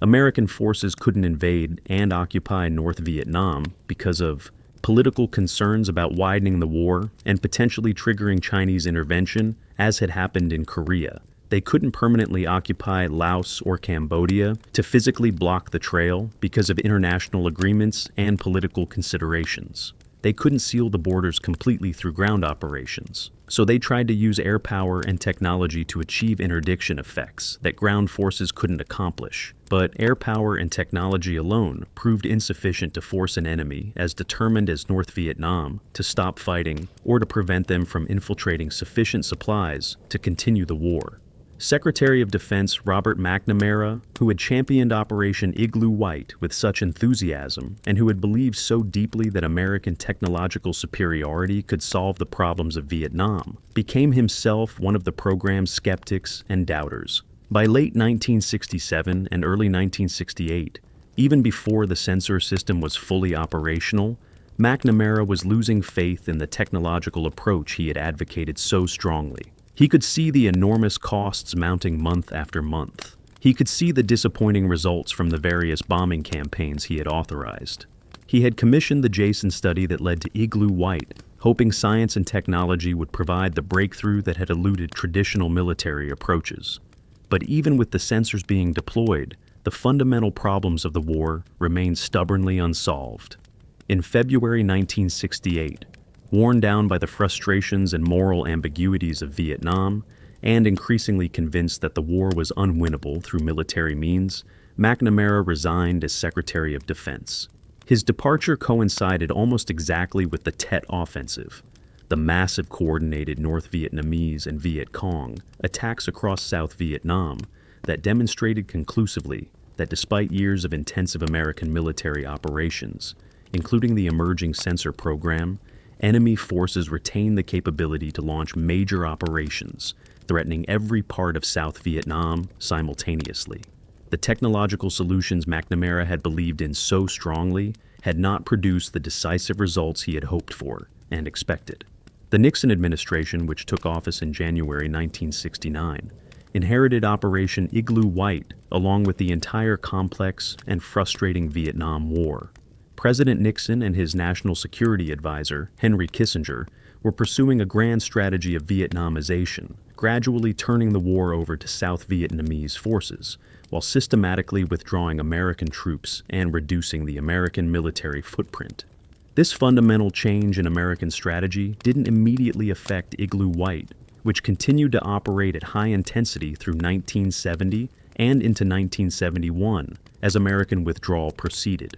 American forces couldn't invade and occupy North Vietnam because of political concerns about widening the war and potentially triggering Chinese intervention, as had happened in Korea. They couldn't permanently occupy Laos or Cambodia to physically block the trail because of international agreements and political considerations. They couldn't seal the borders completely through ground operations, so they tried to use air power and technology to achieve interdiction effects that ground forces couldn't accomplish. But air power and technology alone proved insufficient to force an enemy as determined as North Vietnam to stop fighting or to prevent them from infiltrating sufficient supplies to continue the war. Secretary of Defense Robert McNamara, who had championed Operation Igloo White with such enthusiasm and who had believed so deeply that American technological superiority could solve the problems of Vietnam, became himself one of the program's skeptics and doubters. By late 1967 and early 1968, even before the sensor system was fully operational, McNamara was losing faith in the technological approach he had advocated so strongly. He could see the enormous costs mounting month after month. He could see the disappointing results from the various bombing campaigns he had authorized. He had commissioned the Jason study that led to Igloo White, hoping science and technology would provide the breakthrough that had eluded traditional military approaches. But even with the sensors being deployed, the fundamental problems of the war remained stubbornly unsolved. In February 1968, worn down by the frustrations and moral ambiguities of Vietnam, and increasingly convinced that the war was unwinnable through military means, McNamara resigned as Secretary of Defense. His departure coincided almost exactly with the Tet Offensive, the massive coordinated North Vietnamese and Viet Cong attacks across South Vietnam that demonstrated conclusively that despite years of intensive American military operations, including the emerging sensor program, enemy forces retained the capability to launch major operations, threatening every part of South Vietnam simultaneously. The technological solutions McNamara had believed in so strongly had not produced the decisive results he had hoped for and expected. The Nixon administration, which took office in January 1969, inherited Operation Igloo White along with the entire complex and frustrating Vietnam War. President Nixon and his national security advisor, Henry Kissinger, were pursuing a grand strategy of Vietnamization, gradually turning the war over to South Vietnamese forces, while systematically withdrawing American troops and reducing the American military footprint. This fundamental change in American strategy didn't immediately affect Igloo White, which continued to operate at high intensity through 1970 and into 1971 as American withdrawal proceeded.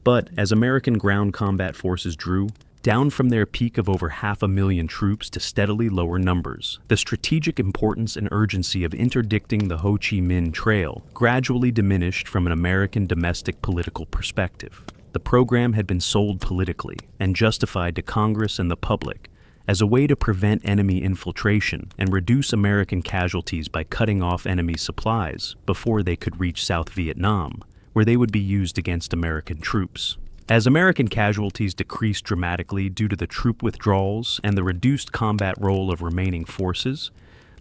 But as American ground combat forces drew down from their peak of over 500,000 troops to steadily lower numbers, the strategic importance and urgency of interdicting the Ho Chi Minh Trail gradually diminished from an American domestic political perspective. The program had been sold politically and justified to Congress and the public as a way to prevent enemy infiltration and reduce American casualties by cutting off enemy supplies before they could reach South Vietnam, where they would be used against American troops. As American casualties decreased dramatically due to the troop withdrawals and the reduced combat role of remaining forces,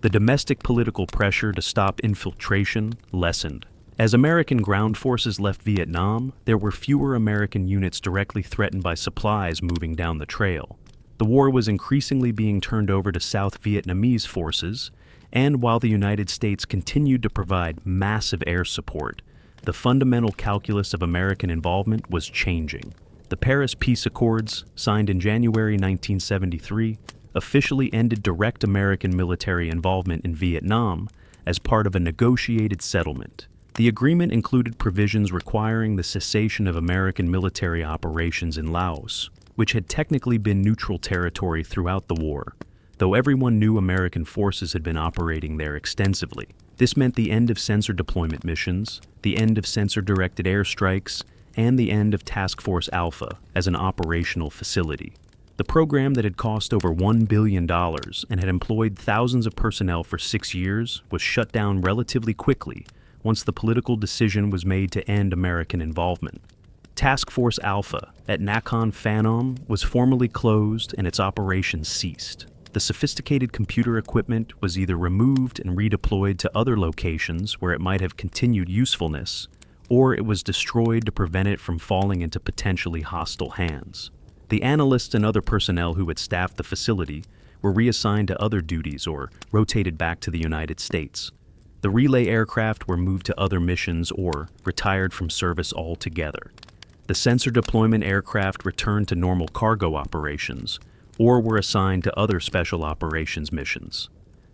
the domestic political pressure to stop infiltration lessened. As American ground forces left Vietnam, there were fewer American units directly threatened by supplies moving down the trail. The war was increasingly being turned over to South Vietnamese forces, and while the United States continued to provide massive air support, the fundamental calculus of American involvement was changing. The Paris Peace Accords, signed in January 1973, officially ended direct American military involvement in Vietnam as part of a negotiated settlement. The agreement included provisions requiring the cessation of American military operations in Laos, which had technically been neutral territory throughout the war, though everyone knew American forces had been operating there extensively. This meant the end of sensor deployment missions, the end of sensor-directed airstrikes, and the end of Task Force Alpha as an operational facility. The program that had cost over $1 billion and had employed thousands of personnel for 6 years was shut down relatively quickly once the political decision was made to end American involvement. Task Force Alpha at Nakhon Phanom was formally closed and its operations ceased. The sophisticated computer equipment was either removed and redeployed to other locations where it might have continued usefulness, or it was destroyed to prevent it from falling into potentially hostile hands. The analysts and other personnel who had staffed the facility were reassigned to other duties or rotated back to the United States. The relay aircraft were moved to other missions or retired from service altogether. The sensor deployment aircraft returned to normal cargo operations or were assigned to other special operations missions.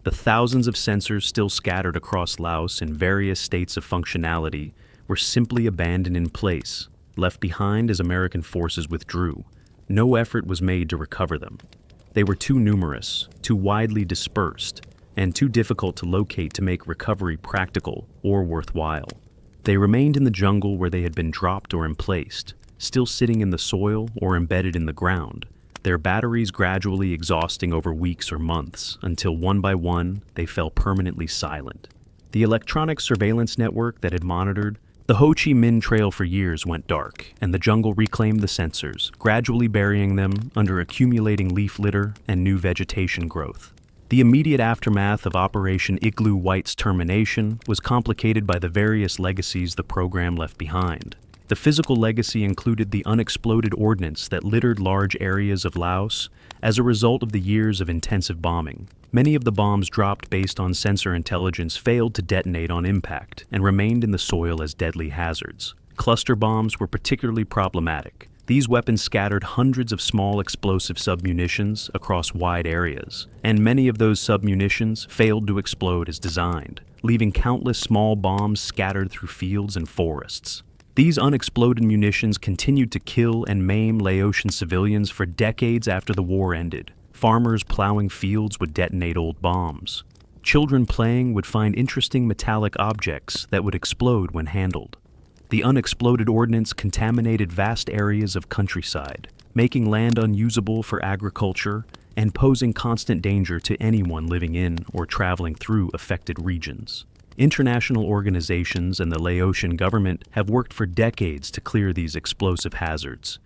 The thousands of sensors still scattered across Laos in various states of functionality were simply abandoned in place, left behind as American forces withdrew. No effort was made to recover them. They were too numerous, too widely dispersed, and too difficult to locate to make recovery practical or worthwhile. They remained in the jungle where they had been dropped or emplaced, still sitting in the soil or embedded in the ground, their batteries gradually exhausting over weeks or months, until one by one they fell permanently silent. The electronic surveillance network that had monitored the Ho Chi Minh Trail for years went dark, and the jungle reclaimed the sensors, gradually burying them under accumulating leaf litter and new vegetation growth. The immediate aftermath of Operation Igloo White's termination was complicated by the various legacies the program left behind. The physical legacy included the unexploded ordnance that littered large areas of Laos as a result of the years of intensive bombing. Many of the bombs dropped based on sensor intelligence failed to detonate on impact and remained in the soil as deadly hazards. Cluster bombs were particularly problematic. These weapons scattered hundreds of small explosive submunitions across wide areas, and many of those submunitions failed to explode as designed, leaving countless small bombs scattered through fields and forests. These unexploded munitions continued to kill and maim Laotian civilians for decades after the war ended. Farmers plowing fields would detonate old bombs. Children playing would find interesting metallic objects that would explode when handled. The unexploded ordnance contaminated vast areas of countryside, making land unusable for agriculture and posing constant danger to anyone living in or traveling through affected regions. International organizations and the Laotian government have worked for decades to clear these explosive hazards,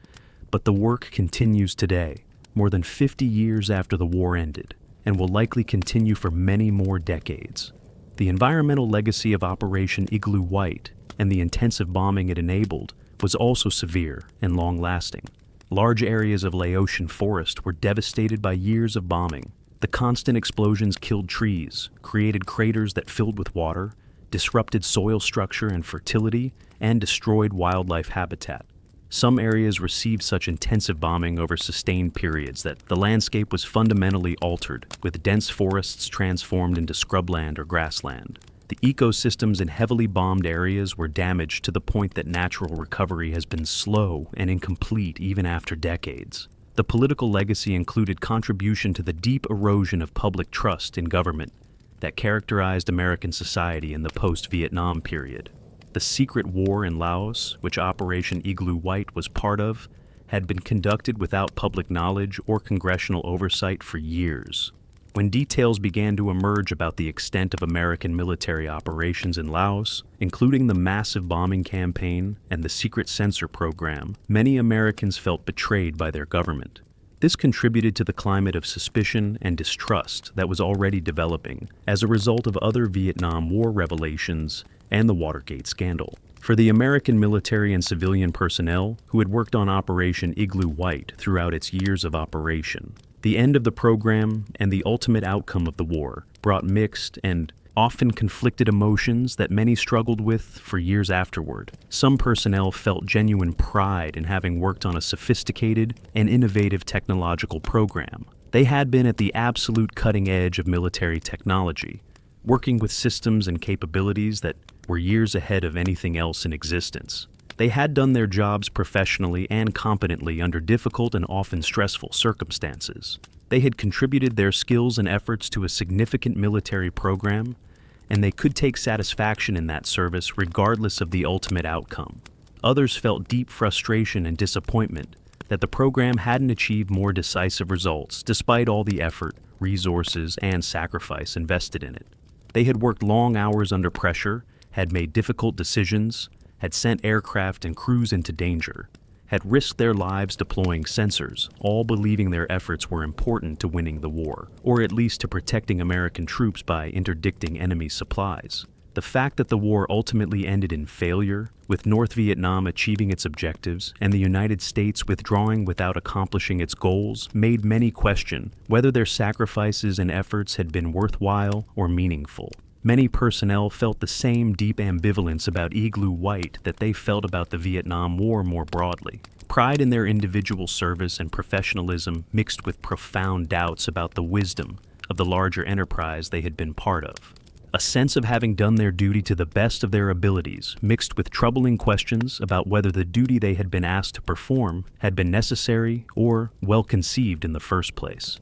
but the work continues today, more than 50 years after the war ended, and will likely continue for many more decades. The environmental legacy of Operation Igloo White and the intensive bombing it enabled was also severe and long-lasting. Large areas of Laotian forest were devastated by years of bombing. The constant explosions killed trees, created craters that filled with water, disrupted soil structure and fertility, and destroyed wildlife habitat. Some areas received such intensive bombing over sustained periods that the landscape was fundamentally altered, with dense forests transformed into scrubland or grassland. The ecosystems in heavily bombed areas were damaged to the point that natural recovery has been slow and incomplete even after decades. The political legacy included contribution to the deep erosion of public trust in government that characterized American society in the post-Vietnam period. The secret war in Laos, which Operation Igloo White was part of, had been conducted without public knowledge or congressional oversight for years. When details began to emerge about the extent of American military operations in Laos, including the massive bombing campaign and the secret censor program, many Americans felt betrayed by their government. This contributed to the climate of suspicion and distrust that was already developing as a result of other Vietnam War revelations and the Watergate scandal. For the American military and civilian personnel who had worked on Operation Igloo White throughout its years of operation, the end of the program and the ultimate outcome of the war brought mixed and often conflicted emotions that many struggled with for years afterward. Some personnel felt genuine pride in having worked on a sophisticated and innovative technological program. They had been at the absolute cutting edge of military technology, working with systems and capabilities that were years ahead of anything else in existence. They had done their jobs professionally and competently under difficult and often stressful circumstances. They had contributed their skills and efforts to a significant military program, and they could take satisfaction in that service regardless of the ultimate outcome. Others felt deep frustration and disappointment that the program hadn't achieved more decisive results despite all the effort, resources, and sacrifice invested in it. They had worked long hours under pressure, had made difficult decisions, had sent aircraft and crews into danger, had risked their lives deploying sensors, all believing their efforts were important to winning the war, or at least to protecting American troops by interdicting enemy supplies. The fact that the war ultimately ended in failure, with North Vietnam achieving its objectives and the United States withdrawing without accomplishing its goals, made many question whether their sacrifices and efforts had been worthwhile or meaningful. Many personnel felt the same deep ambivalence about Igloo White that they felt about the Vietnam War more broadly. Pride in their individual service and professionalism mixed with profound doubts about the wisdom of the larger enterprise they had been part of. A sense of having done their duty to the best of their abilities, mixed with troubling questions about whether the duty they had been asked to perform had been necessary or well-conceived in the first place.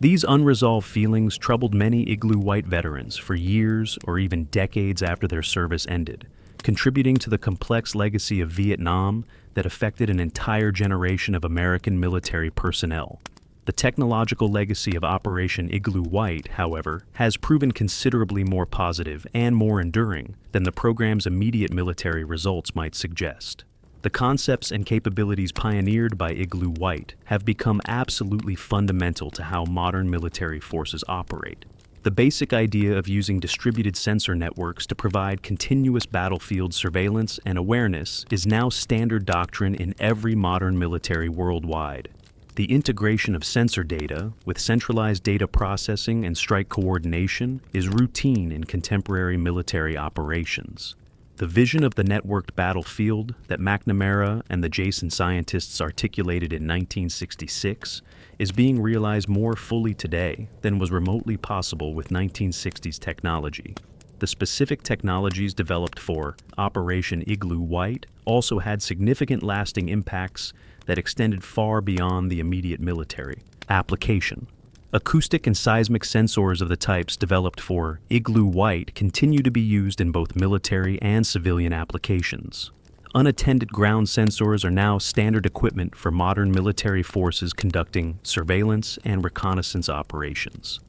These unresolved feelings troubled many Igloo White veterans for years or even decades after their service ended, contributing to the complex legacy of Vietnam that affected an entire generation of American military personnel. The technological legacy of Operation Igloo White, however, has proven considerably more positive and more enduring than the program's immediate military results might suggest. The concepts and capabilities pioneered by Igloo White have become absolutely fundamental to how modern military forces operate. The basic idea of using distributed sensor networks to provide continuous battlefield surveillance and awareness is now standard doctrine in every modern military worldwide. The integration of sensor data with centralized data processing and strike coordination is routine in contemporary military operations. The vision of the networked battlefield that McNamara and the Jason scientists articulated in 1966 is being realized more fully today than was remotely possible with 1960s technology. The specific technologies developed for Operation Igloo White also had significant lasting impacts that extended far beyond the immediate military application. Acoustic and seismic sensors of the types developed for Igloo White continue to be used in both military and civilian applications. Unattended ground sensors are now standard equipment for modern military forces conducting surveillance and reconnaissance operations.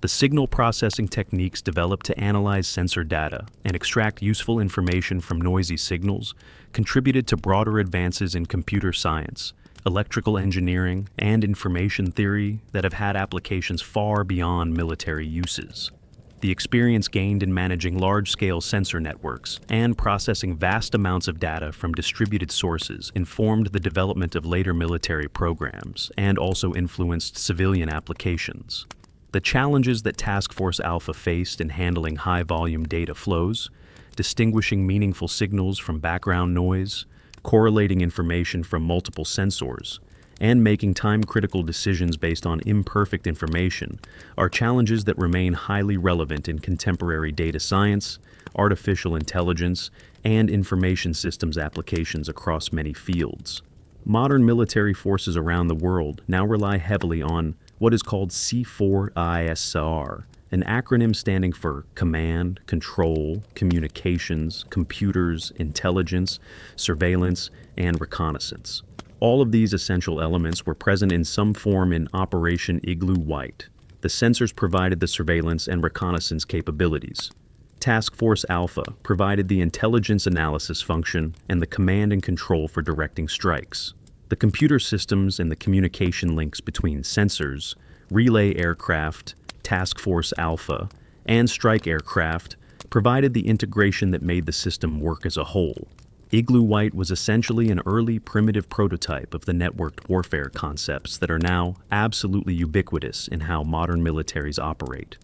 The signal processing techniques developed to analyze sensor data and extract useful information from noisy signals contributed to broader advances in computer science, electrical engineering, and information theory that have had applications far beyond military uses. The experience gained in managing large-scale sensor networks and processing vast amounts of data from distributed sources informed the development of later military programs and also influenced civilian applications. The challenges that Task Force Alpha faced in handling high-volume data flows, distinguishing meaningful signals from background noise, correlating information from multiple sensors, and making time-critical decisions based on imperfect information are challenges that remain highly relevant in contemporary data science, artificial intelligence, and information systems applications across many fields. Modern military forces around the world now rely heavily on what is called C4ISR, an acronym standing for Command, Control, Communications, Computers, Intelligence, Surveillance, and Reconnaissance. All of these essential elements were present in some form in Operation Igloo White. The sensors provided the surveillance and reconnaissance capabilities. Task Force Alpha provided the intelligence analysis function and the command and control for directing strikes. The computer systems and the communication links between sensors, relay aircraft, Task Force Alpha, and strike aircraft provided the integration that made the system work as a whole. Igloo White was essentially an early primitive prototype of the networked warfare concepts that are now absolutely ubiquitous in how modern militaries operate.